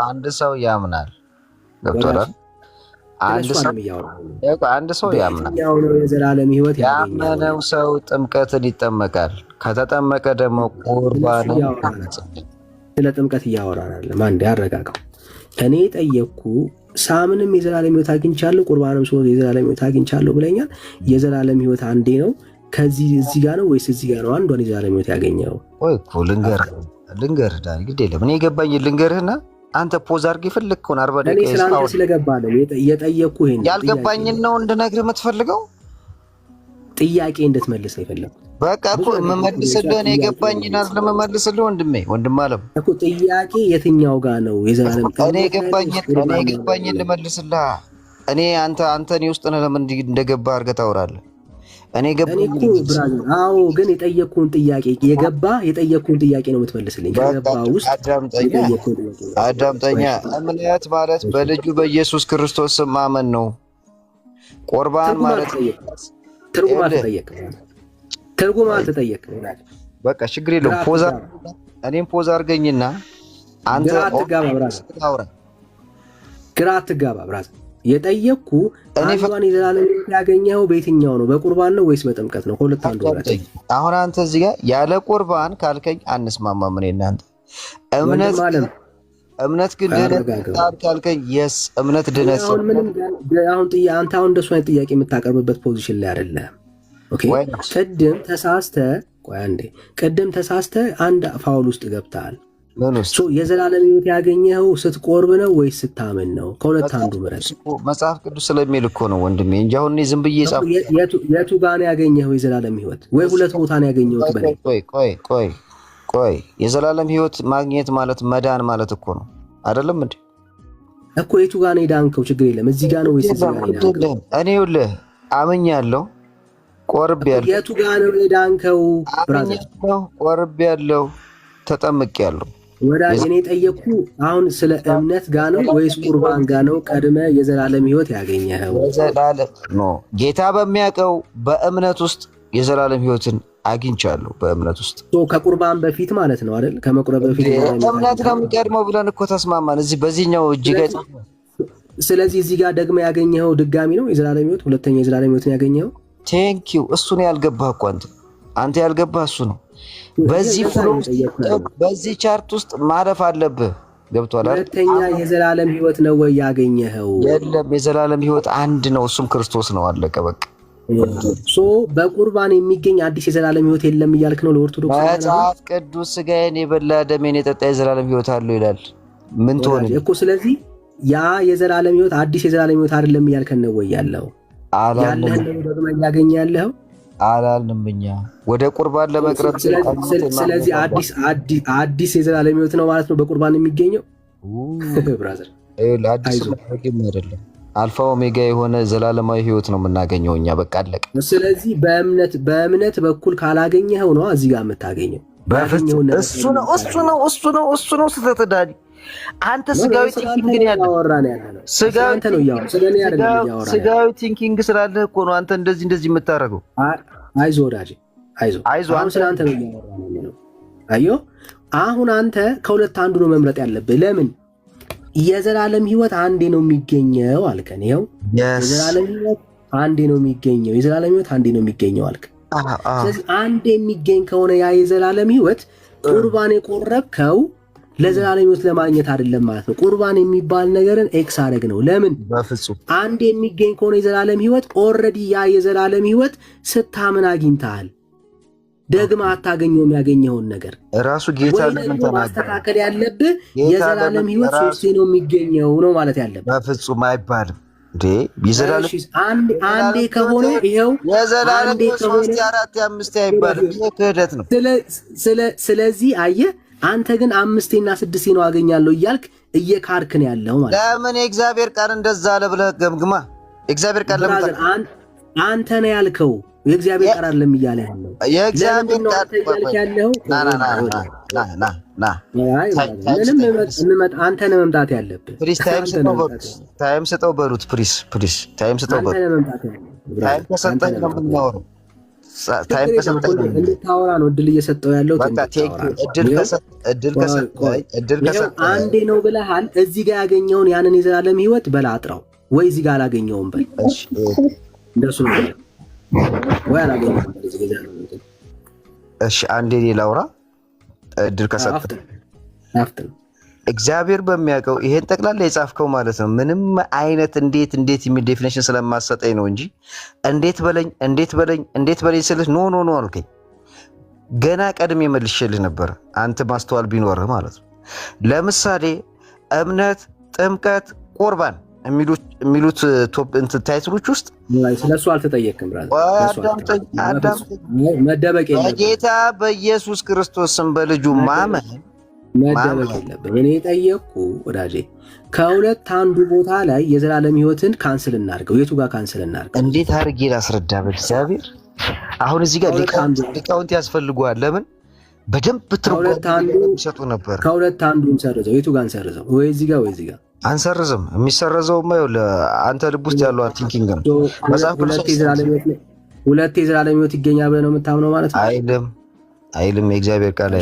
አንድ ሰው ያምናል ገብቶሃል አንድ ሰው ያምናል የዘላለም ሕይወት ያመነው ሰው ጥምቀትን ይጠመቃል ከተጠመቀ ደግሞ ቁርባን ስለ ጥምቀት እያወራናል ማን ያረጋጋው እኔ ጠየቅኩ ሳምንም የዘላለም ሕይወት አግኝቻለሁ ቁርባንም ሰው የዘላለም ሕይወት አግኝቻለሁ ብለኛል የዘላለም ሕይወት አንዴ ነው ከዚህ እዚህ ጋር ነው ወይስ እዚህ ጋር ነው አንዷን የዘላለም ሕይወት ያገኘው ወይ እኮ ልንገርህ ዳን ግድ የለም እኔ የገባኝ ልንገርህና አንተ ፖዝ አድርግ ይፈልክውን 40 ደቂቃ እኔ ስላንተ ስለገባለ የጠየቅኩ ይሄን ያልገባኝን ነው እንድነግርህ የምትፈልገው ጥያቄ እንድትመልስ ነው የፈለኩት በቃ እኮ መመልስልህ እኔ የገባኝን አይደለም መመልስልህ ወንድም አለም እኮ ጥያቄ የትኛው ጋር ነው የዘላለም እኔ የገባኝን ልመልስልህ እኔ አንተ ውስጥ ነው ለምን እንደገባ አድርገህ ታወራለህ እኔ ገባኝ አዎ ግን የጠየቅኩን ጥያቄ የጠየቅኩን ጥያቄ ነው የምትመልስልኝ ከገባ ውስጥ አዳምጠኛ እምነት ማለት በልጁ በኢየሱስ ክርስቶስ ስም ማመን ነው ቁርባን ማለት ትርጉም አልተጠየቅም በቃ ችግር የለውም እኔም ፖዝ አድርገኝና አንተ ግራ አትጋባ ብራዝ የጠየቅኩ አንዷን የዘላለም ሕይወት ያገኘኸው በየትኛው ነው በቁርባን ነው ወይስ በጥምቀት ነው ሁለት አንዱ ነው አሁን አንተ እዚህ ጋር ያለ ቁርባን ካልከኝ አንስማማም እኔ እናንተ እምነት ግን ድነት ካልከኝ የስ እምነት ድነት አንተ አሁን እንደሱ አይነት ጥያቄ የምታቀርብበት ፖዚሽን ላይ አይደለም ኦኬ ቅድም ተሳስተ አንድ ፋውል ውስጥ ገብተሃል የዘላለም ሕይወት ያገኘኸው ስትቆርብ ነው ወይስ ስታመን ነው ከሁለት አንዱ ምረጥ መጽሐፍ ቅዱስ ስለሚል እኮ ነው ወንድሜ እንጂ አሁን እኔ ዝም ብዬ ጻፍ የቱ ጋር ነው ያገኘኸው የዘላለም ሕይወት ወይ ሁለት ቦታ ነው ያገኘሁት በለኝ ቆይ የዘላለም ሕይወት ማግኘት ማለት መዳን ማለት እኮ ነው አይደለም እንዴ እኮ የቱ ጋር ነው የዳንከው ችግር የለም እዚህ ጋር ነው ወይስ እዚህ ጋር ነው የዳንከው እኔ ይኸውልህ አምኛለሁ ቆርቤያለሁ የቱ ጋር ነው የዳንከው ብራዘር ቆርቤያለሁ ተጠምቄያለሁ ወዳጅ እኔ ጠየቅኩ አሁን ስለ እምነት ጋር ነው ወይስ ቁርባን ጋር ነው ቀድመ የዘላለም ሕይወት ያገኘኸው የዘላለም ነው ጌታ በሚያውቀው በእምነት ውስጥ የዘላለም ሕይወትን አግኝቻለሁ በእምነት ውስጥ ከቁርባን በፊት ማለት ነው አይደል ከመቁረብ በፊት እምነት ነው የሚቀድመው ብለን እኮ ተስማማን እዚህ በዚህኛው እጅግ ስለዚህ እዚህ ጋር ደግሞ ያገኘኸው ድጋሚ ነው የዘላለም ሕይወት ሁለተኛ የዘላለም ሕይወትን ያገኘኸው ቴንኪው እሱን ያልገባህ እኮ አንተ ያልገባህ እሱ ነው በዚህ ቻርት ውስጥ ማለፍ አለብህ ገብቷል አይደል ሁለተኛ የዘላለም ሕይወት ነው ወይ ያገኘኸው የለም የዘላለም ሕይወት አንድ ነው እሱም ክርስቶስ ነው አለቀ በቃ በቁርባን የሚገኝ አዲስ የዘላለም ሕይወት የለም እያልክ ነው ለኦርቶዶክስ መጽሐፍ ቅዱስ ሥጋዬን የበላ ደሜን የጠጣ የዘላለም ሕይወት አለው ይላል ምን ትሆን እኮ ስለዚህ ያ የዘላለም ሕይወት አዲስ የዘላለም ሕይወት አይደለም እያልከን ነው ወይ ያለው ያለህን ደግሞ ያገኘ ያለው አላልንም እኛ ወደ ቁርባን ለመቅረብ ስለዚህ አዲስ የዘላለም ሕይወት ነው ማለት ነው በቁርባን የሚገኘው ብራዘር አዲስ ማግኘት አይደለም አልፋ ኦሜጋ የሆነ ዘላለማዊ ሕይወት ነው የምናገኘው እኛ በቃ አለቀ ስለዚህ በእምነት በኩል ካላገኘኸው ነው እዚህ ጋር የምታገኘው እሱ ነው ስተተዳኒ አንተ ስጋዊ ቲንኪንግ ያለው ስጋዊ ቲንኪንግ ስላለህ እኮ ነው አንተ እንደዚህ የምታረገው አይዞህ ወዳጄ አይዞህ አሁን ስላንተ ነው ያወራነው አዮ አሁን አንተ ከሁለት አንዱ ነው መምረጥ ያለብህ ለምን የዘላለም ሕይወት አንዴ ነው የሚገኘው አልከን ይሄው የዘላለም ሕይወት አንዴ ነው የሚገኘው አልከ ስለዚህ አንዴ የሚገኝ ከሆነ ያ የዘላለም ሕይወት ቁርባን የቆረብከው ለዘላለም ሕይወት ለማግኘት አይደለም ማለት ነው ቁርባን የሚባል ነገርን ኤክስ አደረግ ነው ለምን በፍጹም አንዴ የሚገኝ ከሆነ የዘላለም ሕይወት ኦልሬዲ ያ የዘላለም ሕይወት ስታምን አግኝተሃል ደግማ አታገኘውም ያገኘውን ነገር ራሱ ጌታ ለምን ተናገረ ማስተካከል ያለብህ የዘላለም ሕይወት ሶስቴ ነው የሚገኘው ነው ማለት ያለብህ በፍጹም አይባልም እንዴ የዘላለም አንዴ ከሆነ ይሄው የዘላለም 3 4 5 አይባልም ክህደት ነው ስለዚህ አየህ አንተ ግን 5 እና 6 ነው አገኛለሁ እያልክ እየካርክ ነው ያለው ማለት ለምን የእግዚአብሔር ቃል እንደዛ አለ ብለህ ገምግማ የእግዚአብሔር ቃል ለምን አንተ ነው ያልከው የእግዚአብሔር ቃል አይደለም እያለ ያለው የእግዚአብሔር ቃል ያለው ና ምንም አንተ ነው መምጣት ያለብህ ፕሪስ ታይም ስጠው በሩት ፕሪስ ታይም ስጠው በሩት ታይም ከሰጠኝ ነው የምናወራው ታይም ከሰጠኝ እንድታወራ ነው እድል እየሰጠው ያለው። አንዴ ነው ብለሃል። እዚህ ጋር ያገኘውን ያንን የዘላለም ህይወት በላ አጥራው፣ ወይ እዚህ ጋር አላገኘውም በል። እንደሱ ነው ወይ አላገኘውም በል እዚህ ጋር። እሺ አንዴ ላውራ እድል ከሰጠኝ። እግዚአብሔር በሚያውቀው ይሄን ጠቅላላ የጻፍከው ማለት ነው። ምንም አይነት እንዴት የሚል ዴፊኒሽን ስለማሰጠኝ ነው እንጂ እንዴት በለኝ ስልህ ኖ አልከኝ። ገና ቀድሜ መልሼልህ ነበር፣ አንተ ማስተዋል ቢኖርህ ማለት ነው። ለምሳሌ እምነት፣ ጥምቀት፣ ቁርባን የሚሉት ቶፕ ታይትሎች ውስጥ ስለሱ አልተጠየቅም። መደበቅ የለብህም። በጌታ በኢየሱስ ክርስቶስ ስም በልጁ ማመን መደበቅ የለብህም። እኔ የጠየቅኩ ወዳጄ ከሁለት አንዱ ቦታ ላይ የዘላለም ህይወትን ካንስል እናድርገው። የቱ ጋር ካንስል እናድርገው? እንዴት አድርጌ ላስረዳ? በእግዚአብሔር አሁን እዚህ ጋር ሊቃውንት ያስፈልገዋል። ለምን በደንብ ትርጉም ነበር። ከሁለት አንዱ እንሰርዘው። የቱ ጋር እንሰርዘው? ወይ እዚህ ጋር ወይ እዚህ ጋር አንሰርዝም። የሚሰረዘውማ አንተ ልብ ውስጥ ያለው ቲንኪንግ ነው። መጽሐፍ ሁለት የዘላለም ህይወት ይገኛል ብለህ ነው የምታምነው ማለት ነው? አይልም። የእግዚአብሔር ቃል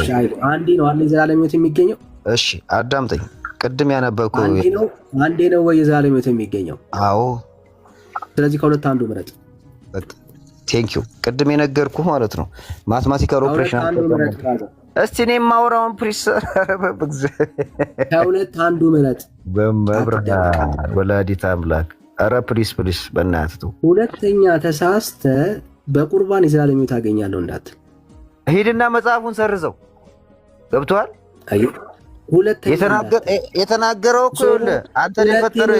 አንዴ ነው አለ የዘላለም ህይወት የሚገኘው። እሺ አዳምጠኝ። ቅድም ያነበብኩ አንዴ ነው ወይ የዘላለም ህይወት የሚገኘው? አዎ። ስለዚህ ከሁለት አንዱ ምረጥ። ቴንኪው። ቅድም የነገርኩ ማለት ነው ማትማቲካል ኦፕሬሽን። እስቲ እኔ የማወራውን ፕሪሰር ከሁለት አንዱ ምረጥ። በመብርሃን ወላዲተ አምላክ ኧረ ፕሊስ በእናትህ ሁለተኛ ተሳስተህ በቁርባን የዘላለም ህይወት አገኛለሁ እንዳትል። ሂድና መጽሐፉን ሰርዘው። ገብቶሃል? የተናገረው እኮ ይኸውልህ አንተ የፈጠረው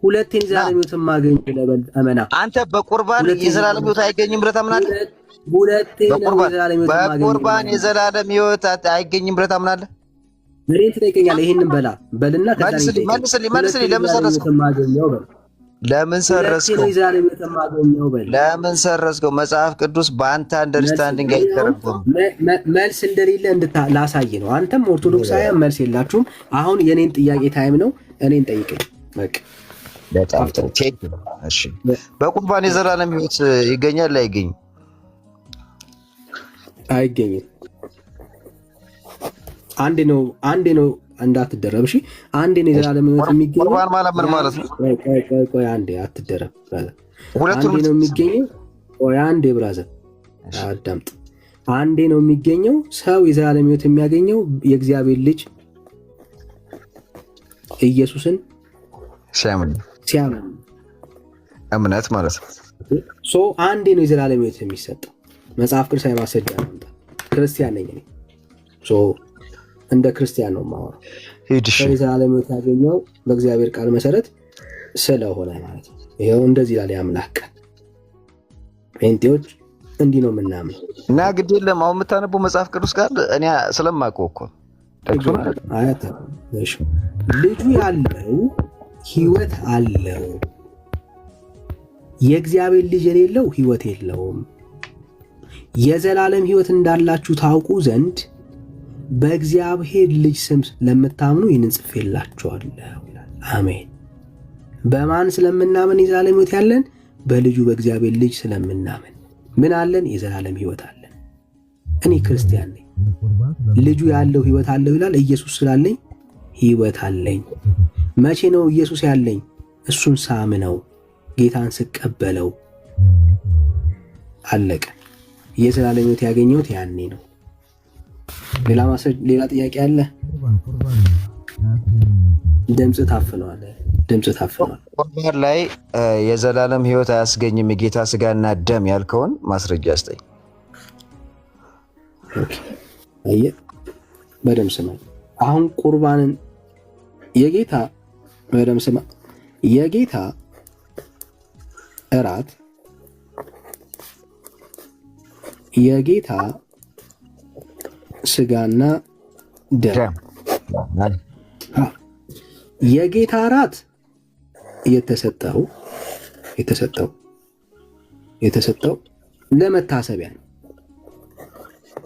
ሁለቴን የዘላለም ህይወት ማገኝ ለበል አመና። አንተ በቁርባን የዘላለም ህይወት አይገኝም ብለህ ታምናለህ? በቁርባን የዘላለም ህይወት አይገኝም ብለህ ታምናለህ? እኔን ትጠይቀኛለህ። ይሄንን በልና መልስልኝ። ለምን ሰረዝከው? መጽሐፍ ቅዱስ በአንተ አንደርስታንዲንግ አይተረጎም። መልስ እንደሌለ ላሳይ ነው። አንተም ኦርቶዶክሳውያን መልስ የላችሁም። አሁን የኔን ጥያቄ ታይም ነው። እኔን ጠይቀኝ። በጣም ጥሩ። እሺ በቁርባን የዘላለም ህይወት ይገኛል አይገኝም? አይገኝም። አንዴ ነው እንዳትደረብ። እሺ አንዴ ነው የዘላለም ህይወት የሚገኘው። ቁርባን ማለት ምን ማለት ነው? ቆይ አንዴ አትደረብ። አንዴ ነው የሚገኘው። ቆይ አንዴ ብራዘር አዳምጥ። አንዴ ነው የሚገኘው። ሰው የዘላለም ህይወት የሚያገኘው የእግዚአብሔር ልጅ ኢየሱስን ሲያምን እምነት ማለት ነው። አንዴ ነው የዘላለም ህይወት የሚሰጠው። መጽሐፍ ቅዱሳዊ ማስረጃ ነው። ክርስቲያን ነኝ እኔ። እንደ ክርስቲያን ነው የማወራው። የዘላለም ህይወት ያገኘው በእግዚአብሔር ቃል መሰረት ስለሆነ ማለት ነው። ይኸው እንደዚህ ይላል የአምላክ ቃል። ጴንጤዎች እንዲህ ነው የምናምነው። እና ግድ የለም አሁን የምታነበው መጽሐፍ ቅዱስ ቃል እኔ ስለማውቀው እኮ ልጁ ያለው ህይወት አለው፣ የእግዚአብሔር ልጅ የሌለው ህይወት የለውም። የዘላለም ህይወት እንዳላችሁ ታውቁ ዘንድ በእግዚአብሔር ልጅ ስም ለምታምኑ ይህንን ጽፌላችኋለሁ። አሜን። በማን ስለምናምን የዘላለም ህይወት ያለን? በልጁ በእግዚአብሔር ልጅ ስለምናምን ምን አለን? የዘላለም ህይወት አለን። እኔ ክርስቲያን ነኝ። ልጁ ያለው ህይወት አለው ይላል። ኢየሱስ ስላለኝ ህይወት አለኝ። መቼ ነው ኢየሱስ ያለኝ? እሱን ሳምነው፣ ጌታን ስቀበለው አለቀ። የዘላለም ህይወት ያገኘሁት ያኔ ነው። ሌላ ጥያቄ አለ? ድምጽ ታፍኗል። ቁርባን ላይ የዘላለም ህይወት አያስገኝም የጌታ ስጋና ደም ያልከውን ማስረጃ አስጠኝ። አየህ፣ በደም ስማ። አሁን ቁርባንን የጌታ በደም ስማ። የጌታ እራት የጌታ ስጋና ደም የጌታ እራት የተሰጠው ለመታሰቢያ ነው።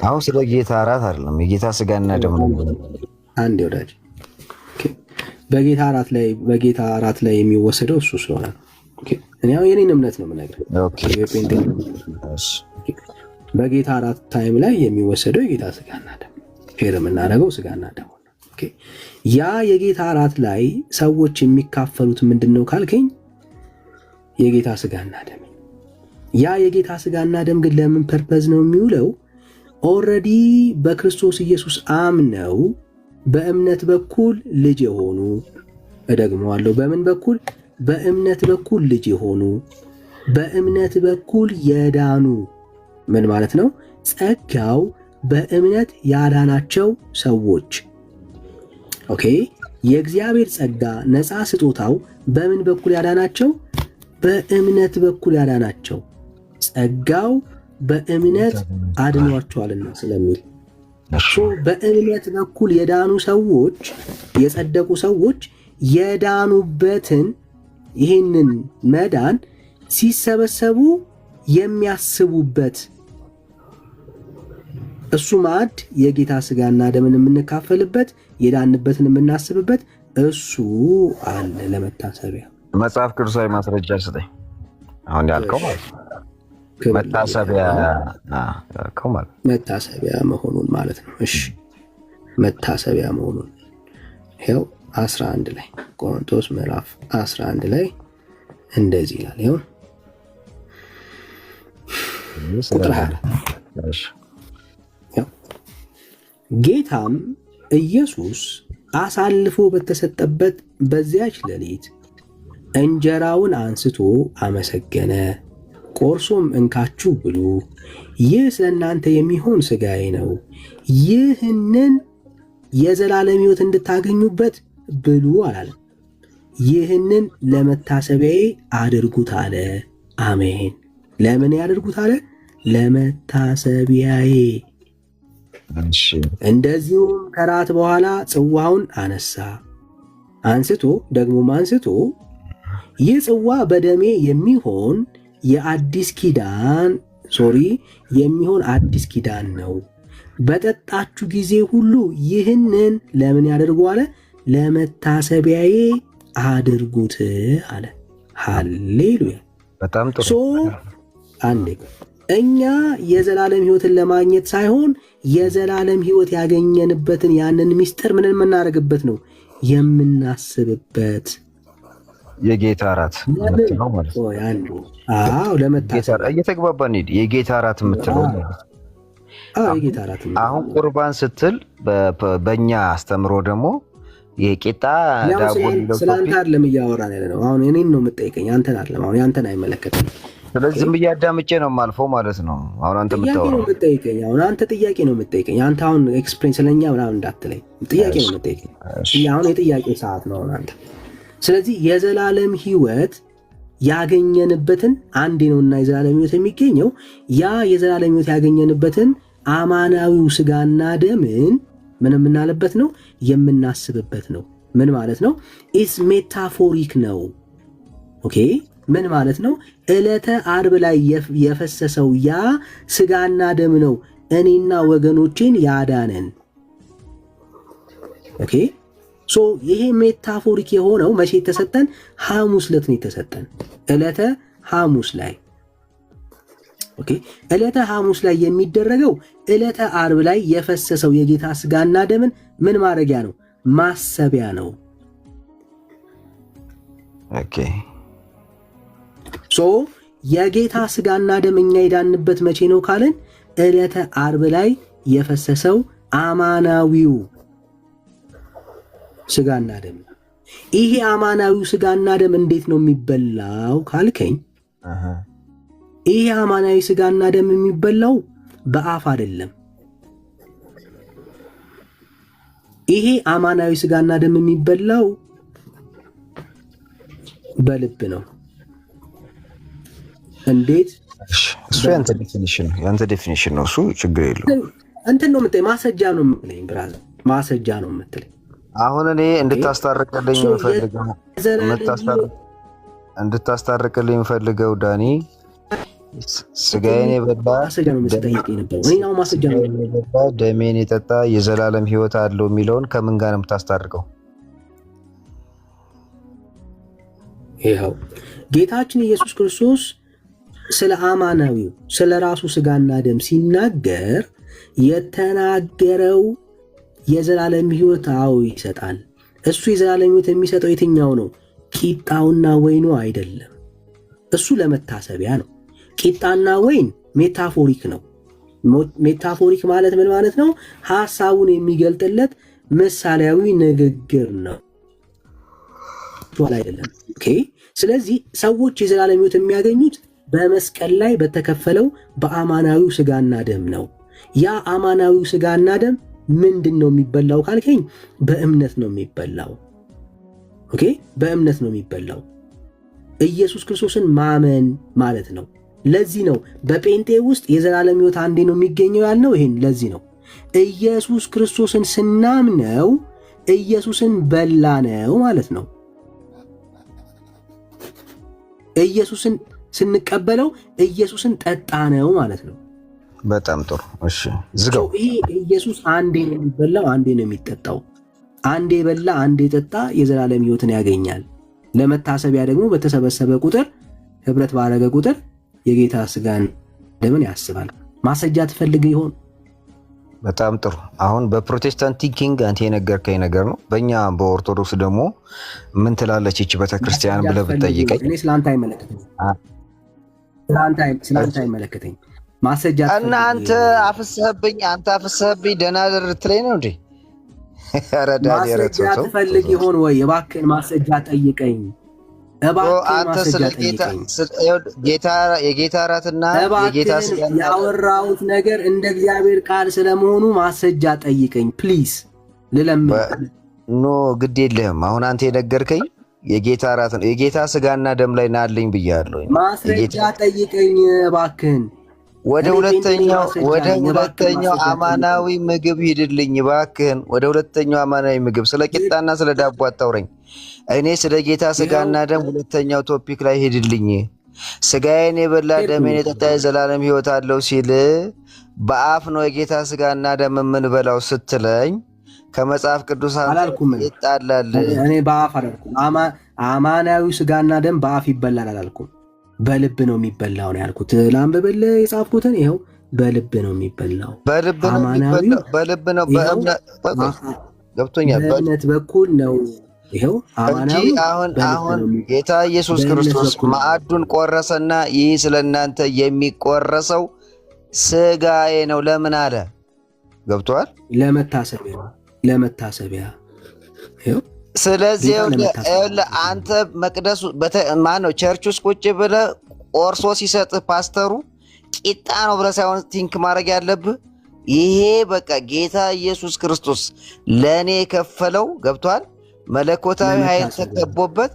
አሁን ስለ ጌታ እራት አይደለም፣ የጌታ ስጋና ደም ነው። አንዴ ወዳጅ፣ በጌታ እራት ላይ የሚወሰደው እሱ ስለሆነ እኔ የኔን እምነት ነው የምነግርህ። በጌታ እራት ታይም ላይ የሚወሰደው የጌታ ስጋና ደም ሼር የምናደርገው ስጋና ደም ነው። ያ የጌታ እራት ላይ ሰዎች የሚካፈሉት ምንድን ነው ካልከኝ የጌታ ስጋና ደም። ያ የጌታ ስጋና ደም ግን ለምን ፐርፐዝ ነው የሚውለው? ኦልሬዲ በክርስቶስ ኢየሱስ አምነው በእምነት በኩል ልጅ የሆኑ እደግመዋለሁ፣ በምን በኩል? በእምነት በኩል ልጅ የሆኑ በእምነት በኩል የዳኑ ምን ማለት ነው? ጸጋው በእምነት ያዳናቸው ሰዎች። ኦኬ፣ የእግዚአብሔር ጸጋ ነፃ ስጦታው በምን በኩል ያዳናቸው? በእምነት በኩል ያዳናቸው፣ ጸጋው በእምነት አድኗቸዋልና ስለሚል በእምነት በኩል የዳኑ ሰዎች፣ የጸደቁ ሰዎች የዳኑበትን ይህንን መዳን ሲሰበሰቡ የሚያስቡበት እሱ ማዕድ የጌታ ስጋና ደምን የምንካፈልበት የዳንበትን የምናስብበት እሱ አለ ለመታሰቢያ። መጽሐፍ ቅዱሳዊ ማስረጃ ስጠኝ። አሁን ያልከው ማለት መታሰቢያ ያልከው ማለት መታሰቢያ መሆኑን ማለት ነው። እሺ መታሰቢያ መሆኑን ይኸው 11 ላይ ቆሮንቶስ ምዕራፍ 11 ላይ እንደዚህ ይላል። ይኸው ቁጥር 20 ጌታም ኢየሱስ አሳልፎ በተሰጠበት በዚያች ሌሊት እንጀራውን አንስቶ አመሰገነ፣ ቆርሶም እንካችሁ ብሉ፣ ይህ ስለ እናንተ የሚሆን ሥጋዬ ነው፣ ይህንን የዘላለም ሕይወት እንድታገኙበት ብሉ አላለም። ይህንን ለመታሰቢያዬ አድርጉት አለ። አሜን። ለምን ያድርጉት አለ? ለመታሰቢያዬ። እንደዚሁም ከራት በኋላ ጽዋውን አነሳ፣ አንስቶ ይህ ጽዋ በደሜ የሚሆን አዲስ ኪዳን ነው፣ በጠጣችሁ ጊዜ ሁሉ ይህንን ለምን ያደርጉ አለ? ለመታሰቢያዬ አድርጉት አለ። ሃሌሉያ። በጣም ጥሩ። አንዴ እኛ የዘላለም ሕይወትን ለማግኘት ሳይሆን የዘላለም ሕይወት ያገኘንበትን ያንን ምስጢር ምን የምናደርግበት ነው? የምናስብበት የጌታ እራት ነው ማለት ነው። አዎ ለመታሰብ እየተግባባን ሄድ የጌታ እራት የምትለው የጌታ እራት። አሁን ቁርባን ስትል በእኛ አስተምሮ ደግሞ የቂጣ ዳቦ ስለአንተ አይደለም እያወራን ያለ ነው። አሁን እኔን ነው የምጠይቀኝ፣ አንተን አይደለም። አሁን ያንተን አይመለከትም። ስለዚህ ዝም ብዬ አዳምጬ ነው የማልፈው ማለት ነው። አሁን አንተ የምታወራው አሁን አንተ ጥያቄ ነው የምጠይቀኝ። አንተ አሁን ኤክስፕሌን ስለኛ ምናምን እንዳትለኝ፣ ጥያቄ ነው የምጠይቀኝ። አሁን የጥያቄ ሰዓት ነው አሁን አንተ። ስለዚህ የዘላለም ሕይወት ያገኘንበትን አንዴ ነውና የዘላለም ሕይወት የሚገኘው ያ የዘላለም ሕይወት ያገኘንበትን አማናዊው ስጋና ደምን ምን የምናለበት ነው? የምናስብበት ነው። ምን ማለት ነው? ኢስ ሜታፎሪክ ነው። ኦኬ ምን ማለት ነው? ዕለተ ዓርብ ላይ የፈሰሰው ያ ስጋና ደም ነው እኔና ወገኖቼን ያዳነን። ኦኬ ሶ ይሄ ሜታፎሪክ የሆነው መቼ የተሰጠን? ሐሙስ ዕለት ነው የተሰጠን። ዕለተ ሐሙስ ላይ ኦኬ ዕለተ ሐሙስ ላይ የሚደረገው ዕለተ ዓርብ ላይ የፈሰሰው የጌታ ስጋና ደምን ምን ማድረጊያ ነው? ማሰቢያ ነው። ኦኬ ሶ የጌታ ስጋና ደም እኛ የዳንበት መቼ ነው ካልን ዕለተ ዓርብ ላይ የፈሰሰው አማናዊው ስጋና ደም። ይሄ አማናዊው ስጋና ደም እንዴት ነው የሚበላው ካልከኝ ይሄ አማናዊ ስጋና ደም የሚበላው በአፍ አይደለም። ይሄ አማናዊ ስጋና ደም የሚበላው በልብ ነው። እንዴት? እሱ ያንተ ዴፊኒሽን ነው። እሱ ችግር የለውም። እንትን ነው የምትለኝ፣ ማስረጃ ነው የምትለኝ፣ ብራዘር ማስረጃ ነው የምትለኝ። አሁን እኔ እንድታስታርቅልኝ የምፈልገው ዳኒ ስጋዬን የበላ ደሜን የጠጣ የዘላለም ሕይወት አለው የሚለውን ከምን ጋር ነው የምታስታርቀው? ይኸው ጌታችን ኢየሱስ ክርስቶስ ስለ አማናዊው ስለ ራሱ ስጋና ደም ሲናገር የተናገረው የዘላለም ሕይወት ይሰጣል። እሱ የዘላለም ሕይወት የሚሰጠው የትኛው ነው? ቂጣውና ወይኑ አይደለም። እሱ ለመታሰቢያ ነው። ቂጣና ወይን ሜታፎሪክ ነው። ሜታፎሪክ ማለት ምን ማለት ነው? ሐሳቡን የሚገልጥለት ምሳሌያዊ ንግግር ነው አይደለም። ኦኬ። ስለዚህ ሰዎች የዘላለም ሕይወት የሚያገኙት በመስቀል ላይ በተከፈለው በአማናዊው ስጋና ደም ነው። ያ አማናዊው ስጋና ደም ምንድን ነው የሚበላው ካልከኝ፣ በእምነት ነው የሚበላው። ኦኬ፣ በእምነት ነው የሚበላው። ኢየሱስ ክርስቶስን ማመን ማለት ነው። ለዚህ ነው በጴንጤ ውስጥ የዘላለም ሕይወት አንዴ ነው የሚገኘው ያልነው። ይሄን ለዚህ ነው ኢየሱስ ክርስቶስን ስናምነው ኢየሱስን በላ ነው ማለት ነው። ኢየሱስን ስንቀበለው ኢየሱስን ጠጣ ነው ማለት ነው። በጣም ጥሩ። እሺ ዝጋው። ይሄ ኢየሱስ አንዴ ነው የሚበላው፣ አንዴ ነው የሚጠጣው። አንዴ በላ፣ አንዴ ጠጣ፣ የዘላለም ሕይወትን ያገኛል። ለመታሰቢያ ደግሞ በተሰበሰበ ቁጥር ህብረት ባረገ ቁጥር የጌታ ስጋን ደምን ያስባል። ማስረጃ ትፈልግ ይሆን? በጣም ጥሩ። አሁን በፕሮቴስታንት ቲንኪንግ አንተ የነገርከኝ ነገር ነው። በእኛ በኦርቶዶክስ ደግሞ ምን ትላለች ይህች ቤተክርስቲያን ብለህ ብትጠይቀኝ፣ እኔ ስላንተ አይመለከተኝም፣ ስላንተ አይመለከተኝ። ማስረጃ እና አንተ አፍሰህብኝ ደናደር ትለኝ ነው እንዴ? ማስረጃ ትፈልግ ይሆን ወይ? እባክህን ማስረጃ ጠይቀኝ። አንተ ስለ የጌታ እራትና የጌታ ስጋ ያወራሁት ነገር እንደ እግዚአብሔር ቃል ስለመሆኑ ማስረጃ ጠይቀኝ ፕሊዝ፣ ልለምን። ኖ ግድ የለህም። አሁን አንተ የነገርከኝ የጌታ እራት ነው። የጌታ ስጋና ደም ላይ ናልኝ ብያለሁ። ማስረጃ ጠይቀኝ እባክህን። ወደ ሁለተኛው አማናዊ ምግብ ሂድልኝ እባክህን። ወደ ሁለተኛው አማናዊ ምግብ፣ ስለ ቂጣና ስለ ዳቦ አታውረኝ። እኔ ስለ ጌታ ስጋና ደም ሁለተኛው ቶፒክ ላይ ሂድልኝ። ስጋዬን የበላ ደሜን የጠጣ የዘላለም ሕይወት አለው ሲል በአፍ ነው የጌታ ስጋና ደም የምንበላው ስትለኝ ከመጽሐፍ ቅዱስ ይጣላል። እኔ በአፍ አላልኩም። አማናዊ ስጋና ደም በአፍ ይበላል አላልኩም። በልብ ነው የሚበላው ነው ያልኩት። ላንብብልህ የጻፍኩትን። ይኸው በልብ ነው የሚበላው። በልብ ነው ገብቶኛል። በእምነት በኩል ነው። ይኸው እንጂ አሁን ጌታ ኢየሱስ ክርስቶስ ማዕዱን ቆረሰና ይህ ስለ እናንተ የሚቆረሰው ስጋዬ ነው ለምን አለ? ገብቶሃል? ለመታሰቢያ። ስለዚህ አንተ መቅደሱ ማነው ቸርች ውስጥ ቁጭ ብለህ ቆርሶ ሲሰጥህ ፓስተሩ ቂጣ ነው ብለህ ሳይሆን ቲንክ ማድረግ ያለብህ ይሄ በቃ ጌታ ኢየሱስ ክርስቶስ ለእኔ የከፈለው ገብቶሃል? መለኮታዊ ኃይል ተከቦበት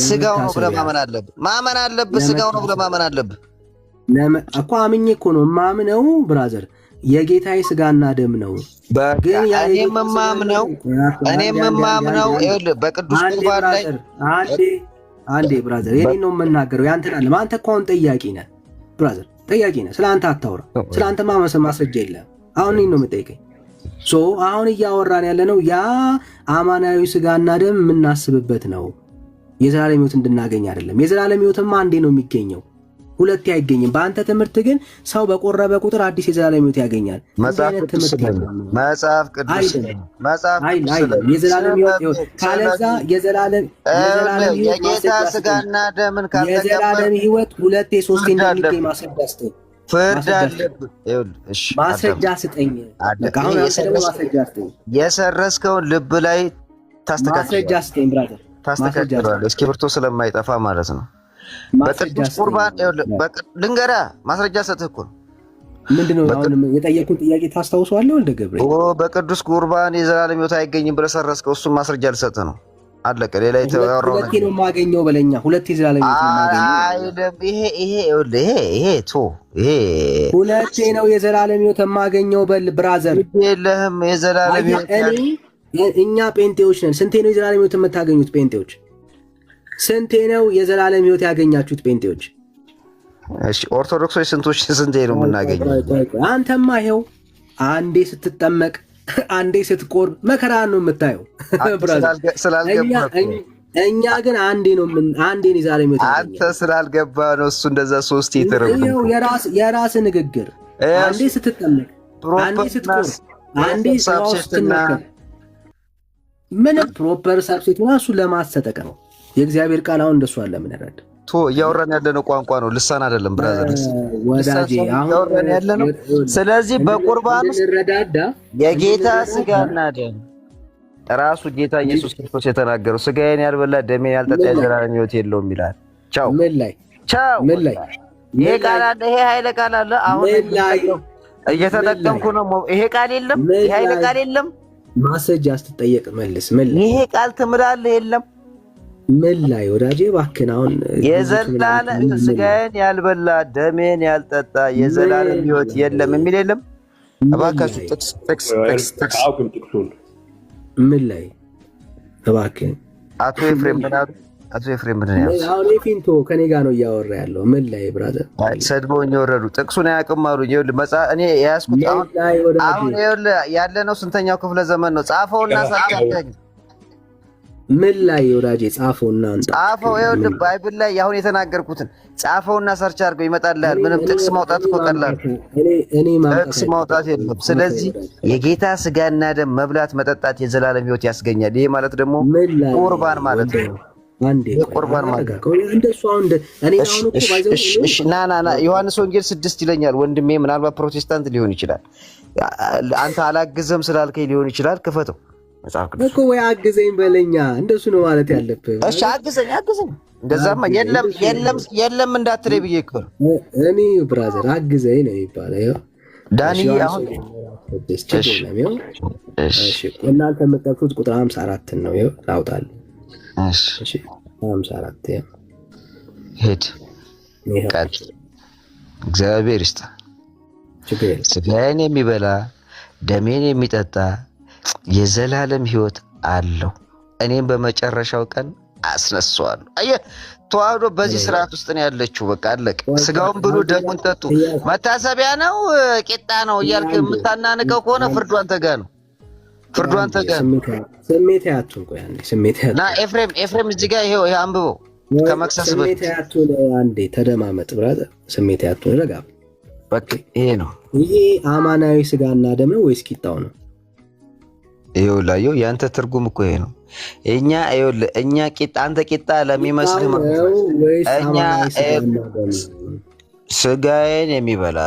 ስጋው ነው ብለህ ማመን አለብህ። ስጋው ነው ብለህ ማመን አለብህ እኮ። አምኜ እኮ ነው ማምነው ብራዘር፣ የጌታዬ ስጋና ደም ነው። እኔም የማምነው በቅዱስ ቁርባን ላይ አንዴ ብራዘር፣ የኔን ነው የምናገረው፣ ያንተን አለ። አንተ እኮ አሁን ጠያቂ ነህ ብራዘር፣ ጠያቂ ነህ። ስለ አንተ አታውራ። ስለ አንተ ማስረጃ የለም። አሁን እኔን ነው የምጠይቀኝ። አሁን እያወራን ያለ ነው ያ አማናዊ ስጋና ደም የምናስብበት ነው። የዘላለም ሕይወት እንድናገኝ አይደለም። የዘላለም ሕይወትማ አንዴ ነው የሚገኘው፣ ሁለቴ አይገኝም። በአንተ ትምህርት ግን ሰው በቆረበ ቁጥር አዲስ የዘላለም ሕይወት ያገኛል። መጽሐፍ ቅዱስ የዘላለም ሕይወት ካለዛ የዘላለም ስጋና ደምን የዘላለም ሕይወት ሁለቴ ሶስቴ እንደሚገኝ ማስረጃ ስጠኝ። ፍርድ አለብህ። ማስረጃ ስጠኝ። የሰረስከውን ልብ ላይ ማስረጃ ስጠኝ ብራዘር፣ ታስተካክለዋለህ። እስክሪብቶ ስለማይጠፋ ማለት ነው። በቅዱስ ቁርባን ልንገርህ፣ ማስረጃ ሰጥህ እኮ ነው። ምንድነው አሁን የጠየቁን ጥያቄ ታስታውሰዋለህ? ወልደ ገብርኤል በቅዱስ ቁርባን የዘላለም ሕይወት አይገኝም ብለህ ሰረስከው። እሱን ማስረጃ ልሰጥህ ነው። አለቀ። ሌላ የተወራው ሁለቴ ነው የማገኘው በለኛ። ሁለቴ የዘላለም ሕይወት ነው የማገኘው። ሁለቴ ነው የዘላለም ሕይወት የማገኘው በል ብራዘር። የለህም የዘላለም ሕይወት። እኛ ጴንጤዎች ነን። ስንቴ ነው የዘላለም ሕይወት የምታገኙት ጴንጤዎች? ስንቴ ነው የዘላለም ሕይወት ያገኛችሁት ጴንጤዎች? እሺ ኦርቶዶክሶች ስንቴ ነው የምናገኘው? አንተማ ይኸው አንዴ ስትጠመቅ አንዴ ስትቆርብ መከራ ነው የምታየው። እኛ ግን አንዴ ነው ዛሬ ሞት አንተ ስላልገባ ነው እሱ እንደዛ ሶስት የተረጉም የራስ ንግግር አንዴ ስትጠመቅ አንዴ ስትቆር አንዴ ስትናገር ምን ፕሮፐር ሳብስቲት ነው እሱ ለማሰጠቅ ነው። የእግዚአብሔር ቃል አሁን እንደሱ አለ ምን ያረድ እያወራን ያለነው ቋንቋ ነው፣ ልሳን አይደለም ብራዘር። ወዳጄ እያወራን ያለነው ስለዚህ በቁርባን ረዳዳ የጌታ ስጋና ደም ራሱ ጌታ ኢየሱስ ክርስቶስ የተናገረው ስጋዬን ያልበላ ደሜን ያልጠጣ የዘላለም ሕይወት የለውም ይላል። ቻው ምን ላይ ቻው ምን ላይ ይሄ ቃል አለ፣ ይሄ ኃይለ ቃል አለ። አሁን እየተጠቀምኩ ነው። ይሄ ቃል የለም፣ ይሄ ኃይለ ቃል የለም። ማሰጃ ስትጠየቅ መልስ ምን ላይ ይሄ ቃል ትምራለህ የለም ምን ላይ ወዳጄ እባክህን አሁን የዘላለም ስጋዬን ያልበላ ደሜን ያልጠጣ የዘላለም ሕይወት የለም የሚል የለም። እባካችሁ ጥቅስ ምን ላይ እባክህን አቶ ኤፍሬም ምናሉ አቶ ኤፍሬም ምን ያለው አሁን ኤፊንቶ ከኔ ጋር ነው እያወራ ያለው። ምን ላይ ብራዘር ሰድቦኝ ወረዱ ጥቅሱን አያውቅም አሉ። ይኸውልህ እኔ የያዝኩት አሁን ይኸውልህ ያለነው ስንተኛው ክፍለ ዘመን ነው? ጻፈውና ሳታገኝ ምን ላይ ወዳጄ ጻፈውና ጻፈው። ይኸውልህ ባይብል ላይ አሁን የተናገርኩትን ጻፈውና ሰርች አድርገው ይመጣልሃል። ምንም ጥቅስ ማውጣት እኮ ቀላል፣ ጥቅስ ማውጣት የለም። ስለዚህ የጌታ ስጋና ደም መብላት መጠጣት የዘላለም ሕይወት ያስገኛል። ይሄ ማለት ደግሞ ቁርባን ማለት ነው። አንዴ ቁርባን ማለት እንደሱ አሁን እኔ አሁን እኮ ባይዘው ና ዮሐንስ ወንጌል 6 ይለኛል። ወንድሜ ምናልባት ፕሮቴስታንት ሊሆን ይችላል። አንተ አላግዘም ስላልከኝ ሊሆን ይችላል። ክፈተው መጽሐፍ ቅዱስ እኮ ወይ አግዘኝ በለኛ። እንደሱ ነው ማለት ያለብህ። እሺ አግዘኝ። እንደዛማ የለም እንዳትለይ ብዬ እኮ እኔ ብራዘር አግዘኝ ነው የሚባለው። ዳኒ አሁን እሺ እናንተ የምትጠቅሱት ቁጥር 54 ነው። ይኸው ላውጣልህ። እሺ 54 ሄድ ቀጥ እግዚአብሔር ይስጥ። ስጋዬን የሚበላ ደሜን የሚጠጣ የዘላለም ሕይወት አለው፣ እኔም በመጨረሻው ቀን አስነሳዋለሁ። አየህ ተዋህዶ በዚህ ስርዓት ውስጥ ነው ያለችው። በቃ አለቀ። ስጋውን ብሉ ደሙን ጠጡ። መታሰቢያ ነው ቂጣ ነው እያልክ የምታናንቀው ከሆነ ፍርዱ አንተ ጋር ነው። ፍርዱ አንተ ጋር ነው። ስሜት ያቱን ቆይ አንዴ ስሜት ያቱን ና ኤፍሬም እዚህ ጋር ይሄ አንብበው ከመክሰስ ስሜት ያቱን አንዴ ተደማመጥ ብራዘር። ስሜት ያቱን ረጋ በቃ ይሄ ነው። ይሄ አማናዊ ስጋና ደም ነው ወይስ ቂጣው ነው? ይኸውልህ ያንተ ትርጉም እኮ ይሄ ነው። እኛ ቂጣ አንተ ቂጣ ለሚመስልህ እኛ ስጋዬን የሚበላ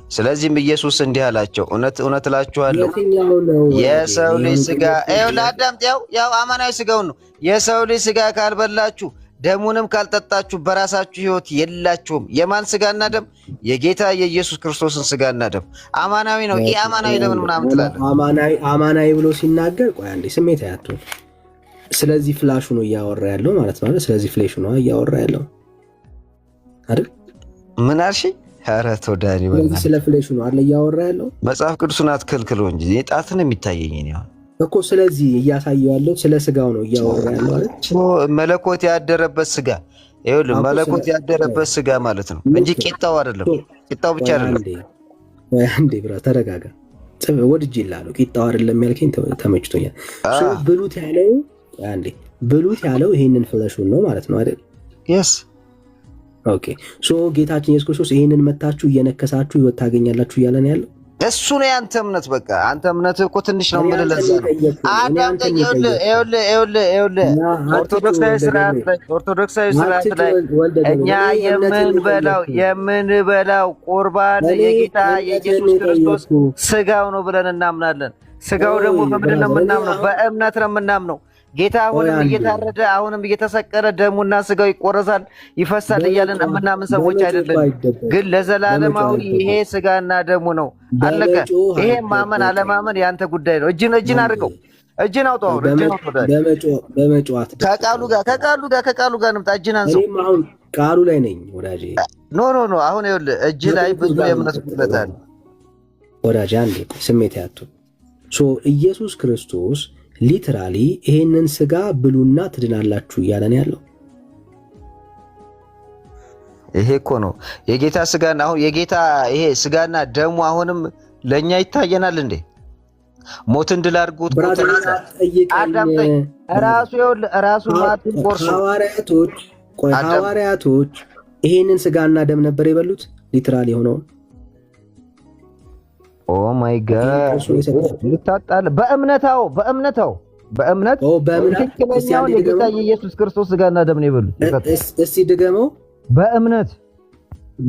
ስለዚህም ኢየሱስ እንዲህ አላቸው፣ እውነት እውነት እላችኋለሁ የሰው ልጅ ስጋ ይኸውልህ አዳምጥ፣ ያው አማናዊ ስጋውን ነው። የሰው ልጅ ስጋ ካልበላችሁ ደሙንም ካልጠጣችሁ በራሳችሁ ሕይወት የላችሁም። የማን ስጋና ደም? የጌታ የኢየሱስ ክርስቶስን ስጋና ደም። አማናዊ ነው። ይሄ አማናዊ ለምን ምናምን ትላለህ? አማናዊ ብሎ ሲናገር ቆይ አንዴ ስሜት አያቱን። ስለዚህ ፍላሹ ነው እያወራ ያለው ማለት ነው። ስለዚህ ፍሌሹ ነው እያወራ ያለው አይደል? ምን አልሽኝ? ኧረ ተው ዳኒ፣ ስለ ፍሌሹ ነው አይደል እያወራ ያለው? መጽሐፍ ቅዱስን አትከልክለው እንጂ ጣትን የሚታየኝ ነው እኮ። ስለዚህ እያሳየው ያለው ስለ ስጋው ነው እያወራ ያለው አይደል? መለኮት ያደረበት ስጋ ይኸውልህ፣ መለኮት ያደረበት ስጋ ማለት ነው እንጂ ቂጣው አይደለም። ቂጣው ብቻ አይደለም። አንዴ ብራ ተረጋጋ። ወድጄ እልሃለሁ። ቂጣው አይደለም ያልከኝ ተመችቶኛል። ብሉት ያለው አንዴ ብሉት ያለው ይሄንን ፍለሹን ነው ማለት ነው አይደል? yes ኦኬ። ጌታችን ኢየሱስ ክርስቶስ ይሄንን መታችሁ እየነከሳችሁ ሕይወት ታገኛላችሁ እያለ ነው ያለው። እሱ ነው ያንተ እምነት። በቃ አንተ እምነት እኮ ትንሽ ነው የምልህ። አዳምጠኝ። ይኸውልህ ኦርቶዶክሳዊ ስርዓት ላይ እኛ የምንበላው ቁርባን የጌታ የኢየሱስ ክርስቶስ ስጋው ነው ብለን እናምናለን። ስጋው ደግሞ በምንድን ነው የምናምነው? በእምነት ነው የምናምነው። ጌታ አሁንም እየታረደ አሁንም እየተሰቀለ ደሙና ስጋው ይቆረሳል ይፈሳል እያለን የምናምን ሰዎች አይደለም። ግን ለዘላለማዊ ይሄ ስጋና ደሙ ነው። አለቀ። ይሄ ማመን አለማመን ያንተ ጉዳይ ነው። እጅን አድርገው፣ እጅን አውጣው። በመጫወት ከቃሉ ጋር ንምጣ። እጅን አንሰው። አሁን ቃሉ ላይ ነኝ ወዳጄ። ኖ አሁን ይኸውልህ እጅ ላይ ብዙ የእምነት ጉድለት አለ ወዳጄ። አንዴ ስሜት ያቱ ኢየሱስ ክርስቶስ ሊትራሊ ይሄንን ስጋ ብሉና ትድናላችሁ እያለ ነው ያለው። ይሄ እኮ ነው የጌታ ስጋና አሁን የጌታ ይሄ ስጋና ደሙ አሁንም ለኛ ይታየናል እንዴ? ሞትን ድል አድርጎት አዳምጠኝ። ራሱ ማቱን ቆርሶ ሐዋርያቶች ይሄንን ስጋና ደም ነበር የበሉት ሊትራል የሆነውን። ኦ ማይ ጋድ ልታጣል በእምነት ትክክለኛውን የጌታ የኢየሱስ ክርስቶስ ስጋና ደም ነው የበሉት። እስቲ ድገመው። በእምነት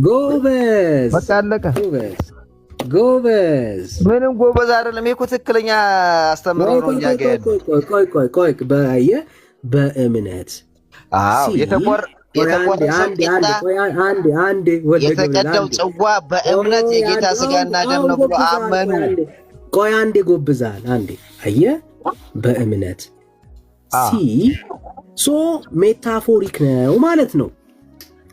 ጎበዝ። በቃ አለቀ። ጎበዝ ምንም ጎበዝ አይደለም። ይሄ እኮ ትክክለኛ አስተምሮ ነው። እኛ ጋር ቆይ በእምነት የተቀደው ጽዋ በእምነት የጌታ ስጋና ደም ነው ብሎ አመኑ። ቆይ አንዴ ጎብዛል። አንዴ አየህ፣ በእምነት ሜታፎሪክ ነው ማለት ነው።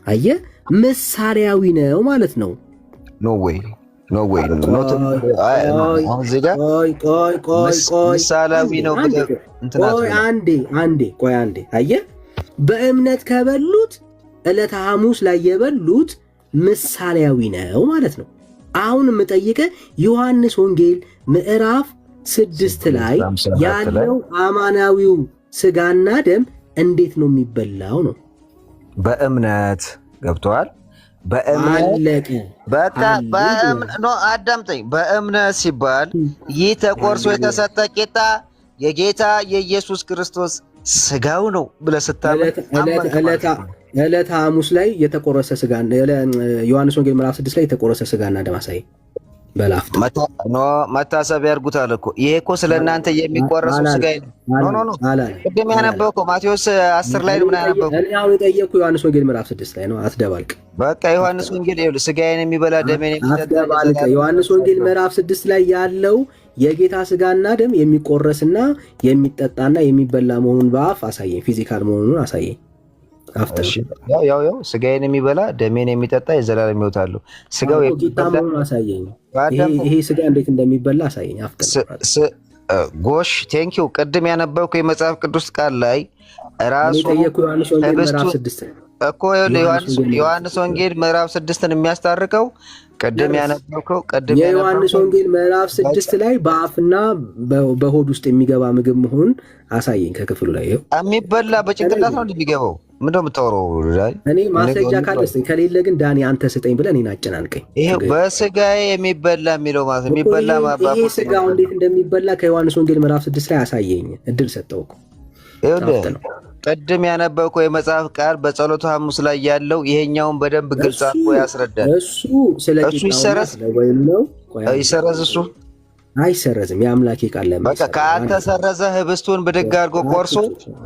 አየህ፣ ምሳሌያዊ ነው ማለት ነው። ኖ ዌይ ምሳሌያዊ ነው። አንዴ አየህ፣ በእምነት ከበሉት ዕለተ ሐሙስ ላይ የበሉት ምሳሌያዊ ነው ማለት ነው። አሁን የምጠይቀህ ዮሐንስ ወንጌል ምዕራፍ 6 ላይ ያለው አማናዊው ስጋና ደም እንዴት ነው የሚበላው ነው። በእምነት ገብተዋል። አዳምጠኝ። በእምነት ሲባል ይህ ተቆርሶ የተሰጠ ቂጣ የጌታ የኢየሱስ ክርስቶስ ስጋው ነው ብለህ ስታምን ዕለተ ሐሙስ ላይ የተቆረሰ ስጋ ዮሐንስ ወንጌል ምዕራፍ 6 ላይ የተቆረሰ ስጋና ደም አሳይ። በላፍቶ መታሰቢያ ያርጉታል እኮ። ይሄ እኮ ስለ እናንተ የሚቆረሰው ስጋዬ ነው። ኖ ቅድም ያነበብከው ማቴዎስ 10 ላይ ምን ያነበብከው? እኔ አሁን የጠየቅኩህ ዮሐንስ ወንጌል ምዕራፍ 6 ላይ ነው። አትደባልቅ። በቃ ዮሐንስ ወንጌል ይኸውልህ፣ ስጋዬን የሚበላ ደሜን የሚጠጣ አትደባልቅ። ዮሐንስ ወንጌል ምዕራፍ 6 ላይ ያለው የጌታ ስጋና ደም የሚቆረስና የሚጠጣና የሚበላ መሆኑን በአፍ አሳየኝ። ፊዚካል መሆኑን አሳየኝ። ያው ስጋዬን የሚበላ ደሜን የሚጠጣ የዘላለም ሕይወት አለው። ስጋው ጌታ መሆኑን አሳየኝ። ይሄ ስጋ እንዴት እንደሚበላ አሳየኝ። ጎሽ ቴንኪው። ቅድም ያነበብኩ የመጽሐፍ ቅዱስ ቃል ላይ ራሱ እኮ ዮሐንስ ወንጌል ምዕራፍ 6ን የሚያስታርቀው ቅድም ያነበብከው የዮሐንስ ወንጌል ምዕራፍ 6 ላይ በአፍና በሆድ ውስጥ የሚገባ ምግብ መሆኑን አሳየኝ። ከክፍሉ ላይ የሚበላ በጭንቅላት ነው እንደሚገባው ምንድነው የምታወራው? እኔ ማስረጃ ካለ ከሌለ ግን ዳኒ አንተ ስጠኝ ብለህ እኔን አጨናንቀኝ። ይሄ በስጋዬ የሚበላ የሚለው ማለት የሚበላ ይሄ ስጋው እንዴት እንደሚበላ ከዮሐንስ ወንጌል ምዕራፍ 6 ላይ አሳየኝ። እድል ሰጠውኩ። ቅድም ያነበብከው የመጽሐፍ ቃል በጸሎተ ሐሙስ ላይ ያለው ይሄኛውን በደንብ ግልጽ አድርጎ ያስረዳል። እሱ ይሰረዝ እሱ አይሰረዝም። የአምላኬ ቃል በቃ ካልተሰረዘ ህብስቱን ብድግ አድርጎ ቆርሶ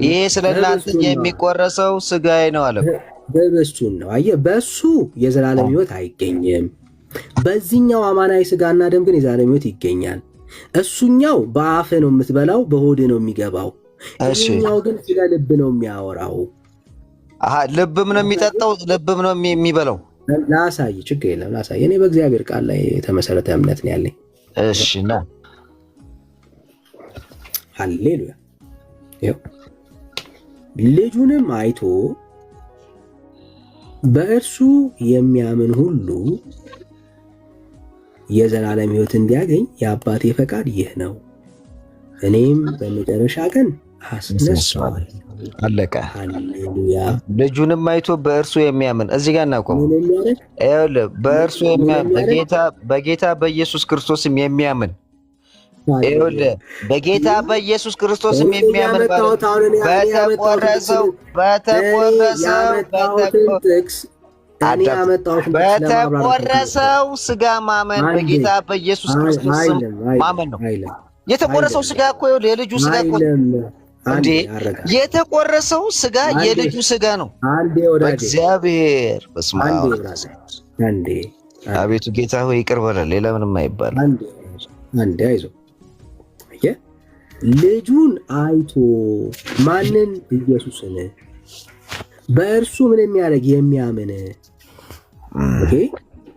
ይሄ ስለእናንተ የሚቆረሰው ስጋዬ ነው አለ። ህብስቱን ነው አየህ። በሱ የዘላለም ሕይወት አይገኝም። በዚህኛው አማናዊ ስጋና ደም ግን የዘላለም ሕይወት ይገኛል። እሱኛው በአፍ ነው የምትበላው፣ በሆድ ነው የሚገባው። ይሄኛው ግን ስለ ልብ ነው የሚያወራው። ልብም ነው የሚጠጣው፣ ልብም ነው የሚበላው። ላሳይ፣ ችግር የለም ላሳይ። እኔ በእግዚአብሔር ቃል ላይ የተመሰረተ እምነት ነው ያለኝ። እሺ ና ሃሌሉያ። ልጁንም አይቶ በእርሱ የሚያምን ሁሉ የዘላለም ሕይወት እንዲያገኝ የአባቴ ፈቃድ ይህ ነው፣ እኔም በመጨረሻ ቀን አስነሳዋለሁ። አለቀ። ሃሌሉያ። ልጁንም አይቶ በእርሱ የሚያምን እዚህ ጋር እናቆም። በእርሱ የሚያምን በጌታ በኢየሱስ ክርስቶስም የሚያምን በጌታ በኢየሱስ ክርስቶስም የሚያምን በተቆረሰው ስጋ ማመን በጌታ በኢየሱስ ክርስቶስ ማመን ነው። የተቆረሰው ስጋ እኮ የልጁ ስጋ እኮ እንዴ! የተቆረሰው ስጋ የልጁ ስጋ ነው። በእግዚአብሔር በስመ አብ። አቤቱ ጌታ ሆይ ይቅር በለን። ሌላ ምንም አይባልም። አንዴ አይዞህ። ልጁን አይቶ ማንን? ኢየሱስን በእርሱ ምን የሚያደርግ የሚያምን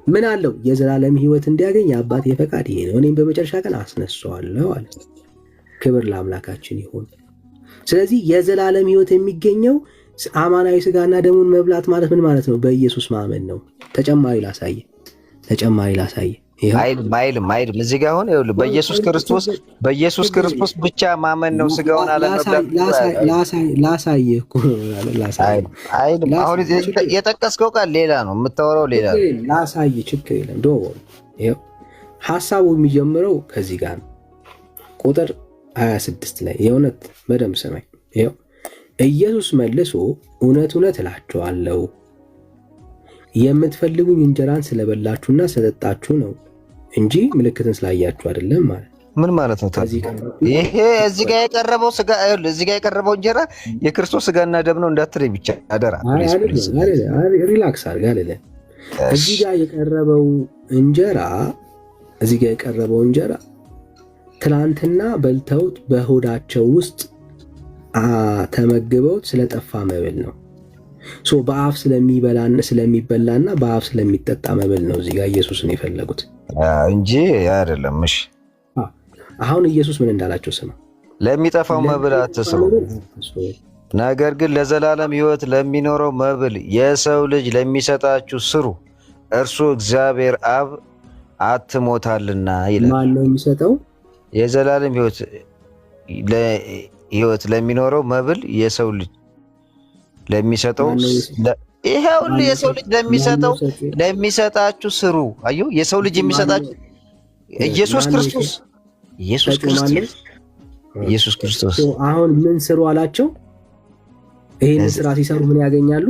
ምን አለው? የዘላለም ሕይወት እንዲያገኝ የአባቴ ፈቃድ ይሄ ነው፣ እኔም በመጨረሻ ቀን አስነሳዋለሁ አለ። ክብር ለአምላካችን ይሁን። ስለዚህ የዘላለም ሕይወት የሚገኘው አማናዊ ስጋና ደሙን መብላት ማለት ምን ማለት ነው? በኢየሱስ ማመን ነው። ተጨማሪ ላሳየ። አይልም። እዚህ ጋር አሁን ይኸውልህ በኢየሱስ ክርስቶስ ብቻ ማመን ነው ስጋውን አለመብላት። ላሳየህ እኮ አይልም። አሁን የጠቀስከው ቃል ሌላ ነው፣ የምታወራው ሌላ ነው። ላሳየህ፣ ችግር የለም። ይኸው ሐሳቡ የሚጀምረው ከዚህ ጋር ነው። ቁጥር 26 ላይ የእውነት በደንብ ሰማኝ። ይኸው ኢየሱስ መልሶ እውነት እውነት እላችኋለሁ የምትፈልጉኝ እንጀራን ስለበላችሁና ስለጠጣችሁ ነው እንጂ ምልክትን ስላያችሁ አይደለም ማለት። ምን ማለት ነው ታዲያ? ይሄ እዚህ ጋር የቀረበው ስጋ እዚህ ጋር የቀረበው እንጀራ የክርስቶስ ስጋና ደም ነው እንዳትለኝ ብቻ አደራ። ሪላክስ አድርግ አይደለ? እዚህ ጋር የቀረበው እንጀራ ትናንትና በልተውት በሆዳቸው ውስጥ ተመግበውት ስለጠፋ መብል ነው። በአፍ ስለሚበላና በአፍ ስለሚጠጣ መብል ነው እዚህ ጋር ኢየሱስን የፈለጉት እንጂ አይደለም። እሺ አሁን ኢየሱስ ምን እንዳላቸው ስማ። ለሚጠፋው መብል አትስሩ፣ ነገር ግን ለዘላለም ሕይወት ለሚኖረው መብል የሰው ልጅ ለሚሰጣችሁ ስሩ፣ እርሱ እግዚአብሔር አብ አትሞታልና ይላል። ማን ነው የሚሰጠው? የዘላለም ሕይወት ለሚኖረው መብል የሰው ልጅ ለሚሰጠው ይሄው የሰው ልጅ ለሚሰጣችሁ ስሩ። አዩ የሰው ልጅ የሚሰጣችሁ ኢየሱስ ክርስቶስ። አሁን ምን ስሩ አላቸው? ይሄን ስራ ሲሰሩ ምን ያገኛሉ?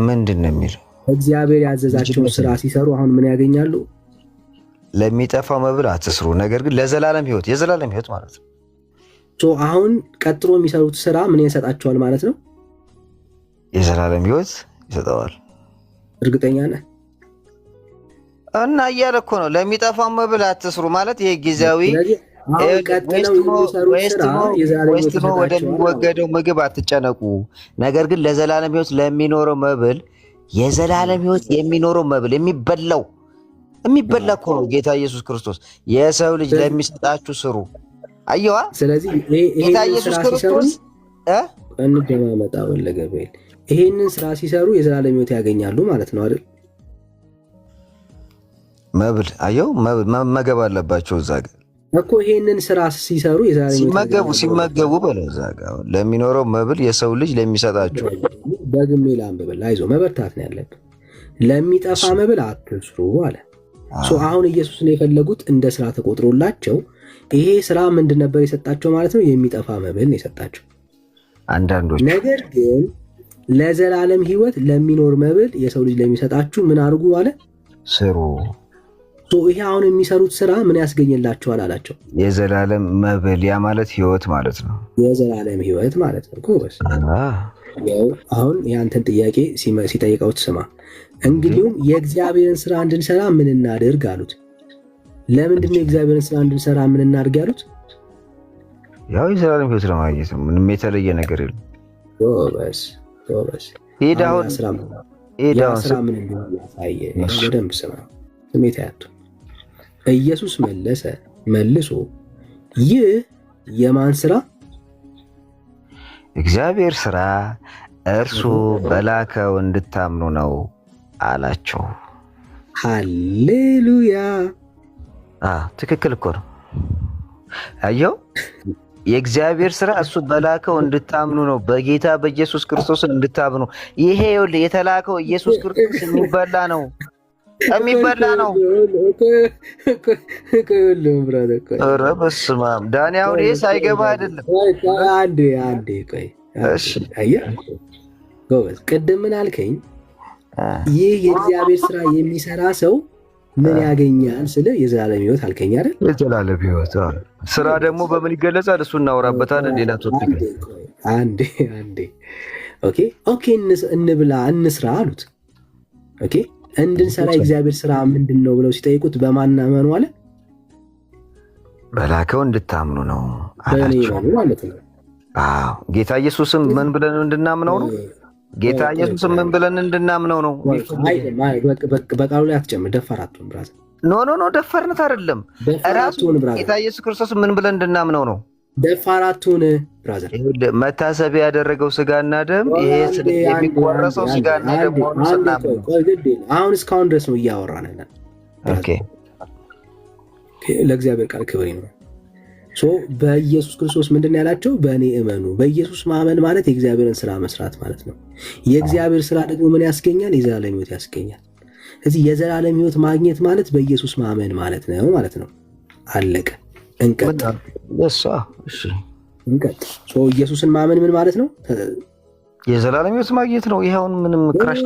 ምንድን ነው የሚለው? እግዚአብሔር ያዘዛቸው ስራ ሲሰሩ አሁን ምን ያገኛሉ? ለሚጠፋው መብል አትስሩ፣ ነገር ግን ለዘላለም ሕይወት፣ የዘላለም ሕይወት ማለት ነው። አሁን ቀጥሎ የሚሰሩት ስራ ምን ይሰጣቸዋል ማለት ነው? የዘላለም ሕይወት ይሰጠዋል። እርግጠኛ ነህ? እና እያለ እኮ ነው ለሚጠፋው መብል አትስሩ ማለት ይሄ ጊዜያዊ ወደሚወገደው ምግብ አትጨነቁ፣ ነገር ግን ለዘላለም ሕይወት ለሚኖረው መብል፣ የዘላለም ሕይወት የሚኖረው መብል የሚበላ እኮ ነው ጌታ ኢየሱስ ክርስቶስ። የሰው ልጅ ለሚሰጣችሁ ስሩ። አየዋ። ስለዚህ ጌታ ኢየሱስ ክርስቶስ እንደማመጣ ወለገብርኤል ይሄንን ስራ ሲሰሩ የዘላለም ሕይወት ያገኛሉ ማለት ነው አይደል? መብል አየው፣ መመገብ አለባቸው እዛ ጋር እኮ። ይሄንን ስራ ሲሰሩ የዘላለም ሕይወት ሲመገቡ በለው እዛ ጋር ለሚኖረው መብል የሰው ልጅ ለሚሰጣችሁ። ደግሜ ላንብብል፣ አይዞህ መበርታት ነው ያለብህ። ለሚጠፋ መብል አትስሩ አለ። አሁን ኢየሱስን የፈለጉት እንደ ስራ ተቆጥሮላቸው ይሄ ስራ ምንድን ነበር የሰጣቸው ማለት ነው? የሚጠፋ መብል ነው የሰጣቸው አንዳንዶች። ነገር ግን ለዘላለም ሕይወት ለሚኖር መብል የሰው ልጅ ለሚሰጣችሁ ምን አድርጉ አለ? ስሩ። ይሄ አሁን የሚሰሩት ስራ ምን ያስገኝላቸዋል አላቸው? የዘላለም መብል፣ ያ ማለት ሕይወት ማለት ነው። የዘላለም ሕይወት ማለት ነው። ጎበዝ። አሁን የአንተን ጥያቄ ሲጠይቀው ትስማ። እንግዲሁም የእግዚአብሔርን ስራ እንድንሰራ ምን እናድርግ አሉት። ለምንድን ነው የእግዚአብሔርን ስራ እንድንሰራ ምን እናድርግ ያሉት? ያው የዘላለም ሕይወት ለማግኘት ነው። ምንም የተለየ ነገር የለም። ጎበዝ። ሄዳውን ስራ ምን እንደሆነ ያሳየ በደንብ ስማ። ስሜት ያቱ ኢየሱስ መልሶ ይህ የማን ስራ? እግዚአብሔር ስራ፣ እርሱ በላከው እንድታምኑ ነው አላቸው። ሃሌሉያ። ትክክል እኮ ነው። አየው፣ የእግዚአብሔር ስራ እሱ በላከው እንድታምኑ ነው፣ በጌታ በኢየሱስ ክርስቶስ እንድታምኑ። ይሄ የተላከው ኢየሱስ ክርስቶስ የሚበላ ነው። ኧረ በስመ አብ ዳኒ፣ አሁን ይሄ ሳይገባ አይደለም። አንዴ ቆይ። ጎበዝ። ቅድም ምን አልከኝ? ይህ የእግዚአብሔር ስራ የሚሰራ ሰው ምን ያገኛል ስለ የዘላለም ሕይወት አልከኝ አይደል? የዘላለም ሕይወት ስራ ደግሞ በምን ይገለጻል? እሱ እናወራበታለን ሌላ ቶፒክ። አንዴ ኦኬ፣ እንብላ እንስራ አሉት። ኦኬ፣ እንድንሰራ የእግዚአብሔር ስራ ምንድን ነው ብለው ሲጠይቁት በማን አመኑ አለ? በላከው እንድታምኑ ነው አላቸው ማለት ነው። ጌታ ኢየሱስም ምን ብለን እንድናምነው ነው? ጌታ ኢየሱስም ምን ብለን እንድናምነው ነው? በቃሉ ላይ አትጨምር። ደፋር አትሁን ብራዘር። ኖ ደፋርነት አይደለም። ራሱ ጌታ ኢየሱስ ክርስቶስ ምን ብለን እንድናምነው ነው? ደፋር አትሁን ብራዘር። መታሰቢያ ያደረገው ስጋና ደም ይሄ የሚቆረሰው ስጋና ደም ሆኖ ስናምን አሁን እስካሁን ድረስ ነው እያወራን ያለን። ኦኬ ለእግዚአብሔር ቃል ክብር ነው። በኢየሱስ ክርስቶስ ምንድን ያላቸው? በእኔ እመኑ። በኢየሱስ ማመን ማለት የእግዚአብሔርን ስራ መስራት ማለት ነው። የእግዚአብሔር ስራ ደግሞ ምን ያስገኛል? የዘላለም ሕይወት ያስገኛል። ስለዚህ የዘላለም ሕይወት ማግኘት ማለት በኢየሱስ ማመን ማለት ነው ማለት ነው። አለቀ። እንቀጥል። ኢየሱስን ማመን ምን ማለት ነው? የዘላለም ሕይወት ማግኘት ነው። ይኸውን ምንም ክራሽ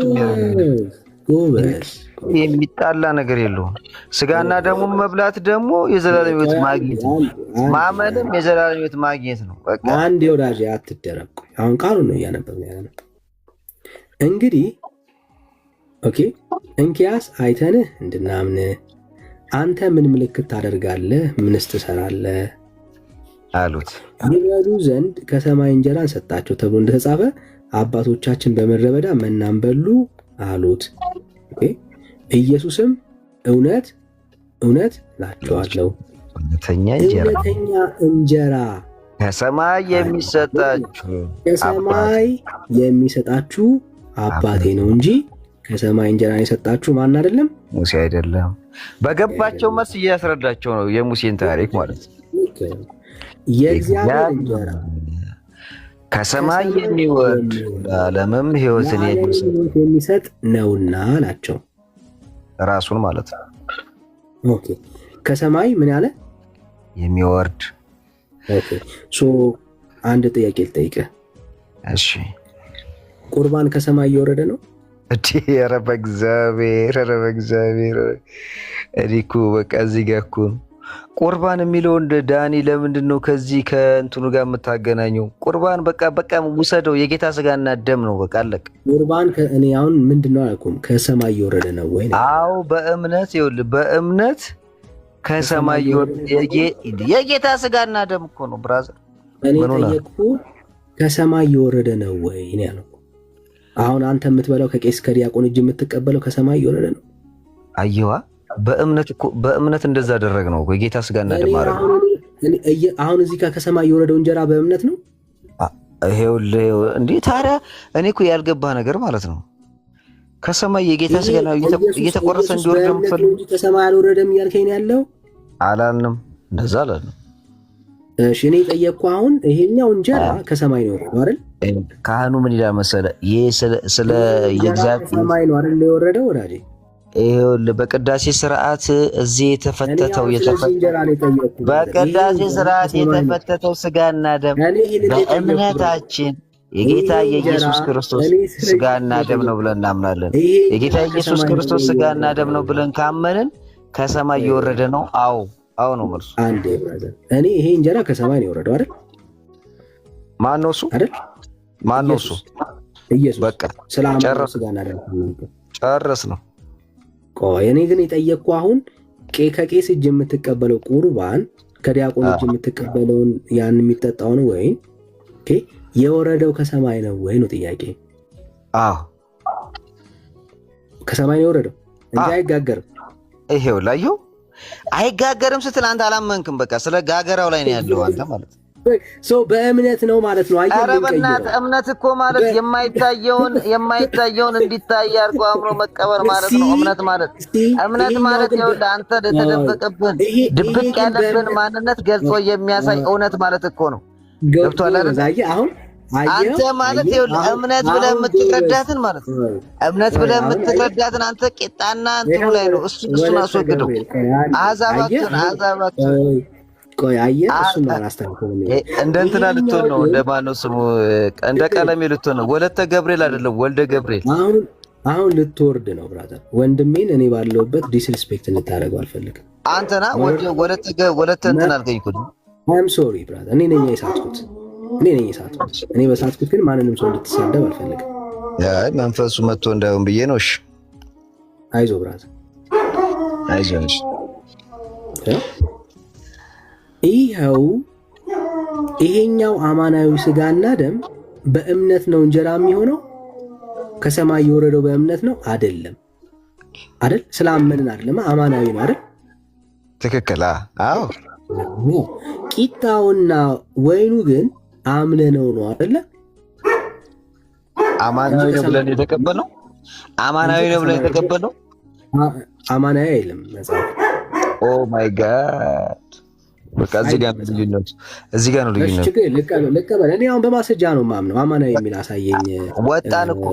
የሚጣላ ነገር የለውም። ስጋና ደግሞ መብላት ደግሞ የዘላለም ሕይወት ማግኘት ነው። ማመንም የዘላለም ሕይወት ማግኘት ነው። በቃ አንድ ወዳጅ አትደረቁ። አሁን ቃሉን ነው እያነበብን ያለ ነው። እንግዲህ ኦኬ፣ እንኪያስ አይተንህ እንድናምን አንተ ምን ምልክት ታደርጋለህ? ምንስ ትሰራለህ አሉት። ይበሉ ዘንድ ከሰማይ እንጀራን ሰጣቸው ተብሎ እንደተጻፈ አባቶቻችን በምድረ በዳ መናን በሉ አሉት። ኢየሱስም እውነት እውነት እላችኋለሁ እውነተኛ እንጀራ ከሰማይ የሚሰጣችሁ አባቴ ነው እንጂ ከሰማይ እንጀራን የሰጣችሁ ማን አይደለም? ሙሴ አይደለም። በገባቸው መልስ እያስረዳቸው ነው የሙሴን ታሪክ ማለት ነው። የእግዚአብሔር እንጀራ ከሰማይ የሚወርድ ለዓለምም ሕይወትን የሚሰጥ ነውና አላቸው። ራሱን ማለት ነው። ኦኬ ከሰማይ ምን ያለ የሚወርድ። ኦኬ አንድ ጥያቄ ልጠይቅህ። እሺ ቁርባን ከሰማይ እየወረደ ነው? ኧረ በእግዚአብሔር እኔ እኮ በቃ እዚህ ጋር እኮ ቁርባን የሚለው እንደ ዳኒ ለምንድን ነው ከዚህ ከእንትኑ ጋር የምታገናኘው? ቁርባን በቃ ውሰደው፣ የጌታ ስጋና ደም ነው። በቃ አለቅ። ቁርባን እኔ አሁን ምንድን ነው አልኩም፣ ከሰማይ እየወረደ ነው ወይ? አዎ በእምነት ይኸውልህ፣ በእምነት ከሰማይ የጌታ ስጋና ደም እኮ ነው ብራዘር። እኔ ጠየቅኩህ ከሰማይ እየወረደ ነው ወይ ነው ያልኩህ። አሁን አንተ የምትበላው ከቄስ ከዲያቆን እጅ የምትቀበለው ከሰማይ እየወረደ ነው። አየዋ በእምነት እንደዛ አደረግ ነው። የጌታ ስጋና ደም አረግ። አሁን እዚህ ጋር ከሰማይ የወረደው እንጀራ በእምነት ነው። ይኸውልህ እንዴ ታዲያ እኔ እኮ ያልገባህ ነገር ማለት ነው ከሰማይ የጌታ ስጋና እየተቆረሰ እንዲወርድ የምትፈልግ እንጂ ከሰማይ አልወረደም እያልከኝ ያለው? አላልንም፣ እንደዛ አላልንም። እሺ እኔ ጠየቅኩህ። አሁን ይሄኛው እንጀራ ከሰማይ ነው የወረደው አይደል? ካህኑ ምን ይላል መሰለህ? ይሄ ስለ የእግዚአብሔር ሰማይ ነው አይደል የወረደው ወዳጄ? ይኸውልህ በቅዳሴ ስርዓት እዚህ የተፈተተው በቅዳሴ ስርዓት የተፈተተው ስጋና ደም በእምነታችን የጌታ የኢየሱስ ክርስቶስ ስጋና ደም ነው ብለን እናምናለን። የጌታ የኢየሱስ ክርስቶስ ስጋና ደም ነው ብለን ካመንን ከሰማይ እየወረደ ነው። አዎ ነው መልሱ። አንዴ ብራዘር፣ እኔ ይሄ እንጀራ ከሰማይ ነው የወረደው አይደል? ማን ነው እሱ? ማን ነው እሱ? ኢየሱስ። በቃ ስላመነው ስጋና ደም ጨረስ ነው። ቆይ እኔ ግን የጠየቅኩ አሁን ከቄስ እጅ የምትቀበለው ቁርባን ከዲያቆን እጅ የምትቀበለውን ያን የሚጠጣውን ወይ የወረደው ከሰማይ ነው ወይ ነው ጥያቄ። አዎ ከሰማይ ነው የወረደው እንጂ አይጋገርም። ይሄው ላየው አይጋገርም ስትል አንተ አላመንክም። በቃ ስለ ጋገራው ላይ ነው ያለው አንተ ማለት ነው። በእምነት ነው ማለት ነው። ኧረ በእናትህ እምነት እኮ ማለት የማይታየውን እንዲታይ አድርጎ አምሮ መቀበል ማለት ነው። እምነት ማለት ይኸውልህ አንተ የተደበቀብን ድብቅ ያለብን ማንነት ገልጾ የሚያሳይ እውነት ማለት እኮ ነው። ገብቶሃል አይደል? አሁን አንተ ማለት ይኸውልህ እምነት ብለህ የምትረዳትን ማለት ነው። እምነት ብለህ የምትረዳትን አንተ ቄጣና እንትኑ ላይ ነው። እሱን አስወግደው። አሕዛባትን ቆይ አየህ፣ እሱን አላስተካክልም። እንደ እንትና ልትሆን ነው። እንደ ማነው ስሙ? እንደ ቀለሜ ልትሆን ነው። ወለተ ገብርኤል አይደለም፣ ወልደ ገብርኤል። አሁን ልትወርድ ነው ብራዘር። ወንድሜን እኔ ባለሁበት ዲስሪስፔክት እንድታደርገው አልፈልግም። አንተና ወለተ እንትን አልከኝ እኮ። አም ሶሪ ብራዘር፣ እኔ ነኝ የሳትኩት። እኔ በሳትኩት ግን ማንንም ሰው እንድትሳደብ አልፈልግም። አይ መንፈሱ መጥቶ እንዳይሆን ብዬ ነው። እሺ አይዞህ ብራዘር፣ አይዞህ። ይኸው ይሄኛው አማናዊ ስጋና ደም በእምነት ነው እንጀራ የሚሆነው። ከሰማይ የወረደው በእምነት ነው አይደለም? ስላመንን አይደለም፣ አማናዊ ነው አይደል? ትክክል። አዎ ቂጣውና ወይኑ ግን አምነነው ነው አይደለ? አማናዊ ነው ብለን የተቀበልነው አማናዊ ነው ብለን የተቀበልነው አማናዊ አይልም መጽሐፍ። ኦ ማይ ጋድ በቃ እዚህ ጋር ነው ልዩነቱ። እዚህ ጋር ነው ልዩነቱ። ልቀበል። እኔ አሁን በማስረጃ ነው የማምነው። አማናዊ የሚል አሳየኝ። ወጣን እኮ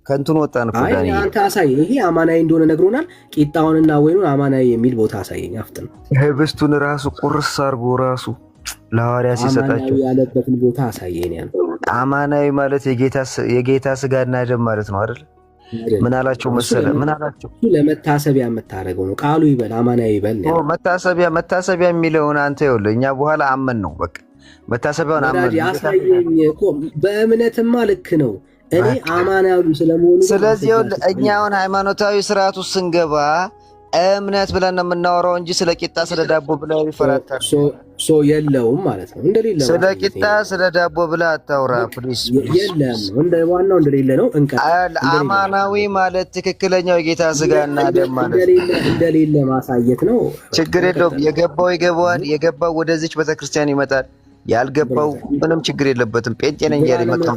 ከእንትኑ ወጣን እኮ ዳኒ። አንተ አሳይ። ይሄ አማናዊ እንደሆነ ነግሮናል። ቂጣውንና ወይኑን አማናዊ የሚል ቦታ አሳየኝ። አፍጥን። ህብስቱን ራሱ ቁርስ አድርጎ ራሱ ለሐዋርያ ሲሰጣቸው ያለበትን ቦታ አሳየኝ። አማናዊ ማለት የጌታ ስጋና ደም ማለት ነው አይደል? ምን አላቸው መሰለ? ምን አላቸው? ለመታሰቢያ የምታደርገው ነው ቃሉ። ይበል አማናዊ ይበል ነው። መታሰቢያ የሚለውን አንተ ይኸውልህ፣ እኛ በኋላ አመን ነው በቃ መታሰቢያውን አመን። ያሳየኝ እኮ በእምነትማ ልክ ነው። እኔ አማናዊ ስለመሆኑ ስለዚህ ይኸውልህ፣ እኛ አሁን ሃይማኖታዊ ስርዓቱ ስንገባ እምነት ብለን ነው የምናወራው እንጂ ስለ ቂጣ ስለ ዳቦ ብለህ ይፈራታል ሶ የለውም ማለት ነው። እንደሌለ ስለ ቂጣ ስለ ዳቦ ብለህ አታውራ ፕሊዝ። የለም እንደ ዋናው እንደሌለ ነው። አማናዊ ማለት ትክክለኛው የጌታ ስጋና ደም ማለት እንደሌለ ማሳየት ነው። ችግር የለውም። የገባው ይገባዋል። የገባው ወደዚች ቤተክርስቲያን ይመጣል። ያልገባው ምንም ችግር የለበትም። ጴንጤ ነኝ እያለ ይመጣው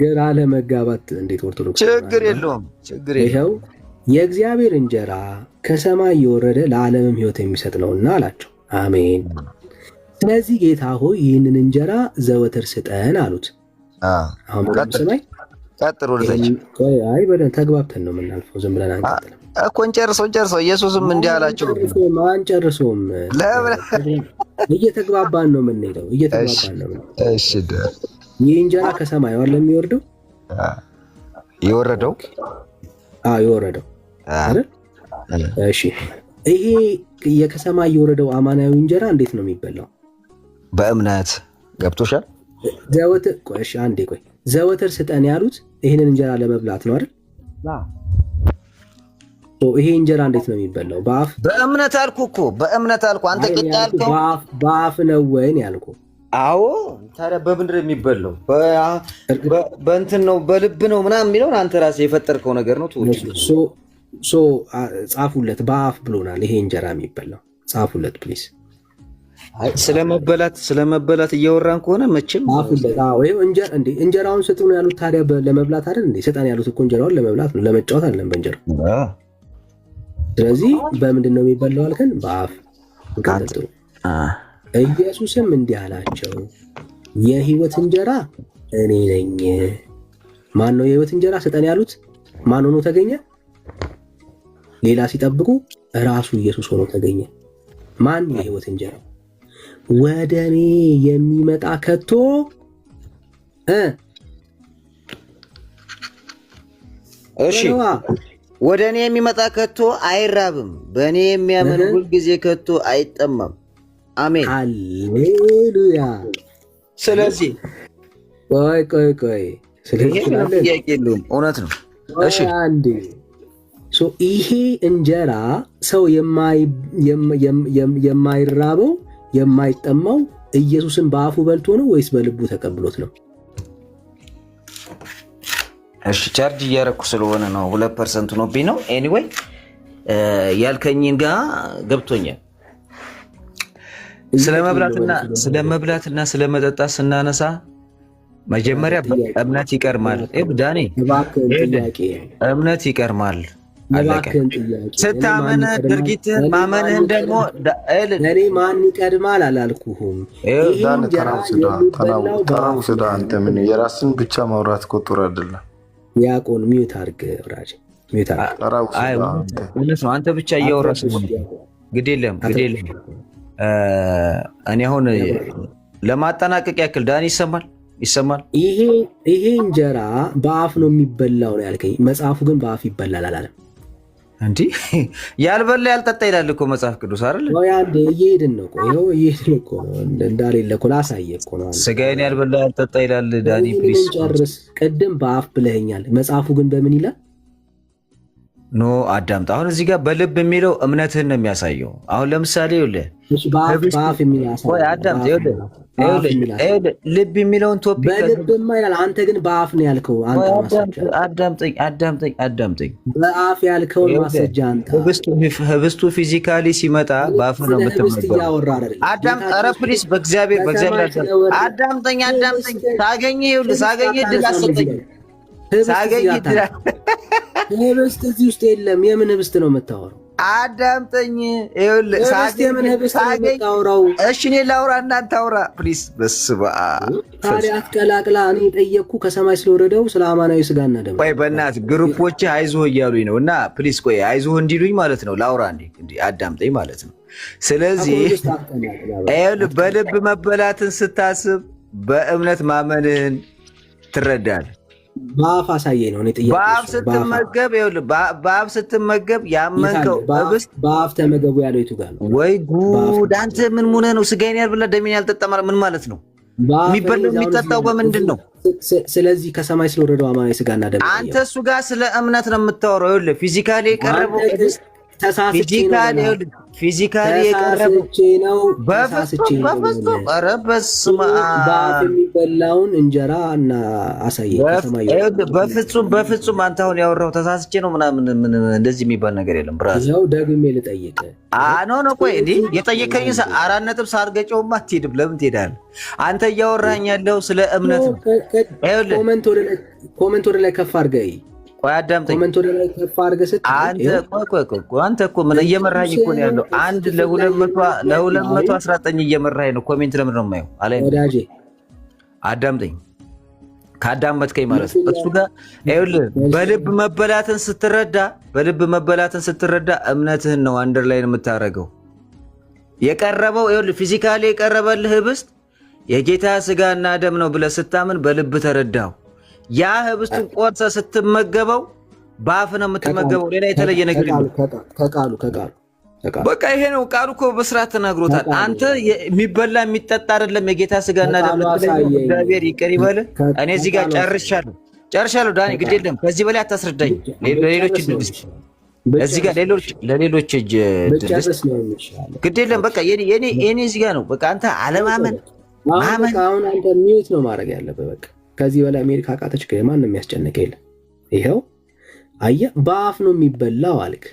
ግራ ለመጋባት እንዴት ኦርቶዶክስ ችግር የለውም። ችግር ይኸው የእግዚአብሔር እንጀራ ከሰማይ የወረደ ለዓለምም ሕይወት የሚሰጥ ነውና አላቸው። አሜን። ስለዚህ ጌታ ሆይ ይህንን እንጀራ ዘወትር ስጠን አሉት። አሁን ሰማይ ቀጥሩ ልዘች አይ በደንብ ተግባብተን ነው የምናልፈው። ዝም ብለን አንቀጥልም እኮ እንጨርሰው። ኢየሱስም እንዲህ አላቸው። አንጨርሰውም። እየተግባባን ነው የምንሄደው። እሺ ይህ እንጀራ ከሰማይ ዋለ የሚወርደው የወረደው አይደል? እሺ ይሄ ከሰማይ የወረደው አማናዊ እንጀራ እንዴት ነው የሚበላው? በእምነት ገብቶሻል። ዘወትር ስጠን ያሉት ይሄንን እንጀራ ለመብላት ነው አይደል? ይሄ እንጀራ እንዴት ነው የሚበላው? በእምነት አልኩ እኮ በእምነት አልኩ። አንተ ቂጣ ያልከው በአፍ ነው ወይን ያልኩ። አዎ ታዲያ በምንድን ነው የሚበላው? በእንትን ነው በልብ ነው ምናምን የሚለውን አንተ ራስህ የፈጠርከው ነገር ነው። ጻፉለት። በአፍ ብሎናል። ይሄ እንጀራ የሚበላው ጻፉለት ፕሊዝ። ስለመበላት እያወራን ከሆነ መቼም ጻፉለት። እንጀራውን ስጡ ነው ያሉት። ታዲያ ለመብላት አይደል እንዴ? ስጠን ያሉት እኮ እንጀራውን ለመብላት ነው፣ ለመጫወት አይደለም በእንጀራ። ስለዚህ በምንድን ነው የሚበላው አልከን? በአፍ። እንቀጥል። ኢየሱስም እንዲህ አላቸው፣ የሕይወት እንጀራ እኔ ነኝ። ማን ነው የሕይወት እንጀራ ስጠን ያሉት? ማን ሆኖ ተገኘ? ሌላ ሲጠብቁ ራሱ ኢየሱስ ሆኖ ተገኘ። ማን የሕይወት እንጀራ? ወደ እኔ የሚመጣ ከቶ እሺ፣ ወደ እኔ የሚመጣ ከቶ አይራብም፣ በእኔ የሚያምን ሁልጊዜ ከቶ አይጠማም። አሜን ሃሌሉያ። ስለዚህ ቆይ ስለዚህ ጥያቄ የለውም፣ እውነት ነው። እሺ አንዴ ይሄ እንጀራ ሰው የማይራበው የማይጠማው ኢየሱስን በአፉ በልቶ ነው ወይስ በልቡ ተቀብሎት ነው? እሺ ቻርጅ እያደረኩ ስለሆነ ነው 2% ሆኖብኝ ነው። ኤኒዌይ ያልከኝን ጋር ገብቶኛል። ስለመብላትና ስለመጠጣት ስናነሳ መጀመሪያ እምነት ይቀርማል። ዳኒ እምነት ይቀርማል። ስታመን ድርጊት ማመንህን ደግሞ እኔ ማን ይቀድማል አላልኩህም። አንተ ምን የራስን ብቻ ማውራት ቁጥር አይደለም። ያቆን ሚዩት አድርግ ወራጅ ሚዩት እውነት ነው። አንተ ብቻ እያወራህ ግድ የለም። እኔ አሁን ለማጠናቀቅ ያክል ዳኒ ይሰማል። ይሄ እንጀራ በአፍ ነው የሚበላው ነው ያልከኝ። መጽሐፉ ግን በአፍ ይበላል አላለም። እንዲህ ያልበላ ያልጠጣ ይላል እኮ መጽሐፍ ቅዱስ አይደል? እየሄድን ነው እኮ እንዳሌለ እኮ ላሳየህ እኮ ነው። ስጋዬን ያልበላ ያልጠጣ ይላል ዳኒ ፕሊስ ጨርስ። ቅድም በአፍ ብለኸኛል። መጽሐፉ ግን በምን ይላል? ኖ አዳምጥ። አሁን እዚህ ጋር በልብ የሚለው እምነትህን ነው የሚያሳየው። አሁን ለምሳሌ ልብ የሚለውን ቶፒክ በልብማ ይላል። አንተ ግን በአፍ ነው ያልከው። አዳምጠኝ። በአፍ ያልከውን ማስረጃ አንተ ህብስቱ ፊዚካሊ ሲመጣ በአፍ ነው የምትመገበው። ኧረ ፕሊስ በእግዚአብሔር አዳምጠኝ። ሳገኘህ ድል አሰጠኝ። ህብስት እዚህ ውስጥ የለም። የምን ህብስት ነው የምታወራው? አዳምጠኝ። እሺ እኔ ላውራ እናንተ አውራ ፕሊስ። በስመ አብ ታዲያ አትቀላቅላ። እኔ የጠየቅኩ ከሰማይ ስለወረደው ስለ አማናዊ ስጋና ደም። ቆይ በእናትህ ግሩፖችህ አይዞህ እያሉኝ ነው እና ፕሊስ ቆይ አይዞህ እንዲሉኝ ማለት ነው ላውራ እንዴ አዳምጠኝ ማለት ነው። ስለዚህ በልብ መበላትን ስታስብ በእምነት ማመንህን ትረዳለህ። በአፍ አሳየኝ ነው። በአፍ ስትመገብ ያመንከው ህብስት በአፍ ተመገቡ ያለው የቱ ጋር ነው? ወይ ጉድ! አንተ ምን ሆነህ ነው? ስጋዬን ያልበላ ደሜን ያልጠጣ ምን ማለት ነው? የሚበላው የሚጠጣው በምንድን ነው? ስለዚህ ከሰማይ ስለወረደው አማናዊ ስጋና ደም አንተ እሱ ጋር ስለ እምነት ነው የምታወራው። ይኸውልህ ፊዚካሊ የቀረበው ፊዚካሊ የቀረበው ነው። በፍጹም ኧረ በስመ አብ የሚበላውን እንጀራ እና አሳየኝ። በፍጹም አንተ አሁን ያወራው ተሳስቼ ነው ምናምን እንደዚህ የሚባል ነገር የለም። ብራዘር ያው ደግሜ ልጠይቅህ። ኖ ቆይ እንዴ የጠየቀኝ 4 ነጥብ ሳርገጨውማ አትሄድም። ለምን ትሄዳለህ? አንተ እያወራኝ ያለው ስለ እምነት ነው። ኮመንት ወደ ላይ ከፍ አድርገህ ቆይ አዳምጠኝ። አንተ እኮ ምን እየመራኝ እኮ ነው ያለው። አንድ ለ219 እየመራኝ ነው። ኮሜንት ለምን ነው የማየው? ወዳጄ አዳምጠኝ። ካዳመጥከኝ ማለት ነው እሱ ጋር ይኸውልህ በልብ መበላትን ስትረዳ እምነትህን ነው አንደርላይን የምታደርገው። የቀረበው ይኸውልህ ፊዚካሊ የቀረበልህ ህብስት የጌታ ስጋና ደም ነው ብለህ ስታምን በልብ ተረዳው። ያ ህብስቱን ቆርሰህ ስትመገበው በአፍ ነው የምትመገበው። ሌላ የተለየ ነገር የለም። ከቃሉ በቃ ይሄ ነው ቃሉ እኮ በስርዓት ተናግሮታል። አንተ የሚበላ የሚጠጣ አይደለም የጌታ ስጋና ደም እግዚአብሔር ይቅር ይበልህ። እኔ እዚህ ጋር ጨርሻለሁ። ዳኒ ግድ የለም ከዚህ በላይ አታስረዳኝ። ለሌሎች እዚህ ጋር ለሌሎች እጅ ግድ የለም። በቃ የኔ እዚህ ጋር ነው። በቃ አንተ አለማመን ማመን አሁን አንተ ሚዩት ነው ማድረግ ያለብህ። በቃ ከዚህ በላይ አሜሪካ ቃተች ማንም የሚያስጨንቅ የለም። ይኸው አየህ በአፍ ነው የሚበላው አልክ።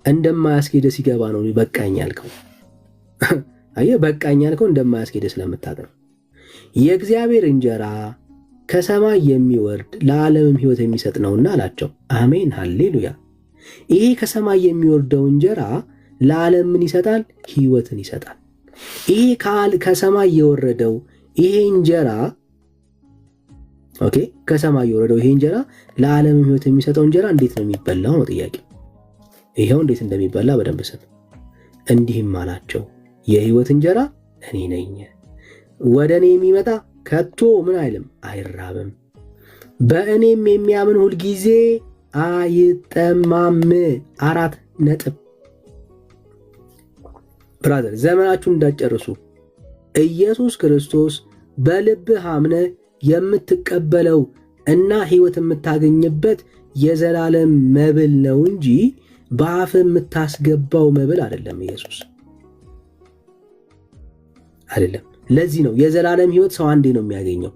እንደማያስኬደ ሲገባ ነው በቃኝ ያልከው። አየህ በቃኝ ያልከው እንደማያስኬደ ስለምታውቅ ነው። የእግዚአብሔር እንጀራ ከሰማይ የሚወርድ ለዓለምም ሕይወት የሚሰጥ ነውና አላቸው። አሜን ሃሌሉያ። ይሄ ከሰማይ የሚወርደው እንጀራ ለዓለም ምን ይሰጣል? ሕይወትን ይሰጣል። ይሄ ከሰማይ የወረደው ይሄ እንጀራ ኦኬ፣ ከሰማይ የወረደው ይሄ እንጀራ ለዓለምም ሕይወት የሚሰጠው እንጀራ እንዴት ነው የሚበላው ነው ጥያቄ። ይሄው እንዴት እንደሚበላ በደንብ ስም። እንዲህም አላቸው የሕይወት እንጀራ እኔ ነኝ። ወደ እኔ የሚመጣ ከቶ ምን አይልም አይራብም። በእኔም የሚያምን ሁልጊዜ አይጠማም። 4 ነጥብ። ብራዘር ዘመናችሁን እንዳትጨርሱ ኢየሱስ ክርስቶስ በልብህ አምነህ የምትቀበለው እና ሕይወት የምታገኝበት የዘላለም መብል ነው እንጂ በአፍ የምታስገባው መብል አይደለም። ኢየሱስ አይደለም። ለዚህ ነው የዘላለም ሕይወት ሰው አንዴ ነው የሚያገኘው።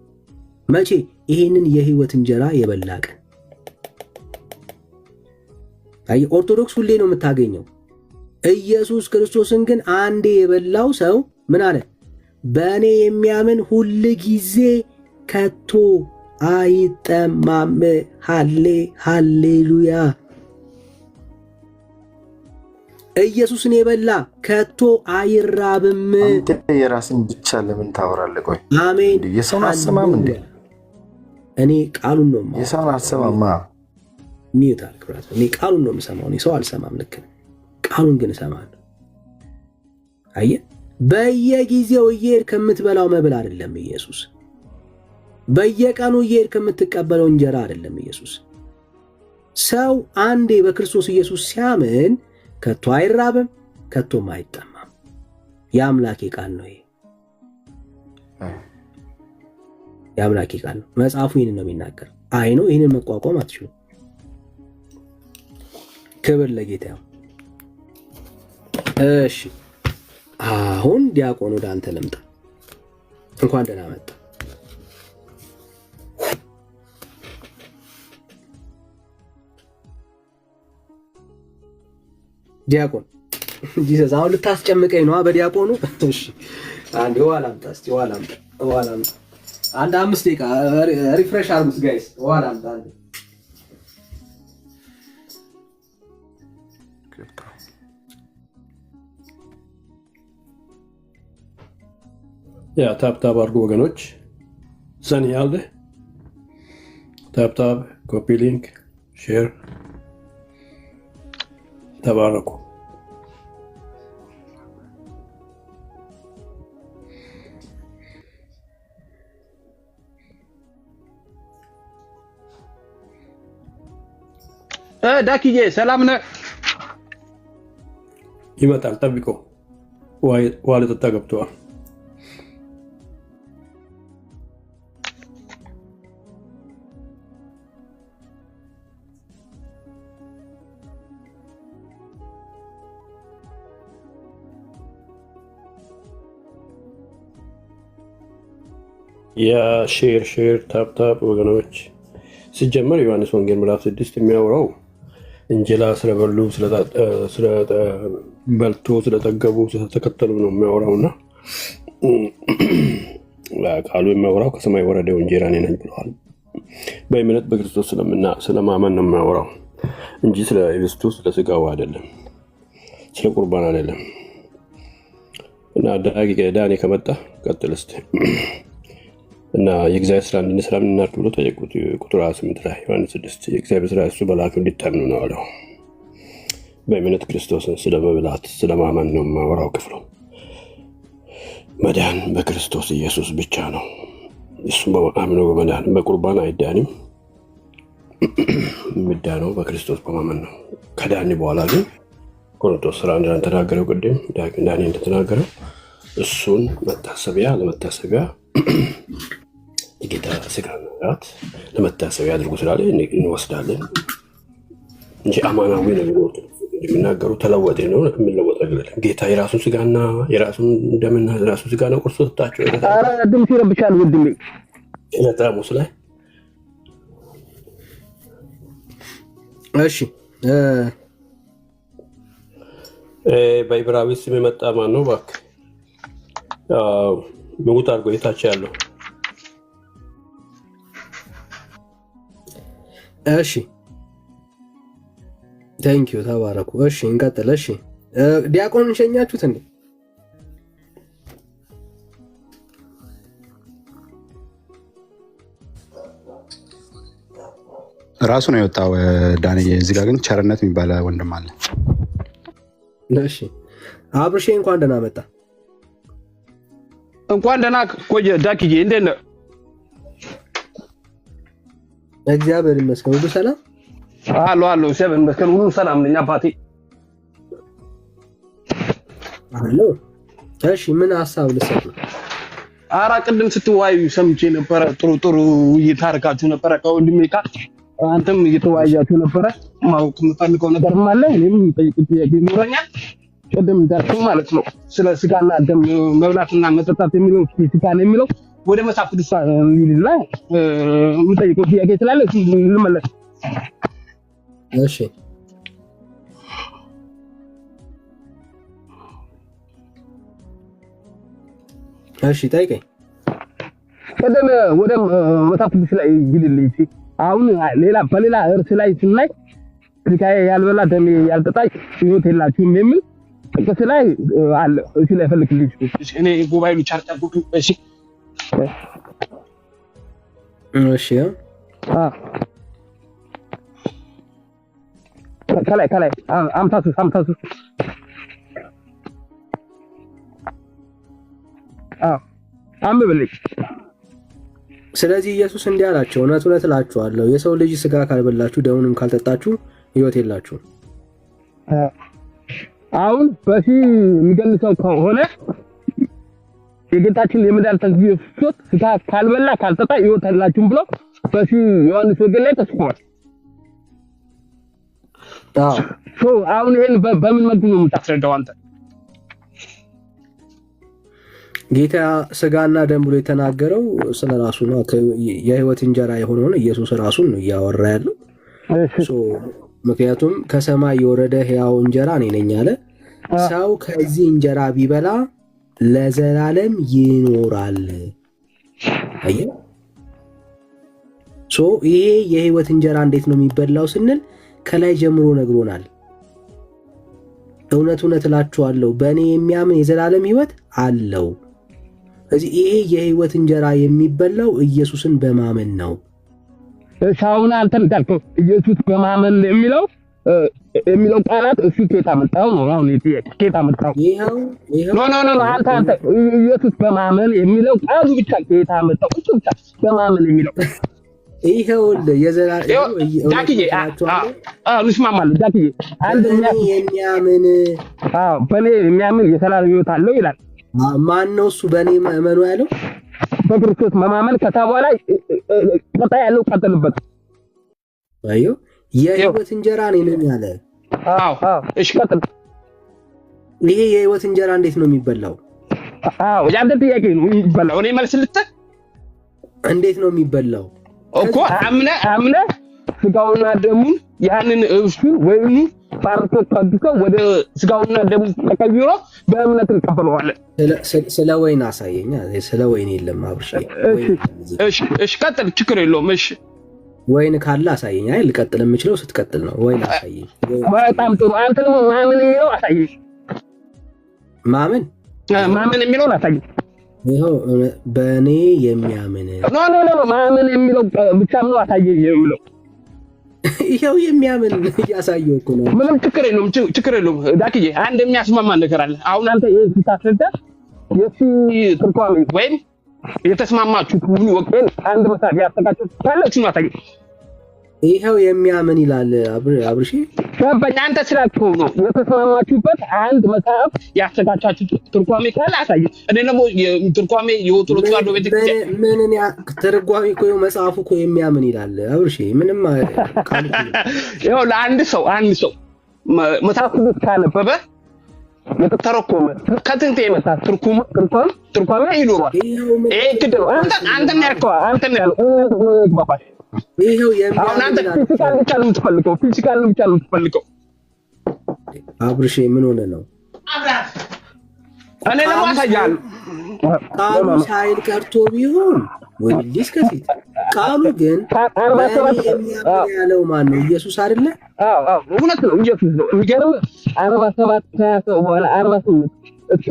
መቼ? ይሄንን የሕይወት እንጀራ የበላ ቀን። አይ ኦርቶዶክስ ሁሌ ነው የምታገኘው። ኢየሱስ ክርስቶስን ግን አንዴ የበላው ሰው ምን አለ? በእኔ የሚያምን ሁል ጊዜ ከቶ አይጠማም። ሃሌሉያ። ኢየሱስን የበላ ከቶ አይራብም። አንተ የራስን ብቻ ለምን ታወራለህ? ቆይ አሜን። የሰውን አሰማም እንዴ? እኔ ቃሉን ነው የማወራው። የሰውን አሰማማ ሚውታል ክብራት። እኔ ቃሉን ነው የምሰማው። እኔ ሰው አልሰማም። ልክ ቃሉን ግን እሰማለሁ። አየህ፣ በየጊዜው እየሄድክ ከምትበላው መብል አይደለም ኢየሱስ። በየቀኑ እየሄድክ ከምትቀበለው እንጀራ አይደለም ኢየሱስ። ሰው አንዴ በክርስቶስ ኢየሱስ ሲያምን ከቶ አይራብም፣ ከቶም አይጠማም። የአምላኬ ቃል ነው ይሄ። የአምላኬ ቃል ነው። መጽሐፉ ይህንን ነው የሚናገር። አይ ነው ይህንን መቋቋም አትችሉም። ክብር ለጌታ። እሺ አሁን ዲያቆን ወደ አንተ ልምጣ። እንኳን ደህና መጣ። ዲያቆን ጂሰስ አሁን ልታስጨምቀኝ ነው በዲያቆኑ? እሺ አንዴ ዋላ አምጣ እስቲ ዋላ አምጣ። አንድ 5 ደቂቃ ሪፍሬሽ አርጉት ጋይስ። ዋላ አምጣ አንዴ። ያ ታፕታፕ አድርጉ ወገኖች። ሰኒ ያለ ታፕታፕ፣ ኮፒ ሊንክ፣ ሼር። ተባረኩ። ዳኪዬ ሰላም ነህ? ይመጣል ጠብቆ ዋለ ተጣ ገብቷል። ያ ሼር ታፕታፕ ወገኖች። ሲጀመር ዮሐንስ ወንጌል ምዕራፍ 6 የሚያወራው እንጀራ ስለበሉ በልቶ ስለጠገቡ ስለተከተሉ ነው የሚያወራውና ቃሉ የሚያወራው ከሰማይ ወረደው እንጀራ እኔ ነኝ ብለዋል። በእምነት በክርስቶስ ስለማመን ነው የሚያወራው እንጂ ስለ ህብስቱ ስለ ስጋው አይደለም፣ ስለ ቁርባን አይደለም። እና ዳኒ ከመጣ ቀጥል እስቲ እና የእግዚአብሔር ስራ እንድንሰራ እናድርግ ብሎ ጠየቁት። ቁጥር 8 ላይ ዮሐንስ 6 የእግዚአብሔር ስራ እሱ በላከው እንዲታምኑ ነው አለው። በእምነት ክርስቶስን ስለመብላት ስለማመን ነው የማወራው ክፍሉ። መዳን በክርስቶስ ኢየሱስ ብቻ ነው። እሱም አምኖ በመዳን በቁርባን አይዳንም። የሚዳነው በክርስቶስ በማመን ነው። ከዳኒ በኋላ ግን ቆሮንቶስ 11 እንደተናገረው ቅድም ዳኒ እንደተናገረው እሱን መታሰቢያ ለመታሰቢያ የጌታ ስጋና ራት ለመታሰቢያ አድርጉ ስላለ እንወስዳለን እንጂ አማናዊ ነው የሚናገሩ ተለወጠ ነው የሚለወጥ አይደለም። ጌታ የራሱን ስጋና የራሱን ደምና የራሱን ስጋና ቁርሶ ተጣጣቸው። አረ ድምጽ ይረብሻል ወንድሜ። ለታሙስ ላይ እሺ በዕብራዊ ስም የመጣ ማን ነው እባክህ? ምውት አድርጎ የታች ያለው እሺ ቴንኪዩ ተባረኩ። እሺ እንቀጥል። እሺ ዲያቆን እንሸኛችሁት እንዴ? ራሱ ነው የወጣው ዳንኤል። እዚህ ጋር ግን ቸርነት የሚባል ወንድም አለ። እሺ አብርሼ እንኳን ደህና መጣ። እንኳን ደህና ቆየ ዳኪዬ፣ እንዴት ነህ? እግዚአብሔር ይመስገን ሁሉ ሰላም አሎ እግዚአብሔር ይመስገን ሁሉ ሰላም ነኝ አባቴ። አሎ እሺ ምን ሐሳብ ልሰጥ ነው? ኧረ ቅድም ስትወያዩ ሰምቼ ነበረ። ጥሩ እየታረካችሁ ነበረ ከወንድሜ ጋር፣ አንተም እየተወያያችሁ ነበረ። ማወቅ የምፈልገው ነገርም አለ፣ እኔም የምጠይቅህ ጥያቄ ይኖረኛል። ቅድም እንዳልከው ማለት ነው ስለ ስጋና ደም መብላትና መጠጣት የሚለው ስጋ ነው የሚለው ወደ መጽሐፍ ቅዱስ ላይ የምጠይቀው ጥያቄ ስላለ ልመለስ። እሺ ጠይቀኝ። ቅድም ወደ መጽሐፍ ቅዱስ ላይ ይልልኝ። አሁን በሌላ እርስ ላይ ስናይ ስጋዬ ያልበላ ደሜ ያልጠጣ ሕይወት የላችሁም የሚል ጥቅስ ላይ አለ። እሺ ላይ ፈልግልኝ። እኔ ጉባኤሉ ቻርጫ ጉዱ። እሺ ከላይ አምሳሱ አንብብልኝ። ስለዚህ ኢየሱስ እንዲህ አላቸው፣ እውነት እውነት እላችኋለሁ የሰው ልጅ ስጋ ካልበላችሁ ደሙንም ካልጠጣችሁ ሕይወት የላችሁም። አሁን በዚህ የሚገልጸው ከሆነ የጌታችን የመድኃኒታችን ኢየሱስ ስጋ ካልበላ ካልጠጣ ሕይወት የላችሁም ብሎ በዚህ ዮሐንስ ወንጌል ላይ ተጽፏል። አሁን ይሄን በምን መልኩ ነው የምታስረዳው አንተ? ጌታ ስጋና ደም ብሎ የተናገረው ስለራሱ ነው። የህይወት እንጀራ የሆነውን ኢየሱስ ራሱን ነው እያወራ ያለው። ምክንያቱም ከሰማይ የወረደ ሕያው እንጀራ እኔ ነኝ አለ። ሰው ከዚህ እንጀራ ቢበላ ለዘላለም ይኖራል። አየህ፣ ይሄ የህይወት እንጀራ እንዴት ነው የሚበላው ስንል ከላይ ጀምሮ ነግሮናል። እውነት እውነት እላችኋለሁ በእኔ የሚያምን የዘላለም ህይወት አለው። ስለዚህ ይሄ የህይወት እንጀራ የሚበላው ኢየሱስን በማመን ነው። ሳውና አንተ እንዳልከው ኢየሱስ በማመን የሚለው ቃላት እሱ ከየት አመጣው ነው? አሁን ከየት አመጣው? ይሄው ኖ አንተ ኢየሱስ በማመን የሚለው ቃሉ ብቻ ከየት አመጣው? እሱ ብቻ በማመን የሚለው ይሄው የዘላለም ዳክዬ እንስማማለን። ዳክዬ አንድ የሚያምን በኔ የሚያምን የዘላለም ህይወት አለው ይላል። ማን ነው እሱ? በኔ ማመኑ ያለው በክርስቶስ መማመን ከታ በኋላ ቀጣይ ያለው ቀጥልበት። አዩ የህይወት እንጀራ ነኝ ያለ። እሺ ቀጥል። ይሄ የህይወት እንጀራ እንዴት ነው የሚበላው? ያንተ ጥያቄ ነው የሚበላው። እኔ መልስ ልስጥህ። እንዴት ነው የሚበላው እኮ አምነ ስጋውና ደሙን ያንን እሱን ወይኑ ባርኮ ቀድቶ ወደ ስጋውና ደሙ ተቀይሮ በእምነት እንቀበለዋለን። ስለ ወይን አሳየኛ። ስለ ወይን የለም አብርሽ። እሺ ቀጥል፣ ችግር የለውም። እሺ ወይን ካለ አሳየኝ። አይ ልቀጥል የምችለው ስትቀጥል ነው። ወይን አሳየኝ። በጣም ጥሩ። አንተ ነው ማመን የሚለው አሳየኝ። ማመን የሚለው አሳየኝ። ይሄው በእኔ የሚያምን ኖ ማመን የሚለው ብቻ ነው አሳየኝ የሚለው ይሄው የሚያምን እያሳየው እኮ ነው። ምንም ችግር የለውም። ዳክዬ አንድ የሚያስማማ ነገር አለ። አሁን አንተ ይሄን ስታስረዳ የሲ ትርጓሜ ወይም የተስማማችሁት ሁሉ ወቄን አንድ መሳብ ያስተካክሉ ካለች ነው አሳየኝ። ይሄው የሚያምን ይላል አብርሽ። ገባኝ። አንተ ስላልከው ነው የተስማማችሁበት አንድ መጽሐፍ ያስተካክላችሁ ትርጓሜ ካለ አሳየኝ። እኔ ደግሞ የትርጓሜ የወጥሮት ጋር ነው ቤተክርስቲያን ምንን ትርጓሜ እኮ መጽሐፉ እኮ የሚያምን ይላል አብርሽ። ምንም ካለ ይሄው ለአንድ ሰው መጽሐፍ ቅዱስ ካነበበ የተተረጎመ ከጥንት የመጣ ትርጓሜ ይኖራል። ይሄ ግድ ነው። አንተ ነው ያልከው። ይሄው አሁን አንተ ፊዚካል ብቻ ነው የምትፈልገው። አብርሽ ምን ሆነ ነው? እኔ ደግሞ አሳያለሁ። ቃሉ ሳይል ቀርቶ ቢሆን ወዲስ ከፊት ቃሉ ግን ያለው ማን ነው? ኢየሱስ አይደለ? እውነት ነው፣ ኢየሱስ ነው። የሚገርም 47 ከሰው በኋላ 48 እስከ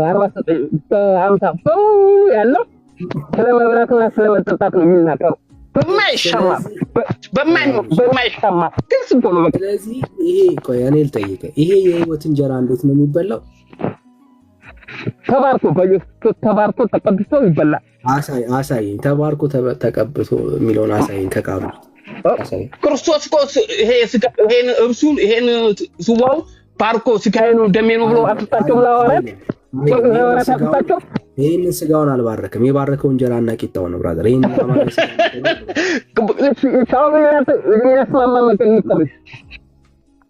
49 እስከ 50 ያለው ስለመብራትና ስለመጠጣት ነው የሚናገረው። በማይሻማ ግልጽ እኮ ነው። ስለዚህ ይሄ ቆይ እኔ ልጠይቅህ፣ ይሄ የህይወት እንጀራ እንዴት ነው የሚበላው? ተባርኮ በኢየሱስ ተባርኮ ተቀብቶ ይበላል። አሳየኝ። ተባርኮ ተቀብቶ የሚለውን አሳየኝ ከቃሉ። ክርስቶስ እኮ ይሄን እርሱን ይሄን ጽዋው ባርኮ ስጋዬ ነው ደሜ ነው ብሎ አጥጣቸው ብለዋል። ይሄን ስጋውን አልባረከም። የባረከው እንጀራና ቂጣው ነው ብራዘር። ይሄን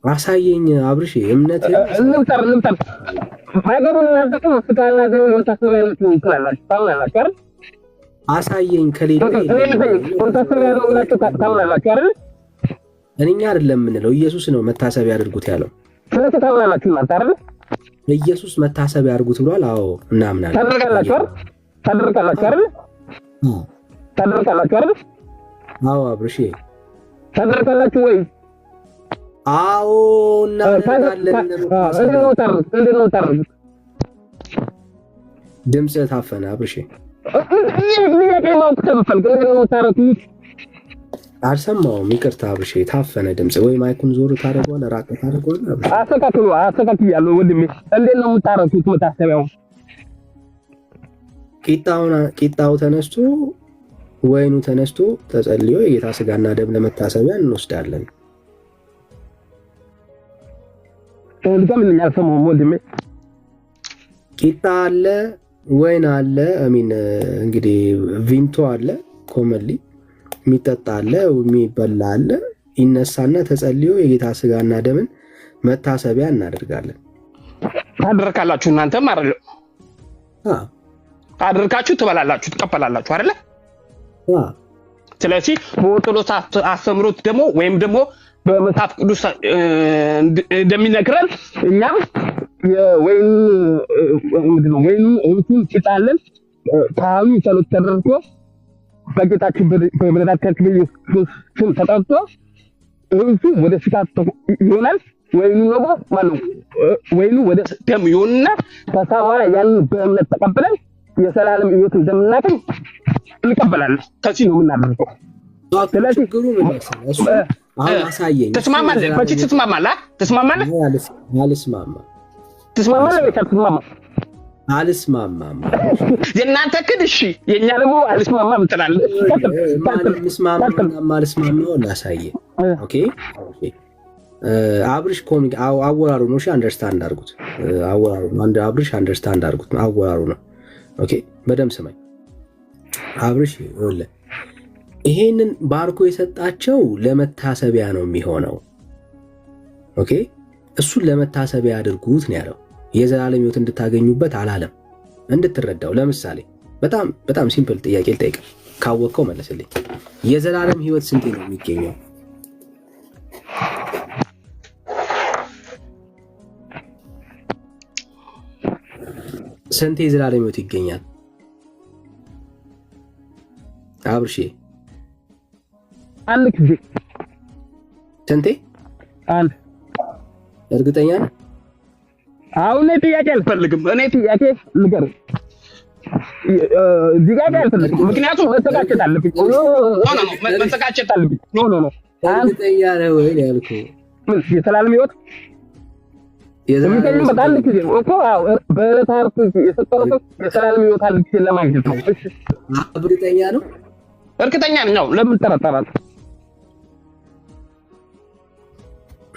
አሳየኝ አብርሽ። እምነት ልምጣር አሳየኝ። ከሌለ እኛ አይደለም የምንለው ኢየሱስ ነው መታሰቢያ ያድርጉት ያለው። ኢየሱስ መታሰቢያ ያድርጉት ብሏል። አዎ እናምናለን። ታደርጋላችሁ አይደል? አዎ አብርሽ ታደርጋላችሁ ወይ? አዎ እናደርጋለን። ድምፅህ ታፈነ አብርሽ። አልሰማሁም፣ ይቅርታ አብርሽ። ታፈነ ድምፅ። ወይ ማይኩን ዞር ታደርገዋለህ፣ ራቅ ታደርገዋለህ አብርሽ። አስተካክያለሁ ወንድሜ። እንዴት ነው የምታረጉት መታሰቢያውን? ቂጣው ተነስቶ ወይኑ ተነስቶ ተጸልዮ የጌታ ስጋና ደም ለመታሰቢያ እንወስዳለን። እንደምን ያልሰማው ወንድሜ? ቂጣ አለ፣ ወይን አለ፣ እንግዲህ ቪንቶ አለ፣ ኮመሊ የሚጠጣ አለ፣ የሚበላ አለ። ይነሳና ተጸልዮ የጌታ ስጋና ደምን መታሰቢያ እናደርጋለን። ታደርካላችሁ እናንተም አይደል? ታደርካችሁ ትበላላችሁ ትቀበላላችሁ አይደል? ስለዚህ በኦርቶዶክስ አስተምሮት ደግሞ ወይም ደግሞ በመጽሐፍ ቅዱስ እንደሚነግረን እኛም የወይኑ ምንድነው ወይኑ እውነቱን ይጣለን ካህኑ ጸሎት ተደርጎ በጌታችን በመድኃኒታችን በኢየሱስ ስም ተጠርቶ እውነቱ ወደ ስጋ ይሆናል። ወይኑ ደግሞ ማለት ወይኑ ወደ ደም ይሆንና ከሳዋራ ያንን በእምነት ተቀብለን የሰላም ሕይወት እንደምናገኝ እንቀበላለን። ከዚህ ነው የምናደርገው። ስለዚህ ግሩ መለሰ አሁን አሳየኝ። ተስማማለህ? በዚህ ትስማማለህ? ተስማማለህ? አልስማማም። ተስማማለህ? ተስማማ አልስማማም። የእናንተ ግን እሺ፣ የኛ ደግሞ አልስማማም ትላለህ። አልስማማው ላሳየ። ኦኬ አብርሽ ኮሚክ አወራሩ ነው። እሺ አንደርስታንድ አድርጉት። አወራሩ አንድ አብርሽ አንደርስታንድ አድርጉት። አወራሩ ነው። ኦኬ በደም ስማኝ አብርሽ ይኸውልህ ይሄንን ባርኮ የሰጣቸው ለመታሰቢያ ነው የሚሆነው። ኦኬ እሱን ለመታሰቢያ አድርጉት ነው ያለው። የዘላለም ሕይወት እንድታገኙበት አላለም። እንድትረዳው ለምሳሌ በጣም ሲምፕል ጥያቄ ልጠይቅ፣ ካወቅከው መለስልኝ። የዘላለም ሕይወት ስንቴ ነው የሚገኘው? ስንቴ የዘላለም ሕይወት ይገኛል? አብርሽ አንድ ጊዜ ስንቴ? አንድ። እርግጠኛ ነህ? አሁን ጥያቄ አልፈልግም። እኔ ጥያቄ ንገር። ጥያቄ አልፈልግም፣ ምክንያቱም መሰቃቸት አለብኝ። መሰቃቸት አለብኝ። ኖ እርግጠኛ ነህ ወይ ያልኩህ? ምን የዘላለም ሕይወት የሚገኝበት አንድ ጊዜ እኮ በታሪክ የሰጠረው የዘላለም ሕይወት አንድ ጊዜ ለማግኘት ነው። እሺ እርግጠኛ ነው? እርግጠኛ ነኝ። ነው ለምን ጠረጠራለህ?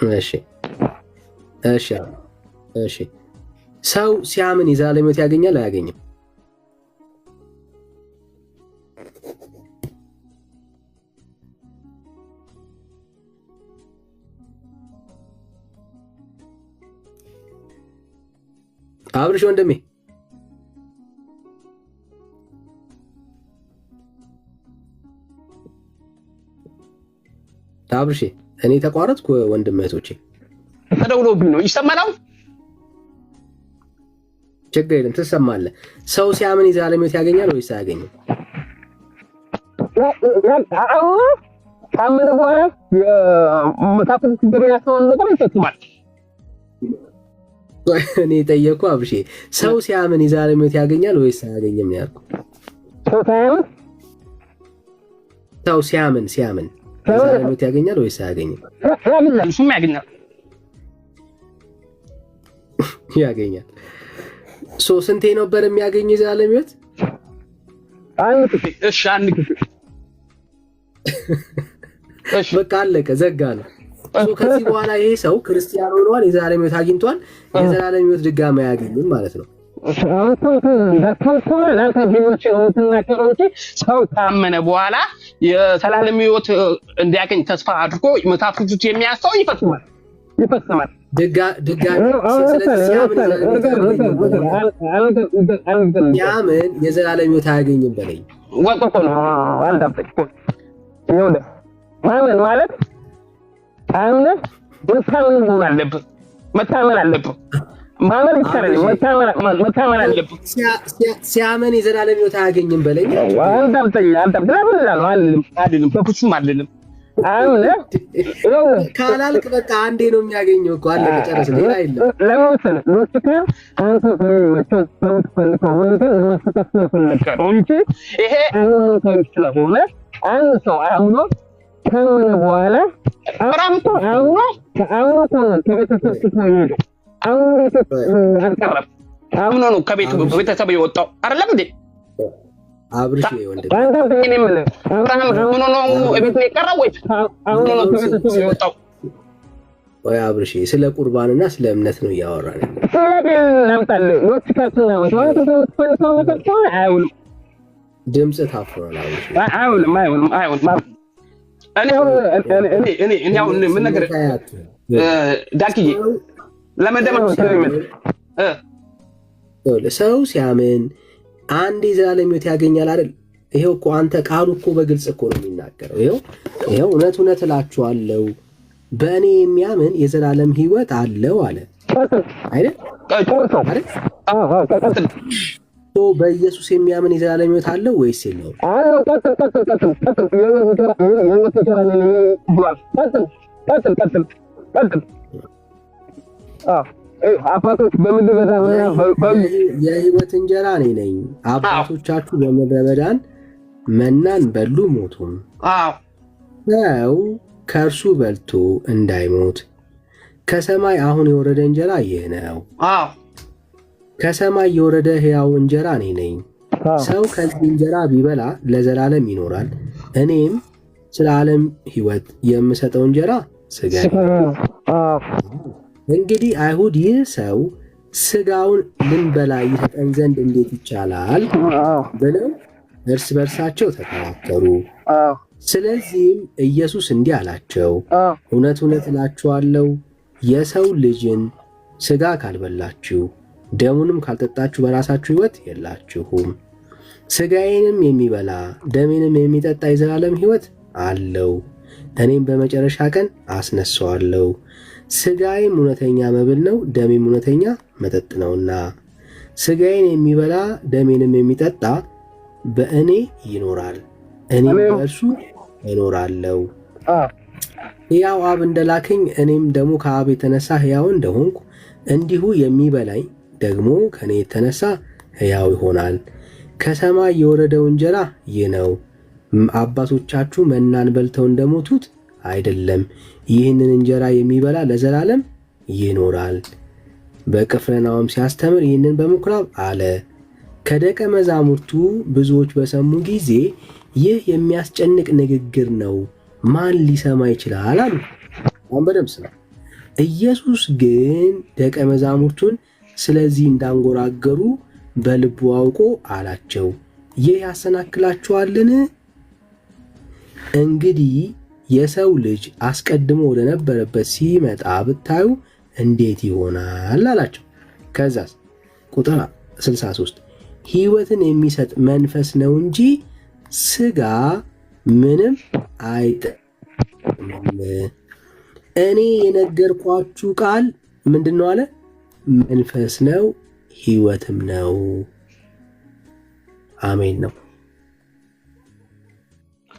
እሺ ሰው ሲያምን የዘላለም ሕይወት ያገኛል አያገኝም? አብርሽ ወንድሜ አብርሽ እኔ ተቋረጥኩ ወንድም እህቶቼ ተደውሎብኝ ነው። ይሰማል? ችግር የለም ትሰማለህ። ሰው ሲያምን የዘላለም ሕይወት ያገኛል ወይስ አያገኝም? ካመነ በኋላ የመጽሐፍ ቅዱስ ያስተውን ነገር ይፈጽማል። እኔ ጠየቅኩ አብርሽ ሰው ሲያምን የዘላለም ሕይወት ያገኛል ወይስ አያገኝም ነው ያልኩህ። ሰው ሲያምን የዘላለም ሕይወት ያገኛል ወይስ አያገኝም? እሱም ያገኛል። ያገኛል። ስንቴ ነበር የሚያገኝ የዘላለም ሕይወት? አንድ ጊዜ። እሺ አንድ ጊዜ። እሺ በቃ አለቀ፣ ዘጋ ነው። ከዚህ በኋላ ይሄ ሰው ክርስቲያን ሆኗል፣ የዘላለም ሕይወት አግኝቷል። የዘላለም ሕይወት ድጋሚ አያገኝም ማለት ነው። ሰው ካመነ በኋላ የዘላለም ሕይወት እንዲያገኝ ተስፋ አድርጎ መጽሐፍ ቅዱስ የሚያስተው ይፈጽማል። ሲያምን የዘላለም ሕይወት አያገኝም በለኝ። ማመን ማለት አምነህ መታመን አለብህ። ማመን ይቻላል፣ መታመን አለብህ። ሲያምን የዘላለም ሕይወት አያገኝም በለኝ። አልልም፣ በፍጹም አልልም። ካላልክ በቃ አንዴ ነው የሚያገኘው እኮ አለቀ፣ ጨረስን። ሌላ የለም። ይሄ ስለሆነ አንድ ሰው አምኖ ከምን በኋላ አምኖ ነው ከቤተሰብ የወጣው አይደለም እንዴ? አብርሽ ወንድም አብርሃም አምኖ ነው ቤት ነው የቀረው ወይስ አምኖ ነው ከቤተሰብ የወጣው? ወይ አብርሽ ስለ ቁርባንና ስለ እምነት ነው እያወራን። አይውልም፣ ድምጽ ታፍኗል። አብርሽ አይውልም። እኔ አሁን ምን ነገር ዳክዬ ለመደመር ሰው ሲያምን አንድ የዘላለም ሕይወት ያገኛል አይደል? ይሄው እኮ አንተ ቃሉ እኮ በግልጽ እኮ ነው የሚናገረው። ይሄው እውነት እላችኋለሁ በእኔ የሚያምን የዘላለም ሕይወት አለው አለ አይደል? በኢየሱስ የሚያምን የዘላለም ሕይወት አለው ወይስ የለውም? አባቶች በምድረ በዳ የሕይወት እንጀራ እኔ ነኝ። አባቶቻችሁ በምድረ በዳን መናን በሉ ሞቱም። ሰው ከእርሱ በልቶ እንዳይሞት ከሰማይ አሁን የወረደ እንጀራ ይህ ነው። ከሰማይ የወረደ ሕያው እንጀራ እኔ ነኝ። ሰው ከዚህ እንጀራ ቢበላ ለዘላለም ይኖራል። እኔም ስለ ዓለም ሕይወት የምሰጠው እንጀራ ሥጋዬ ነው። እንግዲህ አይሁድ ይህ ሰው ሥጋውን ልንበላ ይሰጠን ዘንድ እንዴት ይቻላል ብለው እርስ በርሳቸው ተከራከሩ። ስለዚህም ኢየሱስ እንዲህ አላቸው፣ እውነት እላችኋለሁ የሰው ልጅን ሥጋ ካልበላችሁ ደሙንም ካልጠጣችሁ በራሳችሁ ሕይወት የላችሁም። ሥጋዬንም የሚበላ ደሜንም የሚጠጣ የዘላለም ሕይወት አለው፣ እኔም በመጨረሻ ቀን አስነሣዋለሁ። ሥጋዬም እውነተኛ መብል ነው፣ ደሜም እውነተኛ መጠጥ ነውና። ሥጋዬን የሚበላ ደሜንም የሚጠጣ በእኔ ይኖራል፣ እኔም በእርሱ እኖራለሁ። ሕያው አብ እንደላከኝ እኔም ደግሞ ከአብ የተነሳ ሕያው እንደሆንኩ እንዲሁ የሚበላኝ ደግሞ ከእኔ የተነሳ ሕያው ይሆናል። ከሰማይ የወረደው እንጀራ ይህ ነው። አባቶቻችሁ መናን በልተው እንደሞቱት አይደለም፣ ይህንን እንጀራ የሚበላ ለዘላለም ይኖራል። በቅፍርናሆም ሲያስተምር ይህንን በምኩራብ አለ። ከደቀ መዛሙርቱ ብዙዎች በሰሙ ጊዜ ይህ የሚያስጨንቅ ንግግር ነው፣ ማን ሊሰማ ይችላል አሉ። አሁን በደምብ ስማ። ኢየሱስ ግን ደቀ መዛሙርቱን ስለዚህ እንዳንጎራገሩ በልቡ አውቆ አላቸው፣ ይህ ያሰናክላችኋልን? እንግዲህ የሰው ልጅ አስቀድሞ ወደ ነበረበት ሲመጣ ብታዩ እንዴት ይሆናል አላቸው። ከዛስ ቁጥር 63 ሕይወትን የሚሰጥ መንፈስ ነው እንጂ ሥጋ ምንም አይጠቅምም። እኔ የነገርኳችሁ ቃል ምንድን ነው አለ? መንፈስ ነው ሕይወትም ነው። አሜን ነው።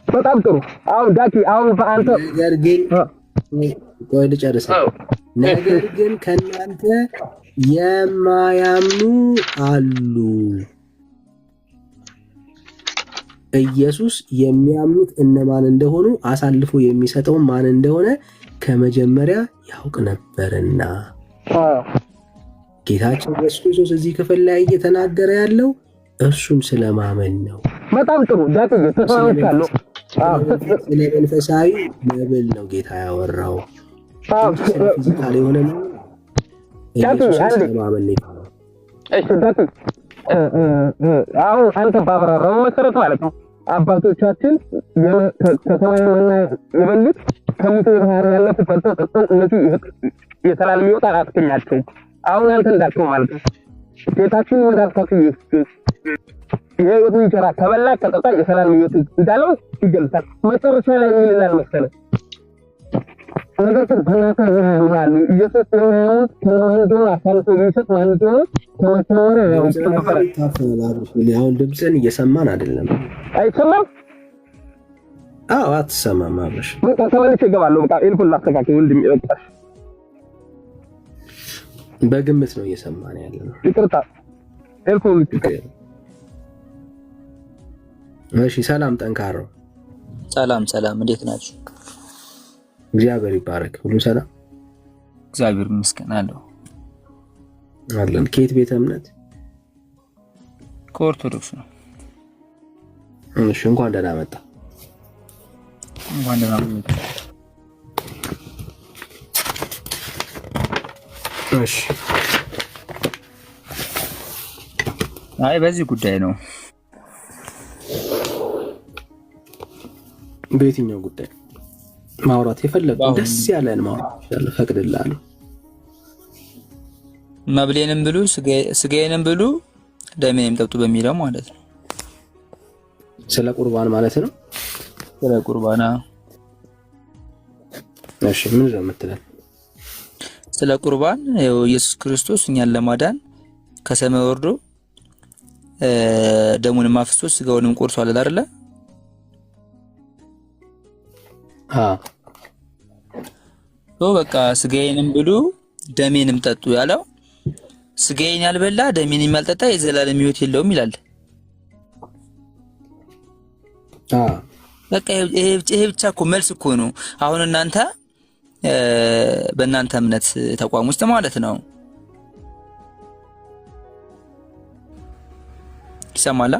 በጣም ጥሩ። አሁን ዳኪ አሁን በአንተ ነገር ግን ቆይ ልጨርስ። ነገር ግን ከእናንተ የማያምኑ አሉ። ኢየሱስ የሚያምኑት እነማን እንደሆኑ አሳልፎ የሚሰጠው ማን እንደሆነ ከመጀመሪያ ያውቅ ነበርና። ጌታችን ኢየሱስ ክርስቶስ እዚህ ክፍል ላይ እየተናገረ ያለው እርሱን ስለማመን ነው። በጣም ጥሩ ዳኪ ተሳውቻለሁ። ስለ መንፈሳዊ መብል ነው ጌታ ያወራው። ፊዚካል የሆነ ነው ስለማመን ነው። እሺ ዳኪ አሁን አንተ ባብራራው መሰረት ማለት ነው አባቶቻችን ከሰማይ መና የበሉት ከሙሴ ባህር ያለፉት በልተው ጠጥተው እነሱ የተላልም ይወጣ አላስገኛቸውም። አሁን አንተ እንዳልከው ማለት ነው ጌታችን መድኃኒታችን ኢየሱስ ክርስቶስ የሕይወት እንጀራ ከበላ ከጠጣ የሰላም ሕይወት እንዳለው ይገልጻል። መጨረሻ ላይ ምን ይላል መሰለህ? ነገር ግን በእናንተ ያሉ ኢየሱስ የሚያምኑት ከማንዶ አሳልፎ የሚሰጥ ማንዶ ከመጀመሪያ አሁን ድምፅን እየሰማን አይደለም። አይሰማም? አዎ አትሰማም። አብረሽ በቃ ተመልሼ እገባለሁ። በቃ ኤልፎን ላስተካክል ወንድሜ። በቃ በግምት ነው እየሰማን ያለነው። ይቅርታ ኤልፎን እሺ። ሰላም ጠንካራው። ሰላም፣ እንዴት ናችሁ? እግዚአብሔር ይባረክ። ሁሉ ሰላም፣ እግዚአብሔር ይመስገን አለው አለን። ከየት ቤተ እምነት? ከኦርቶዶክስ ነው። እሺ፣ እንኳን ደህና መጣ። እንኳን ደህና መጣ። እሺ፣ አይ በዚህ ጉዳይ ነው። በየትኛው ጉዳይ? ማውራት የፈለግኩት ደስ ያለን ማውራት ይችላል። ፈቅድልሃለሁ። መብሌንም ብሉ ስጋዬንም ብሉ ደሜንም ጠጡ በሚለው ማለት ነው። ስለ ቁርባን ማለት ነው። ስለ ቁርባን እሺ፣ ምን ነው የምትለው? ስለ ቁርባን ኢየሱስ ክርስቶስ እኛን ለማዳን ከሰማይ ወርዶ ደሙንም አፍስሶ ስጋውንም ቆርሷል አይደለ? በቃ ስጋዬንም ብሉ ደሜንም ጠጡ ያለው ስጋዬን ያልበላ ደሜን ያልጠጣ የዘላለም ሕይወት የለውም ይላል። በቃ ይሄ ብቻ እኮ መልስ እኮ ነው። አሁን እናንተ በእናንተ እምነት ተቋም ውስጥ ማለት ነው ይሰማላ?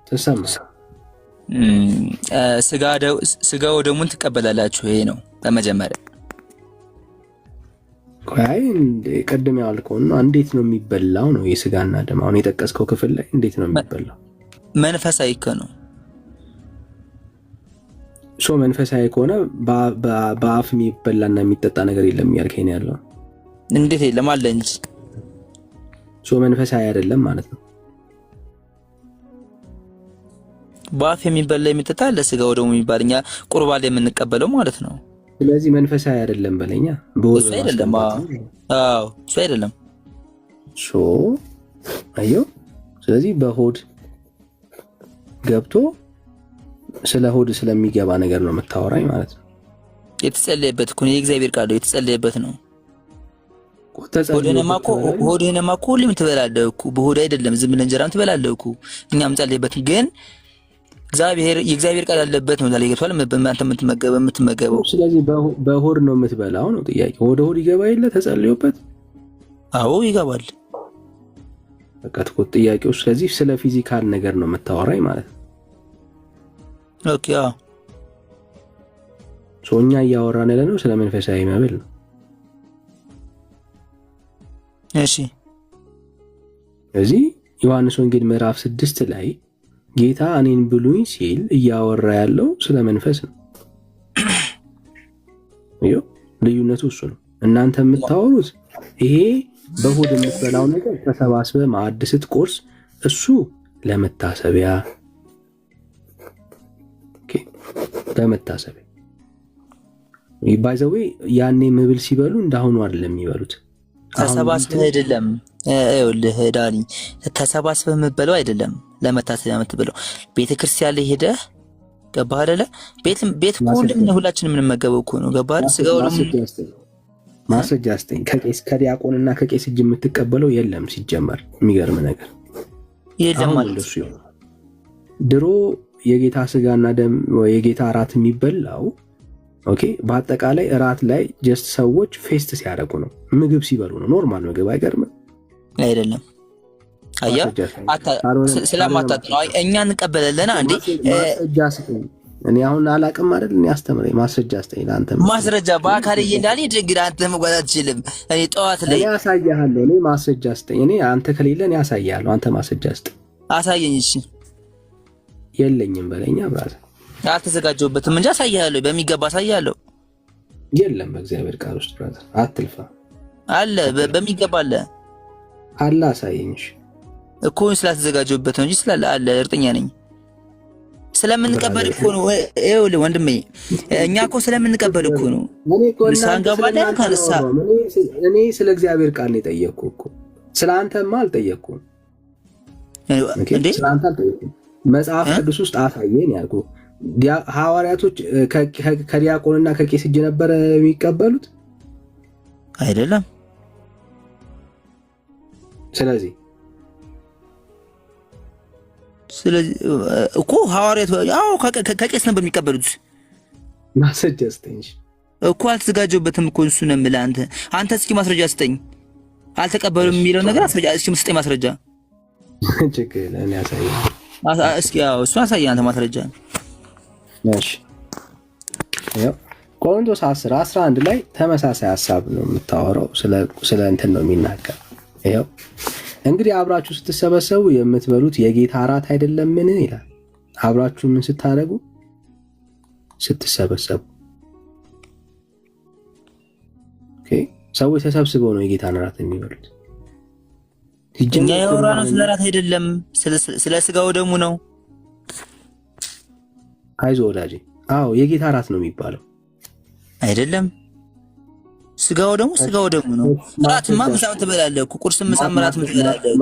ተሰማ። ስጋው ደሙን ትቀበላላችሁ። ይሄ ነው በመጀመሪያ። ቆይ ቀደም ያልከው ነው። እንዴት ነው የሚበላው? ነው የስጋና ደም አሁን የጠቀስከው ክፍል ላይ እንዴት ነው የሚበላው? መንፈሳዊ ነው። መንፈሳዊ ከሆነ በአፍ የሚበላና የሚጠጣ ነገር የለም እያልከኝ ያለው? እንዴት የለም አለ እንጂ መንፈሳዊ አይደለም ማለት ነው። በአፍ የሚበላ የሚጠጣ ለስጋው ደግሞ የሚባል እኛ ቁርባን ላይ የምንቀበለው ማለት ነው። ስለዚህ መንፈሳዊ አይደለም በለኛ። እሱ አይደለም። አዎ እሱ አይደለም። አየሁ። ስለዚህ በሆድ ገብቶ ስለ ሆድ ስለሚገባ ነገር ነው የምታወራኝ ማለት ነው። የተጸለየበት እኮ የእግዚአብሔር ቃል የተጸለየበት ነው። ሆድህንማ እኮ ሁሌም ትበላለህ እኮ። በሆድ አይደለም ዝም ብለህ እንጀራም ትበላለህ እኮ። እኛም ጸለየበት ግን የእግዚአብሔር ቃል ያለበት ነው። ታዲያ ይገርቷል። በእናንተ የምትመገበው ስለዚህ በሆድ ነው የምትበላው ነው ጥያቄ። ወደ ሆድ ይገባ የለ ተጸልዮበት? አዎ ይገባል። በቃ ትኩት ጥያቄው። ስለዚህ ስለ ፊዚካል ነገር ነው የምታወራኝ ማለት ነው። ኦኬ። አዎ እኛ እያወራን ያለ ነው ስለ መንፈሳዊ መብል ነው። እሺ። እዚህ ዮሐንስ ወንጌል ምዕራፍ 6 ላይ ጌታ እኔን ብሉኝ ሲል እያወራ ያለው ስለ መንፈስ ነው። ልዩነቱ እሱ ነው። እናንተ የምታወሩት ይሄ በሆድ የምትበላው ነገር ተሰባስበህ ማዕድ ስትቆርስ እሱ ለመታሰቢያ ለመታሰቢያ ባይዘዌ ያኔ መብል ሲበሉ እንዳሁኑ አይደለም የሚበሉት። ተሰባስበህ አይደለም። ይኸውልህ ዳኒ ተሰባስበህ የምትበለው አይደለም ለመታሰቢያ የምትበለው ቤተክርስቲያን ላይ ሄደህ ገባህ አይደለ? ቤት ሁላችንም የምንመገበው እኮ ነው። ገባህ አይደል? ስጋው ማስረጃ አስጠኝ። ከዲያቆንና ከቄስ እጅ የምትቀበለው የለም ሲጀመር። የሚገርም ነገር የለም ማለት ድሮ የጌታ ስጋና ደም የጌታ እራት የሚበላው ኦኬ፣ በአጠቃላይ እራት ላይ ጀስት ሰዎች ፌስት ሲያደርጉ ነው፣ ምግብ ሲበሉ ነው። ኖርማል ምግብ አይገርምም? አይደለም። አያ ስለማታጥ ነው እኛ እንቀበላለን። አንዴ ማስረጃ ስጠኝ። እኔ አሁን አላቅም አይደል? እኔ አስተምረኝ፣ ማስረጃ ስጠኝ። ለአንተ ማስረጃ በአካል እንዳለ ድግር አንተ መጓዝ አትችልም። እኔ ጠዋት ላይ ያሳያለሁ። እኔ ማስረጃ ስጠኝ። እኔ አንተ ከሌለ እኔ ያሳያለሁ። አንተ ማስረጃ ስጠኝ። አሳየኝ። እሺ የለኝም በለኛ ብራዘር። አልተዘጋጀሁበትም እንጂ አሳያለሁ፣ በሚገባ አሳያለሁ። የለም በእግዚአብሔር ቃል ውስጥ ብራዘር አትልፋ። አለ በሚገባ አለ አለ። አሳየኝ እኮ ስላልተዘጋጀሁበት ነው እንጂ ስላለ አለ። እርግጠኛ ነኝ። ስለምንቀበል እኮ ነው። ይኸውልህ ወንድሜ እኛ እኮ ስለምንቀበል እኮ ነው። ሳንገባለን ካለሳ እኔ ስለ እግዚአብሔር ቃል ነው የጠየቅኩህ እኮ። ስለ አንተማ አልጠየቅኩም። ስለ አንተ አልጠየቅኩም። መጽሐፍ ቅዱስ ውስጥ አሳየን ያልኩህ። ሐዋርያቶች ከዲያቆንና ከቄስ እጅ ነበረ የሚቀበሉት አይደለም? ስለዚህ እኮ ሐዋርያት ያው ከቄስ ነበር የሚቀበሉት። ማስረጃ ስጠኝ እኮ። አልተዘጋጀሁበትም እኮ እሱ ነው የምልህ። አንተ እስኪ ማስረጃ ስጠኝ። አልተቀበሉም የሚለው ነገር እስኪ ስጠኝ ማስረጃ። ችግር እኔ ያሳየኝ እስኪ። ያው እሱ አሳየኝ አንተ ማስረጃ። እሺ ያው ቆሮንቶስ 10:11 ላይ ተመሳሳይ ሐሳብ ነው የምታወራው። ስለ እንትን ነው የሚናገር። ያው እንግዲህ አብራችሁ ስትሰበሰቡ የምትበሉት የጌታ እራት አይደለምን ይላል። አብራችሁ ምን ስታደርጉ? ስትሰበሰቡ። ኦኬ ሰዎች ተሰብስበው ነው የጌታን እራት የሚበሉት። እኛ ያወራነው ስለ እራት አይደለም፣ ስለ ስጋው ደሙ ነው። አይዞህ ወዳጄ። አዎ የጌታ እራት ነው የሚባለው አይደለም። ስጋው ደሙ ነው። እራትማ ምሳም ትበላለህ እኮ፣ ቁርስም ምሳም እራትም ትበላለህ።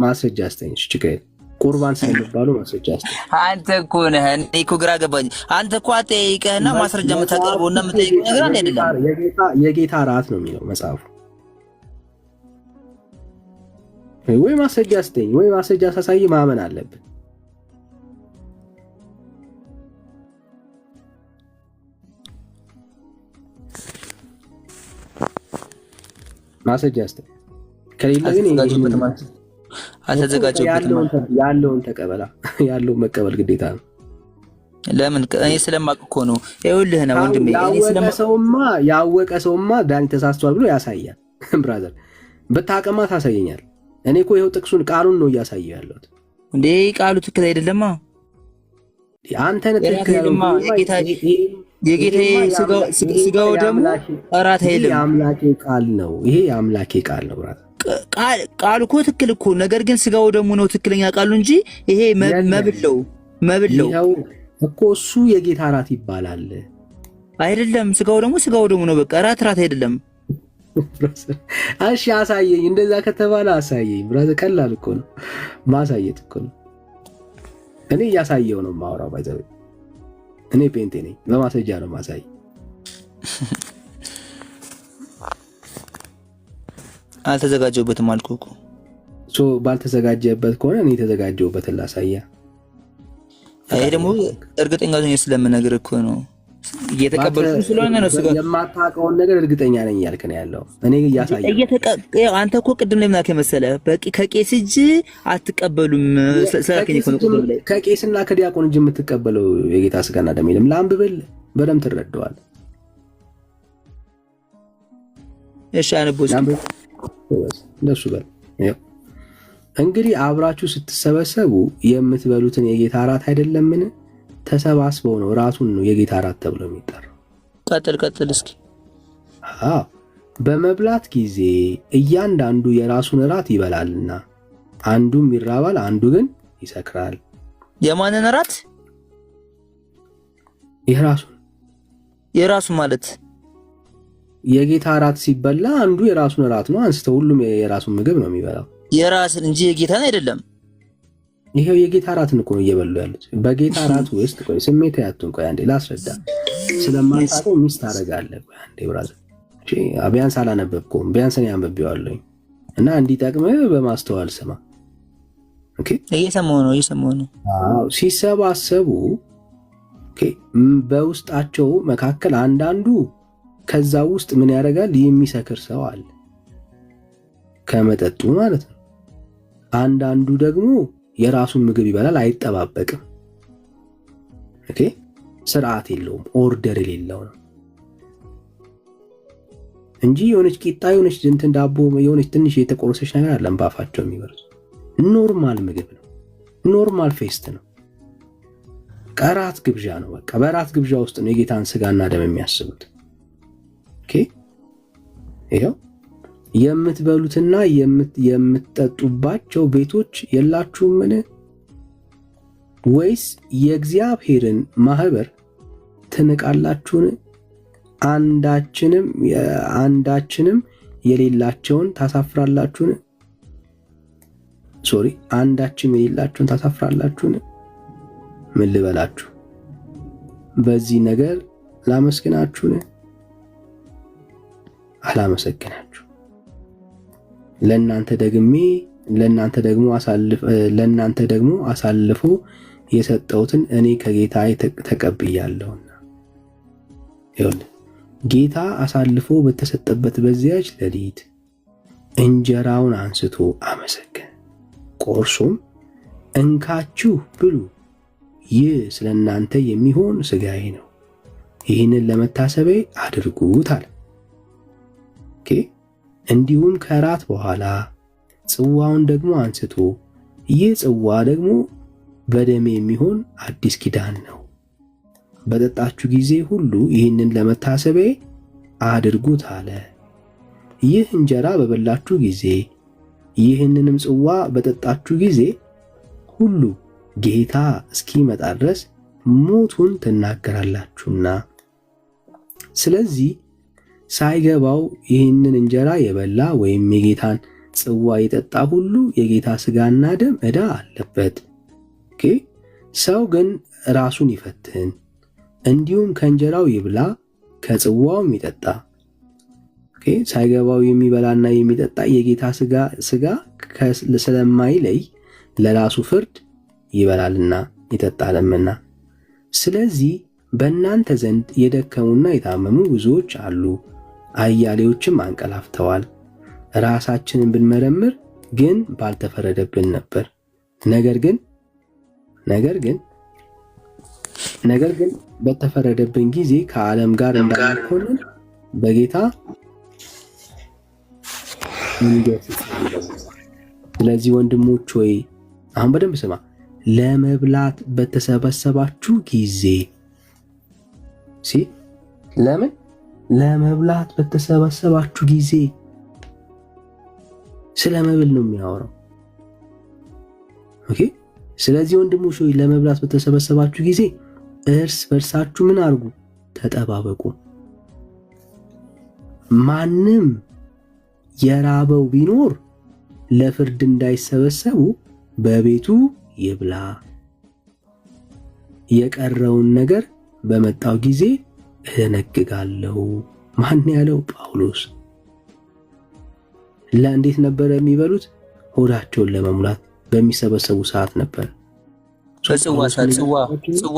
ማስረጃ አስተኝ ችግር ቁርባን ሳይባሉ ማስረጃ አስተኝ። አንተ እኮ ነህ። እኔ እኮ ግራ ገባኝ። አንተ እኮ አጠይቀህና ማስረጃ የምታቀርበውና የምጠይቀው ነገር አይደለም። የጌታ እራት ነው የሚለው መጽሐፉ። ወይ ማስረጃ አስተኝ ወይ ማስረጃ ሳሳይ ማመን አለብን። ማስረጃ አስተኝ ከሌለ ግን ያለውን ተቀበላ። ያለውን መቀበል ግዴታ ነው። ለምን? እኔ ስለማቅ እኮ ነው። ይኸውልህ ነው ወንድሜ፣ ያወቀ ሰውማ ዳኒ ተሳስቷል ብሎ ያሳያል። ብራዘር በታቀማ ታሳየኛል። እኔ እኮ ይኸው ጥቅሱን ቃሉን ነው እያሳየው ያለሁት። እንዴ ቃሉ ትክክል አይደለማ። አንተ ነህ ትክክል ያለማ። የጌታ ስጋው ደግሞ እራት አይልም። የአምላኬ ቃል ነው። ይሄ የአምላኬ ቃል ነው ብራዘር። ቃሉ እኮ ትክክል እኮ፣ ነገር ግን ስጋው ደግሞ ነው ትክክለኛ ቃሉ እንጂ ይሄ መብለው ይኸው እኮ እሱ የጌታ እራት ይባላል አይደለም። ስጋው ደግሞ ነው። በቃ እራት አይደለም። እሺ አሳየኝ። እንደዛ ከተባለ አሳየኝ ብራዘር። ቀላል እኮ ነው ማሳየት እኮ ነው። እኔ እያሳየው ነው የማወራው። ባይዘው እኔ ፔንቴ ነኝ፣ በማስረጃ ነው ማሳይ። አልተዘጋጀሁበትም አልኩህ እኮ። ባልተዘጋጀበት ከሆነ እኔ የተዘጋጀሁበትን ላሳያ። ይሄ ደግሞ እርግጠኛ ነኝ ስለምነግርህ እኮ ነው። እየተቀበልኩ ስለሆነ ነው። ስጋ የማታውቀውን ነገር እርግጠኛ ነኝ እያልክ ነው ያለው። እኔ እያሳየሁ አንተ እኮ ቅድም ላይ ምናከ መሰለህ በቂ ከቄስ እጅ አትቀበሉም ስለከኝ እኮ ነው። ከቄስና ከዲያቆን እጅ የምትቀበለው የጌታ ስጋና ደም የለም። ላንብብል በደምብ ትረዳዋለህ። እሺ አንቦስ እንደሱ በል። እንግዲህ አብራችሁ ስትሰበሰቡ የምትበሉትን የጌታ እራት አይደለምን? ተሰባስበው ነው ራሱን ነው የጌታ እራት ተብሎ የሚጠራው። ቀጥል እስኪ። በመብላት ጊዜ እያንዳንዱ የራሱን እራት ይበላልና አንዱም ይራባል፣ አንዱ ግን ይሰክራል። የማንን እራት? የራሱ ማለት የጌታ እራት ሲበላ አንዱ የራሱን እራት ነው አንስተው፣ ሁሉም የራሱን ምግብ ነው የሚበላው። የራስን እንጂ የጌታን አይደለም። ይሄው የጌታ እራትን እኮ ነው እየበሉ ያሉት። በጌታ እራት ውስጥ ቆይ ስሜት ያቱን ቆይ አንዴ ላስረዳ። ስለማታውቀው ሚስ ታደርጋለህ። ቆይ አንዴ ብራዘር፣ ቢያንስ አላነበብከውም፣ ቢያንስ እኔ አንብቤዋለሁ እና እንዲጠቅምህ በማስተዋል ስማ። ኦኬ እየሰማሁ ነው። አዎ ሲሰባሰቡ በውስጣቸው መካከል አንዳንዱ ከዛ ውስጥ ምን ያደርጋል? የሚሰክር ሰው አለ ከመጠጡ ማለት ነው። አንዳንዱ ደግሞ የራሱን ምግብ ይበላል፣ አይጠባበቅም። ኦኬ ስርዓት የለውም፣ ኦርደር የሌለው ነው እንጂ የሆነች ቂጣ የሆነች እንትን ዳቦ የሆነች ትንሽ የተቆረሰች ነገር አለም ባፋቸው የሚበሉት። ኖርማል ምግብ ነው፣ ኖርማል ፌስት ነው፣ ቀራት ግብዣ ነው። በቃ በራት ግብዣ ውስጥ ነው የጌታን ስጋና ደም የሚያስቡት። ኦኬ ይሄው የምትበሉትና የምትጠጡባቸው ቤቶች የላችሁምን? ወይስ የእግዚአብሔርን ማህበር ትንቃላችሁን? አንዳችንም የሌላቸውን ታሳፍራላችሁን? አንዳችም የሌላቸውን ታሳፍራላችሁን? ምን ልበላችሁ? በዚህ ነገር ላመስግናችሁን? አላመሰግናችሁ። ለእናንተ ደግሞ አሳልፎ የሰጠውትን እኔ ከጌታዬ ተቀብያለሁና። ይኸውልህ ጌታ አሳልፎ በተሰጠበት በዚያች ሌሊት እንጀራውን አንስቶ አመሰገነ፣ ቆርሶም እንካችሁ ብሉ፣ ይህ ስለ እናንተ የሚሆን ሥጋዬ ነው፣ ይህንን ለመታሰቢያ አድርጉት አለ። እንዲሁም ከራት በኋላ ጽዋውን ደግሞ አንስቶ ይህ ጽዋ ደግሞ በደሜ የሚሆን አዲስ ኪዳን ነው። በጠጣችሁ ጊዜ ሁሉ ይህንን ለመታሰቢያ አድርጉት አለ። ይህ እንጀራ በበላችሁ ጊዜ ይህንንም ጽዋ በጠጣችሁ ጊዜ ሁሉ ጌታ እስኪመጣ ድረስ ሞቱን ትናገራላችሁና። ስለዚህ ሳይገባው ይህንን እንጀራ የበላ ወይም የጌታን ጽዋ የጠጣ ሁሉ የጌታ ሥጋና ደም ዕዳ አለበት። ሰው ግን ራሱን ይፈትን፣ እንዲሁም ከእንጀራው ይብላ ከጽዋውም ይጠጣ። ሳይገባው የሚበላና የሚጠጣ የጌታ ሥጋ ስለማይለይ ለራሱ ፍርድ ይበላልና ይጠጣልምና። ስለዚህ በእናንተ ዘንድ የደከሙና የታመሙ ብዙዎች አሉ፣ አያሌዎችም አንቀላፍተዋል። ራሳችንን ብንመረምር ግን ባልተፈረደብን ነበር። ነገር ግን በተፈረደብን ጊዜ ከዓለም ጋር እንዳንኮንን በጌታ ስለዚህ ወንድሞች ሆይ አሁን በደንብ ስማ። ለመብላት በተሰበሰባችሁ ጊዜ ለምን ለመብላት በተሰበሰባችሁ ጊዜ ስለ መብል ነው የሚያወራው። ኦኬ። ስለዚህ ወንድሞች ሆይ ለመብላት በተሰበሰባችሁ ጊዜ እርስ በርሳችሁ ምን አድርጉ? ተጠባበቁ። ማንም የራበው ቢኖር ለፍርድ እንዳይሰበሰቡ በቤቱ ይብላ። የቀረውን ነገር በመጣው ጊዜ እደነግጋለሁ። ማን ያለው? ጳውሎስ። ለእንዴት ነበር የሚበሉት? ሆዳቸውን ለመሙላት በሚሰበሰቡ ሰዓት ነበር። ጽዋ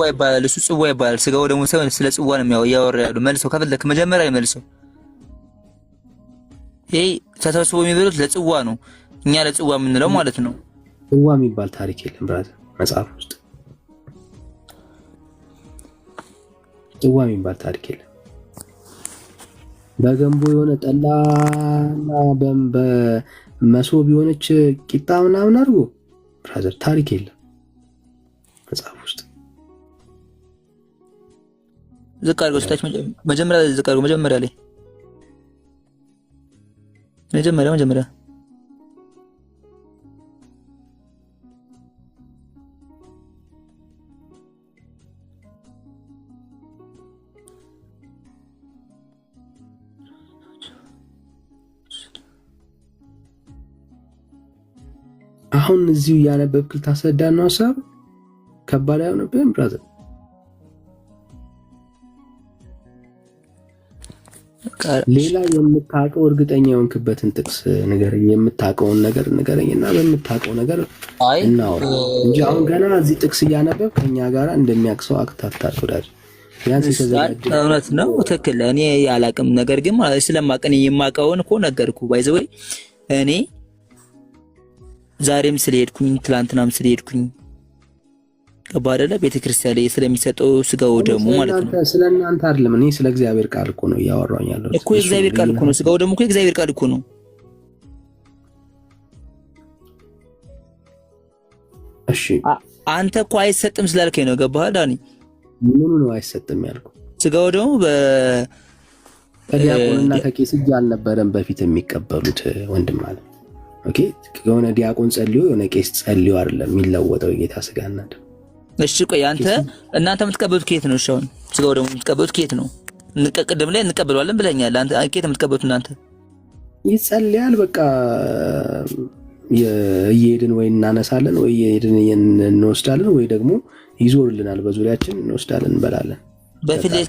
ይባላል። እሱ ጽዋ ይባላል። ስጋው ደግሞ ሳይሆን ስለ ጽዋ ነው እያወራ ያለው። መልሰው ከፈለክ መጀመሪያ መልሰው። ይሄ ተሰብስቦ የሚበሉት ለጽዋ ነው። እኛ ለጽዋ የምንለው ማለት ነው። ጽዋ የሚባል ታሪክ የለም ብራዘር መጽሐፍ ውስጥ። ጽዋ የሚባል ታሪክ የለም። በገንቦ የሆነ ጠላና በመሶብ የሆነች ቂጣ ምናምን አድርጎ ብራዘር ታሪክ የለም መጽሐፍ ውስጥ። ዝቅ አድርገው ስታች መጀመሪያ ዝቅ አድርገው መጀመሪያ ላይ መጀመሪያ አሁን እዚሁ እያነበብክ ልታስረዳን ነው ሐሳብ ከባድ አይሆንብህም ብራዘር? ሌላ የምታውቀው እርግጠኛ የሆንክበትን ጥቅስ ንገረኝ። የምታውቀውን ነገር ንገረኝና በምታውቀው ነገር እናውራ እንጂ አሁን ገና እዚህ ጥቅስ እያነበብ ከኛ ጋር እንደሚያቅሰው አክታታል ወዳጅ። ያን ሲተዘጋጅ እውነት ነው ትክክል። እኔ ያላቅም ነገር ግን ስለማቀን የማውቀውን እኮ ነገርኩ። ባይዘው እኔ ዛሬም ስለሄድኩኝ ትላንትናም ስለሄድኩኝ ከባደለ ቤተክርስቲያን ላይ ስለሚሰጠው ስጋው ደግሞ ማለት ነው። ስለናንተ አይደለም፣ እኔ ስለ እግዚአብሔር ቃል እኮ ነው እያወራሁኝ ያለሁት እኮ። የእግዚአብሔር ቃል እኮ ነው ስጋው ደግሞ እኮ የእግዚአብሔር ቃል እኮ ነው። እሺ አንተ እኮ አይሰጥም ስላልከኝ ነው። ገባህ ዳኒ? ምኑ ነው አይሰጥም ያልኩ? ስጋው ደግሞ ከዲያቆንና ከቄስ እጅ አልነበረም በፊት የሚቀበሉት ወንድም ማለት። ኦኬ የሆነ ዲያቆን ጸልዮ የሆነ ቄስ ጸልዮ አይደለም የሚለወጠው የጌታ ስጋና ደም። እሺ ቆይ እናንተ የምትቀበሉት ከየት ነው? እሺ አሁን ስጋው ደግሞ የምትቀበሉት ከየት ነው? እንቀቀደም ላይ እንቀበለዋለን ብለኛል። አንተ ከየት የምትቀበሉት እናንተ? ይጸልያል በቃ እየሄድን ወይ እናነሳለን ወይ እየሄድን እንወስዳለን ወይ ደግሞ ይዞርልናል በዙሪያችን እንወስዳለን እንበላለን። በፊት ላይ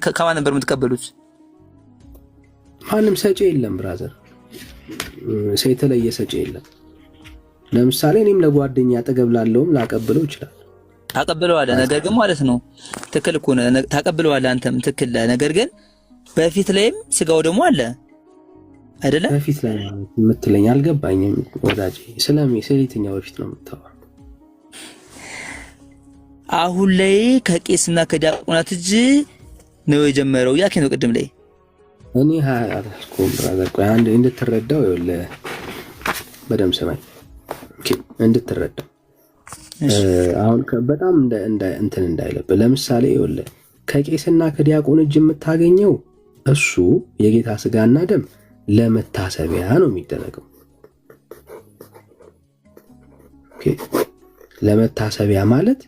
ከማን ነበር የምትቀበሉት? ማንም ሰጪ የለም ብራዘር፣ የተለየ ሰጪ የለም። ለምሳሌ እኔም ለጓደኛ አጠገብ ላለውም ላቀብለው ይችላል። ታቀብለዋለህ፣ ነገር ግን ማለት ነው ትክክል እኮ ነው። ታቀብለዋለህ አንተም ትክክል። ነገር ግን በፊት ላይም ስጋው ደግሞ አለ አይደለ? በፊት ላይ የምትለኝ አልገባኝም ወዳጄ። ስለየትኛው በፊት ነው የምታወራው? አሁን ላይ ከቄስና ከዲያቆናት እጅ ነው የጀመረው ያልከኝ ነው ቅድም ላይ። እኔ አላልኩም ብራዘር። ቆይ አንድ እንድትረዳው ይኸውልህ፣ በደምብ ስማኝ እንድትረዳው። አሁን በጣም እንትን እንዳይለብህ ለምሳሌ ይኸውልህ ከቄስና ከዲያቆን እጅ የምታገኘው እሱ የጌታ ስጋና ደም ለመታሰቢያ ነው የሚደረገው። ኦኬ ለመታሰቢያ ማለት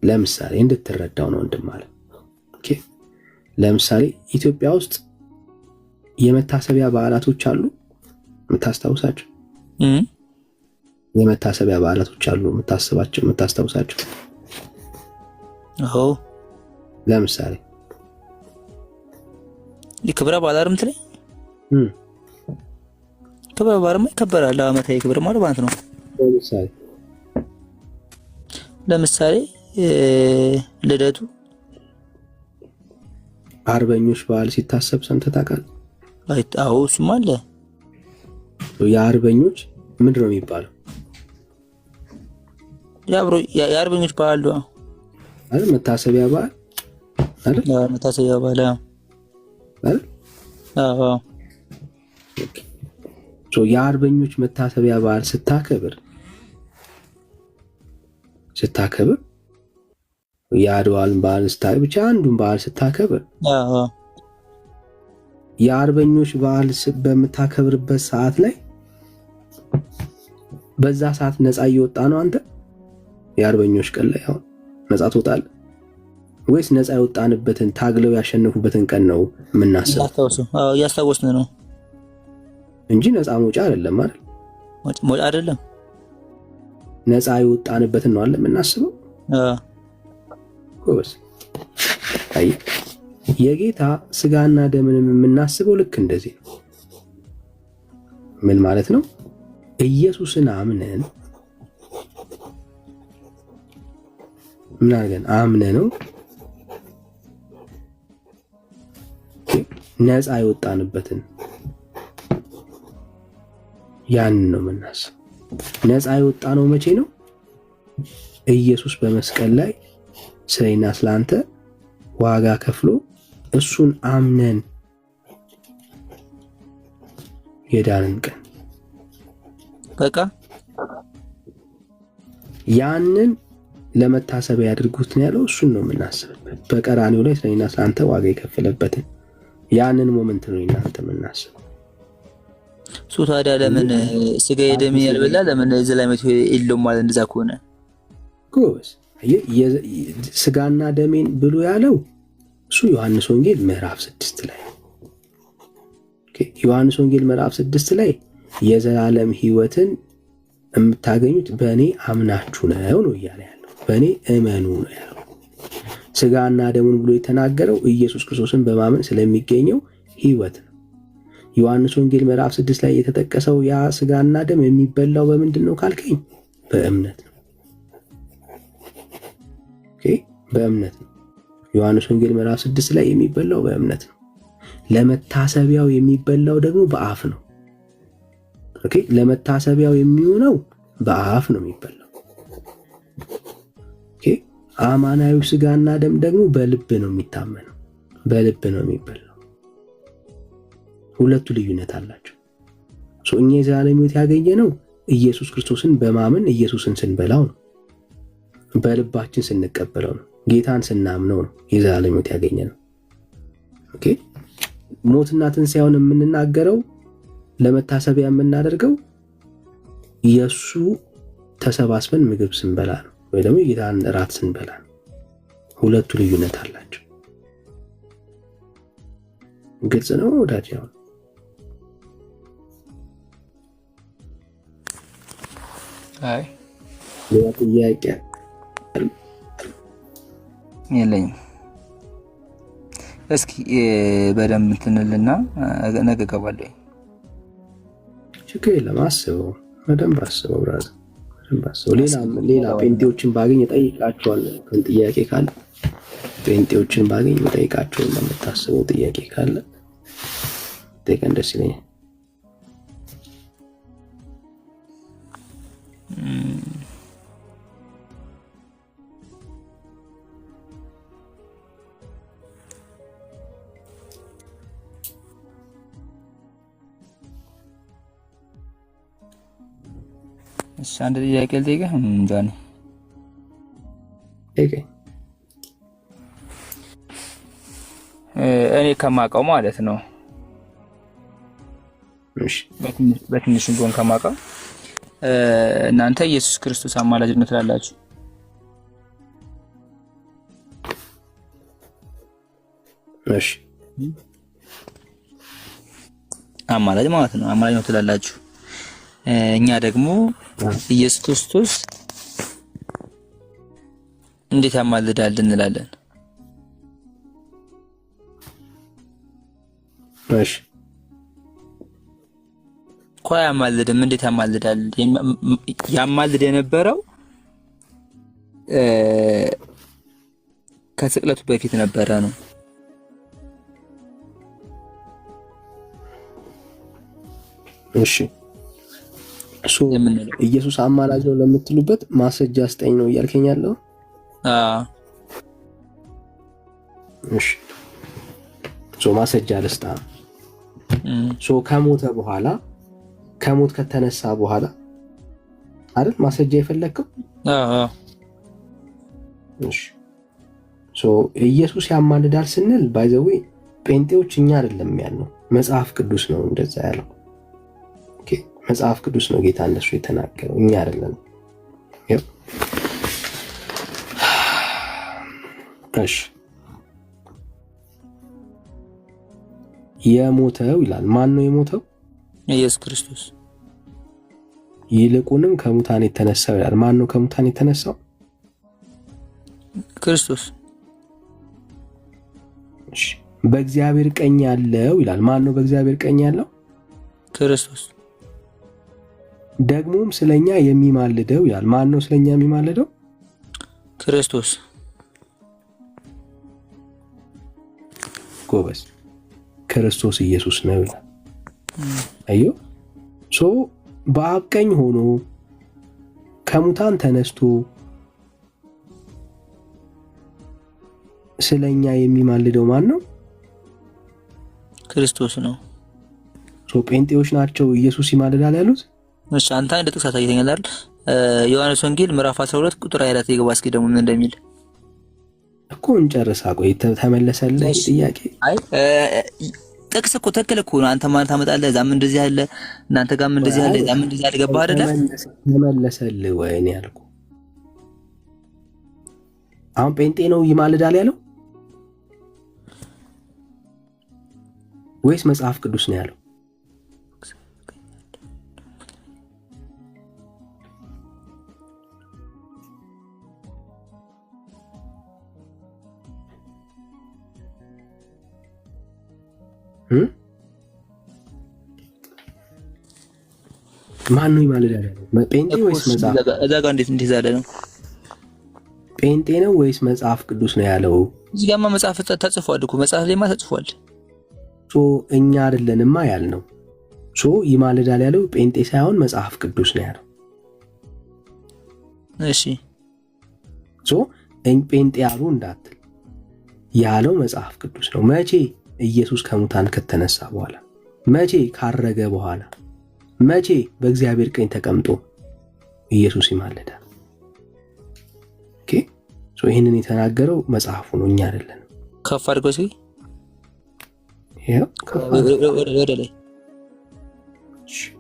ለምሳሌ እንድትረዳው ነው ወንድም ማለት። ኦኬ ለምሳሌ ኢትዮጵያ ውስጥ የመታሰቢያ በዓላቶች አሉ የምታስታውሳቸው? የመታሰቢያ በዓላቶች አሉ የምታስታውሳቸው? አዎ ለምሳሌ ክብረ በዓል አይደል? ክብረ በዓልማ ይከበራል። ዓመታዊ ክብር ማለት ነው። ለምሳሌ ልደቱ፣ አርበኞች በዓል ሲታሰብ ሰምተህ ታውቃለህ? አዎ እሱማ አለ። የአርበኞች ምንድን ነው የሚባለው? የአርበኞች በዓል አይደል? መታሰቢያ በዓል አይደል? መታሰቢያ በዓል አይደል? አዎ። የአርበኞች መታሰቢያ በዓል ስታከብር የአድዋን በዓል ስታከብር ብቻ አንዱን በዓል ስታከብር የአርበኞች በዓል በምታከብርበት ሰዓት ላይ በዛ ሰዓት ነፃ እየወጣ ነው አንተ? የአርበኞች ቀን ላይ አሁን ነፃ ትወጣለህ ወይስ ነፃ የወጣንበትን ታግለው ያሸነፉበትን ቀን ነው የምናስበው? እያስታወስን ነው እንጂ ነፃ መውጫ አይደለም አይደል? መውጫ አይደለም፣ ነፃ የወጣንበትን ነው አለ የምናስበው። ጎበዝ። አይ የጌታ ስጋና ደምንም የምናስበው ልክ እንደዚህ ነው። ምን ማለት ነው? ኢየሱስን አምነን ምን አድርገን አምነነው ነፃ የወጣንበትን ያንን ነው የምናስበው። ነፃ የወጣ ነው መቼ ነው? ኢየሱስ በመስቀል ላይ ስለኛ ስለአንተ ዋጋ ከፍሎ እሱን አምነን የዳንን ቀን በቃ ያንን ለመታሰቢያ ያድርጉት ነው ያለው። እሱን ነው የምናስብበት። በቀራኒው ላይ ስለኛ ስለአንተ ዋጋ የከፈለበትን ያንን ሞመንት ነው እናንተ የምናስበው። እሱ ታዲያ ለምን ስጋዬ ደሜ ያልበላ ለምን ዘላለም የለውም ማለት እንደዛ ከሆነ ጎበዝ። ስጋና ደሜን ብሎ ያለው እሱ ዮሐንስ ወንጌል ምዕራፍ 6 ላይ ዮሐንስ ወንጌል ምዕራፍ 6 ላይ የዘላለም ሕይወትን የምታገኙት በእኔ አምናችሁ ነው እያለ ያለው። በእኔ እመኑ ነው ያለው። ስጋና ደሙን ብሎ የተናገረው ኢየሱስ ክርስቶስን በማመን ስለሚገኘው ሕይወት ነው። ዮሐንስ ወንጌል ምዕራፍ 6 ላይ የተጠቀሰው ያ ስጋና ደም የሚበላው በምንድን ነው ካልከኝ፣ በእምነት ነው። ኦኬ በእምነት ነው። ዮሐንስ ወንጌል ምዕራፍ 6 ላይ የሚበላው በእምነት ነው። ለመታሰቢያው የሚበላው ደግሞ በአፍ ነው። ኦኬ ለመታሰቢያው የሚሆነው በአፍ ነው የሚበላው። ኦኬ አማናዊ ስጋና ደም ደግሞ በልብ ነው የሚታመነው፣ በልብ ነው የሚበላው። ሁለቱ ልዩነት አላቸው። እኛ የዘላለም ሕይወት ያገኘነው ኢየሱስ ክርስቶስን በማመን ኢየሱስን ስንበላው ነው። በልባችን ስንቀበለው ነው። ጌታን ስናምነው ነው የዘላለም ሕይወት ያገኘነው። ኦኬ ሞትና ትንሣኤውን የምንናገረው ለመታሰቢያ የምናደርገው የእሱ ተሰባስበን ምግብ ስንበላ ነው፣ ወይ ደግሞ የጌታን እራት ስንበላ ነው። ሁለቱ ልዩነት አላቸው። ግልጽ ነው ወዳጅ? አሁን አይ ሌላ ጥያቄ የለኝም። እስኪ በደንብ እንትንልና ነገ እገባለሁ። ችግር የለም። አስበው፣ በደንብ አስበው ብራዘር፣ በደንብ አስበው። ሌላ ጴንጤዎችን ባገኝ እጠይቃቸዋለሁ። ጥያቄ ካለ ጴንጤዎችን ባገኝ እጠይቃቸዋለሁ። ለምታስበው ጥያቄ ካለ ጠይቀን ደስ ይለኛል። እሺ አንድ ጥያቄ ልጠይቅህ እንጃ ነው እኔ ከማውቀው ማለት ነው። እሺ በትንሹ ቢሆን ከማውቀው እናንተ ኢየሱስ ክርስቶስ አማላጅ ነው ትላላችሁ። እሺ አማላጅ ማለት ነው። አማላጅ ነው ትላላችሁ። እኛ ደግሞ ኢየሱስ ክርስቶስ እንዴት ያማልዳል እንላለን። እሺ እኮ ያማልድም እንዴት ያማልዳል? ያማልድ የነበረው ከስቅለቱ በፊት ነበረ ነው። እሺ እሱ ኢየሱስ አማላጅ ነው ለምትሉበት ማስረጃ አስጠኝ ነው እያልከኝ ያለው? እሺ ማስረጃ ልስጣ። ከሞተ በኋላ ከሞት ከተነሳ በኋላ አይደል ማስረጃ የፈለግከው? እሺ ኢየሱስ ያማልዳል ስንል ባይዘዌ ጴንጤዎች እኛ አይደለም ያልነው፣ መጽሐፍ ቅዱስ ነው እንደዛ ያለው። ኦኬ መጽሐፍ ቅዱስ ነው ጌታ እንደሱ የተናገረው፣ እኛ አይደለም። እሺ የሞተው ይላል። ማን ነው የሞተው? ኢየሱስ ክርስቶስ። ይልቁንም ከሙታን የተነሳው ይላል። ማን ነው ከሙታን የተነሳው? ክርስቶስ። እሺ በእግዚአብሔር ቀኝ ያለው ይላል። ማን ነው በእግዚአብሔር ቀኝ ያለው? ክርስቶስ። ደግሞም ስለኛ የሚማልደው ይላል። ማን ነው ስለኛ የሚማልደው? ክርስቶስ። ጎበዝ፣ ክርስቶስ ኢየሱስ ነው ይላል። አዮ በአብ ቀኝ ሆኖ ከሙታን ተነስቶ ስለኛ የሚማልደው ማን ነው? ክርስቶስ ነው። ጴንጤዎች ናቸው ኢየሱስ ይማልዳል ያሉት። እሺ አንተ እንደ ጥቅስ አሳይተኛል አይደል? ዮሐንስ ወንጌል ምዕራፍ 12 ቁጥር 24 ይገባ እስኪ ደግሞ ምን እንደሚል እኮ እንጨርሳ። ቆይ ተመለሰልህ ጥያቄ? አይ ጥቅስ እኮ ትክክል እኮ ነው። አንተ ማለት ታመጣለህ፣ እዛም እንደዚህ ያለ እናንተ ጋርም እንደዚህ ያለ እዛም እንደዚህ ያለ ገባህ አይደለ? ተመለሰልህ ወይ እኔ ያልኩ አሁን ጴንጤ ነው ይማልዳል ያለው ወይስ መጽሐፍ ቅዱስ ነው ያለው? ማን ነው ይማልዳል ያለው? ጴንጤ ወይስ መጽሐፍ? እዛ ጋር እንዴት ያለ ነው? ጴንጤ ነው ወይስ መጽሐፍ ቅዱስ ነው ያለው? እዚህ ጋርማ መጽሐፍ ተጽፏል እኮ መጽሐፍ ላይማ ተጽፏል። እኛ አይደለንማ ያልነው። ይማልዳል ያለው ጴንጤ ሳይሆን መጽሐፍ ቅዱስ ነው ያለው። እሺ ጴንጤ ያሉ እንዳትል፣ ያለው መጽሐፍ ቅዱስ ነው። መቼ? ኢየሱስ ከሙታን ከተነሳ በኋላ። መቼ? ካረገ በኋላ። መቼ? በእግዚአብሔር ቀኝ ተቀምጦ ኢየሱስ ይማልዳል። ኦኬ ይህንን የተናገረው መጽሐፉ ነው፣ እኛ አይደለንም። ከፍ አድርገው እስኪ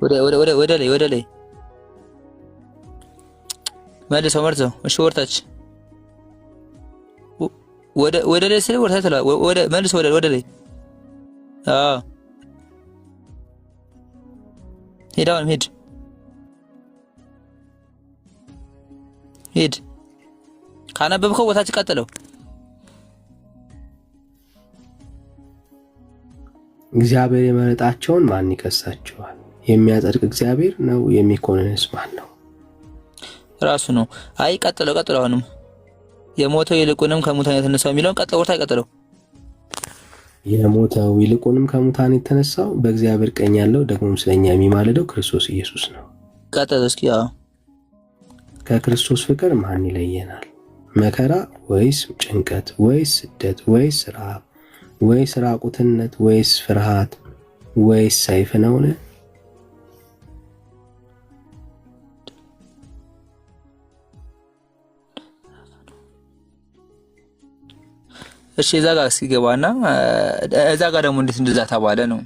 ወደ ላይ ወደ ላይ መልሰው። እሺ ወርታች ወደ ላይ ስለ ወርታች ተላ መልሰው ወደ ላይ ሂድ ካነበብከው ወታች ቀጥለው። እግዚአብሔር የመረጣቸውን ማን ይከሳቸዋል? የሚያጸድቅ እግዚአብሔር ነው፣ የሚኮንንስ ማን ነው? ራሱ ነው። አይ ቀጥለው። አሁንም የሞተው ይልቁንም ከሙታን የተነሳው የሚለውን ቀጥለው። የሞተው ይልቁንም ከሙታን የተነሳው በእግዚአብሔር ቀኝ ያለው ደግሞም ስለኛ የሚማልደው ክርስቶስ ኢየሱስ ነው። ቀጥለው እስኪ። ከክርስቶስ ፍቅር ማን ይለየናል? መከራ ወይስ ጭንቀት ወይስ ስደት ወይስ ረሃብ ወይስ ራቁትነት ወይስ ፍርሃት ወይስ ሰይፍ ነውን? እሺ እዛ ጋር እስኪገባና እዛ ጋር ደግሞ እንዴት እንደዛ ተባለ ነው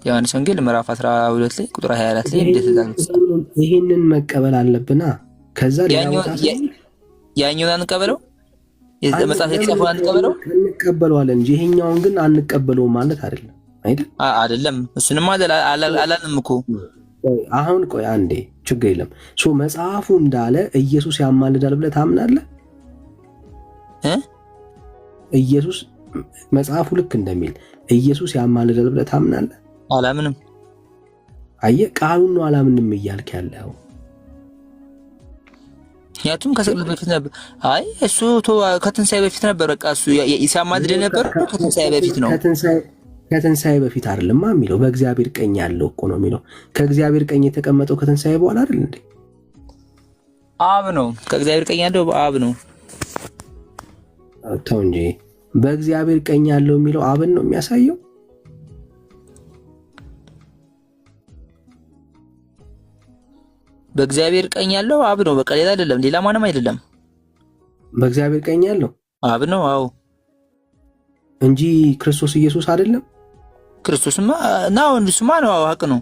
ዮሐንስ ወንጌል ምዕራፍ 12 ላይ ቁጥር 24 ላይ እንዴት ይሄንን መቀበል አለብና ከዛ ያኛውን አንቀበለው መጽሐፍ የተጻፈው አንቀበለው እንቀበለዋለን እንጂ ይሄኛውን ግን አንቀበለውም ማለት አይደለም አይደለም እሱንም አላለም እኮ አሁን ቆይ አንዴ ችግር የለም መጽሐፉ እንዳለ ኢየሱስ ያማልዳል ብለህ ታምናለህ ኢየሱስ መጽሐፉ ልክ እንደሚል ኢየሱስ ያማልዳል ብለህ ታምናለህ አላምንም አየህ ቃሉን ነው አላምንም እያልክ ያለው ያቱም ከስቅለት በፊት ነበር አይ እሱ ከትንሳኤ በፊት ነበር በቃ እሱ ያማልድ ነበር ከትንሳኤ በፊት ነው ከትንሳኤ በፊት አይደለም የሚለው በእግዚአብሔር ቀኝ ያለው እኮ ነው የሚለው ከእግዚአብሔር ቀኝ የተቀመጠው ከትንሳኤ በኋላ አይደል እንዴ አብ ነው ከእግዚአብሔር ቀኝ ያለው አብ ነው ተው እንጂ በእግዚአብሔር ቀኝ ያለው የሚለው አብን ነው የሚያሳየው በእግዚአብሔር ቀኝ ያለው አብ ነው በቃ ሌላ አይደለም ሌላ ማንም አይደለም በእግዚአብሔር ቀኝ ያለው አብ ነው አዎ እንጂ ክርስቶስ ኢየሱስ አይደለም ክርስቶስማ ነው እንሱማ ነው ሀቅ ነው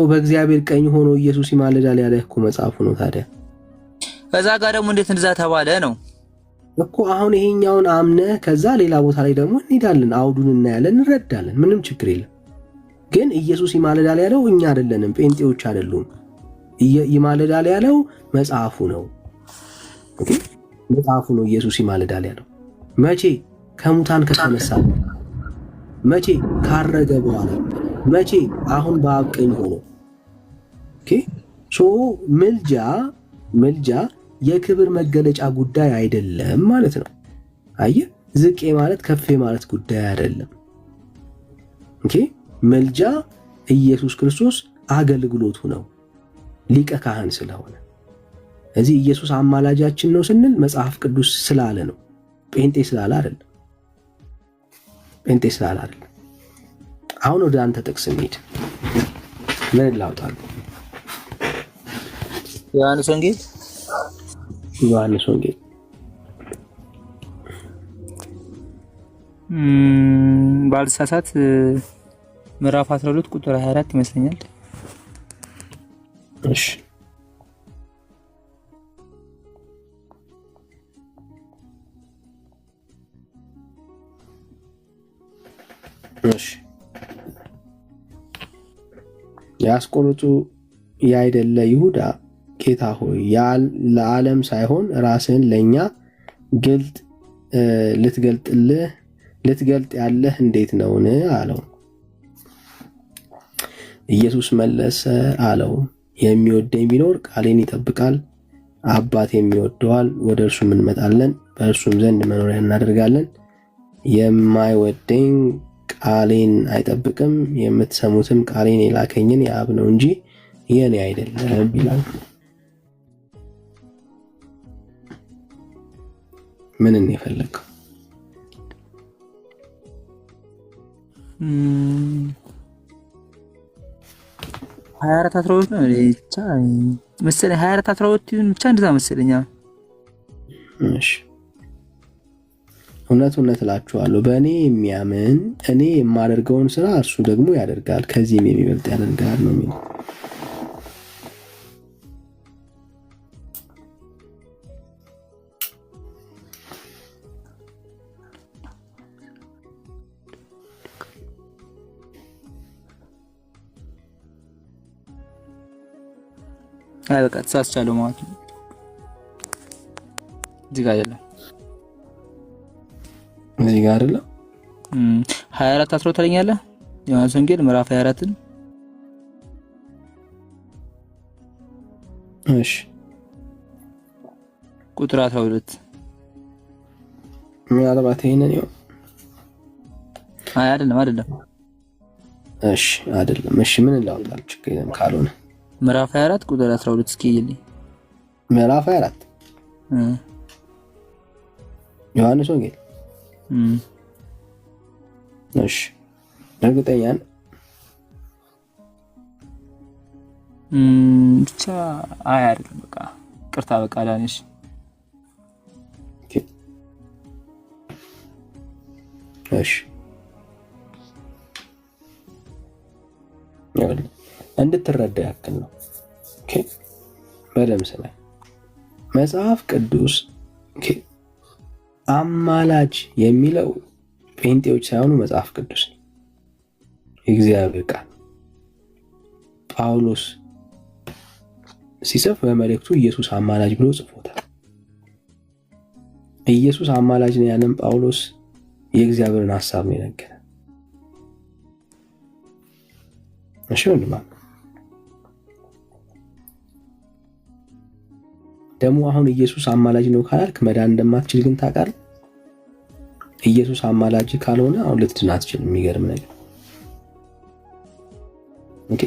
በእግዚአብሔር ቀኝ ሆኖ ኢየሱስ ይማልዳል ያለ እኮ መጽሐፉ ነው ታዲያ ከዛ ጋር ደግሞ እንዴት እንደዛ ተባለ ነው እኮ አሁን ይሄኛውን አምነ ከዛ ሌላ ቦታ ላይ ደግሞ እንሄዳለን አውዱን እናያለን እንረዳለን ምንም ችግር የለም ግን ኢየሱስ ይማልዳል ያለው እኛ አይደለንም ጴንጤዎች አይደሉም ይማልዳል ያለው መጽሐፉ ነው ኦኬ መጽሐፉ ነው ኢየሱስ ይማልዳል ያለው መቼ ከሙታን ከተነሳ መቼ ካረገ በኋላ መቼ አሁን በአብ ቀኝ ሆኖ ኦኬ ምልጃ የክብር መገለጫ ጉዳይ አይደለም ማለት ነው አየህ ዝቄ ማለት ከፌ ማለት ጉዳይ አይደለም ኦኬ መልጃ ኢየሱስ ክርስቶስ አገልግሎቱ ነው ሊቀ ካህን ስለሆነ እዚህ ኢየሱስ አማላጃችን ነው ስንል መጽሐፍ ቅዱስ ስላለ ነው ጴንጤ ስላለ አይደለም አሁን ወደ አንተ ጥቅስ እንሂድ ምን ላውጣል ዮሐንስ ወንጌል ባልሳሳት ምዕራፍ 12 ቁጥር 24 ይመስለኛል እሺ ያስቆሮቱ ያይደለ ይሁዳ ጌታ ሆይ ለዓለም ሳይሆን ራስህን ለኛ ልትገልጥ ያለህ እንዴት ነውን አለው ኢየሱስ መለሰ አለው የሚወደኝ ቢኖር ቃሌን ይጠብቃል አባት የሚወደዋል ወደ እርሱ እንመጣለን በእርሱም ዘንድ መኖሪያ እናደርጋለን የማይወደኝ ቃሌን አይጠብቅም የምትሰሙትም ቃሌን የላከኝን የአብ ነው እንጂ የኔ አይደለም ይላል ምንን የፈለከው 24 12 ነው ብቻ መሰለኝ 24 12 ይሁን ብቻ እንደዛ መሰለኝ እሺ እውነት እላችኋለሁ በእኔ የሚያምን እኔ የማደርገውን ስራ እርሱ ደግሞ ያደርጋል ከዚህም የሚበልጥ ያደርጋል ነው የሚለው አይ በቃ ተሳስቻለሁ ማለት ነው እዚህ ጋር አይደለም 24 13 ተለኛለህ ዮሐንስ ወንጌል ምዕራፍ 24ን እሺ ቁጥር 12 ምናልባት ይሄንን ነው አይደለም እሺ አይደለም እሺ ምን ላውጣል ችግር የለም ካልሆነ ምዕራፍ 24 ቁጥር 12 እስኪ ይልኝ ምዕራፍ 24 ዮሐንስ ወንጌል እሺ እርግጠኛ ነኝ ብቻ አይደለም በቃ ቅርታ በቃ ዳንሽ እሺ እንድትረዳ ያክል ነው። ኦኬ በደምብ ስማኝ። መጽሐፍ ቅዱስ አማላጅ የሚለው ጴንጤዎች ሳይሆኑ መጽሐፍ ቅዱስ ነው፣ የእግዚአብሔር ቃል። ጳውሎስ ሲጽፍ በመልእክቱ ኢየሱስ አማላጅ ብሎ ጽፎታል። ኢየሱስ አማላጅ ነው ያለን ጳውሎስ የእግዚአብሔርን ሐሳብ ነው የነገረን። እሺ ወንድማ ደግሞ አሁን ኢየሱስ አማላጅ ነው ካላልክ መዳን እንደማትችል ግን ታውቃለህ። ኢየሱስ አማላጅ ካልሆነ አሁን ልትድን አትችልም። የሚገርም ነገር ኦኬ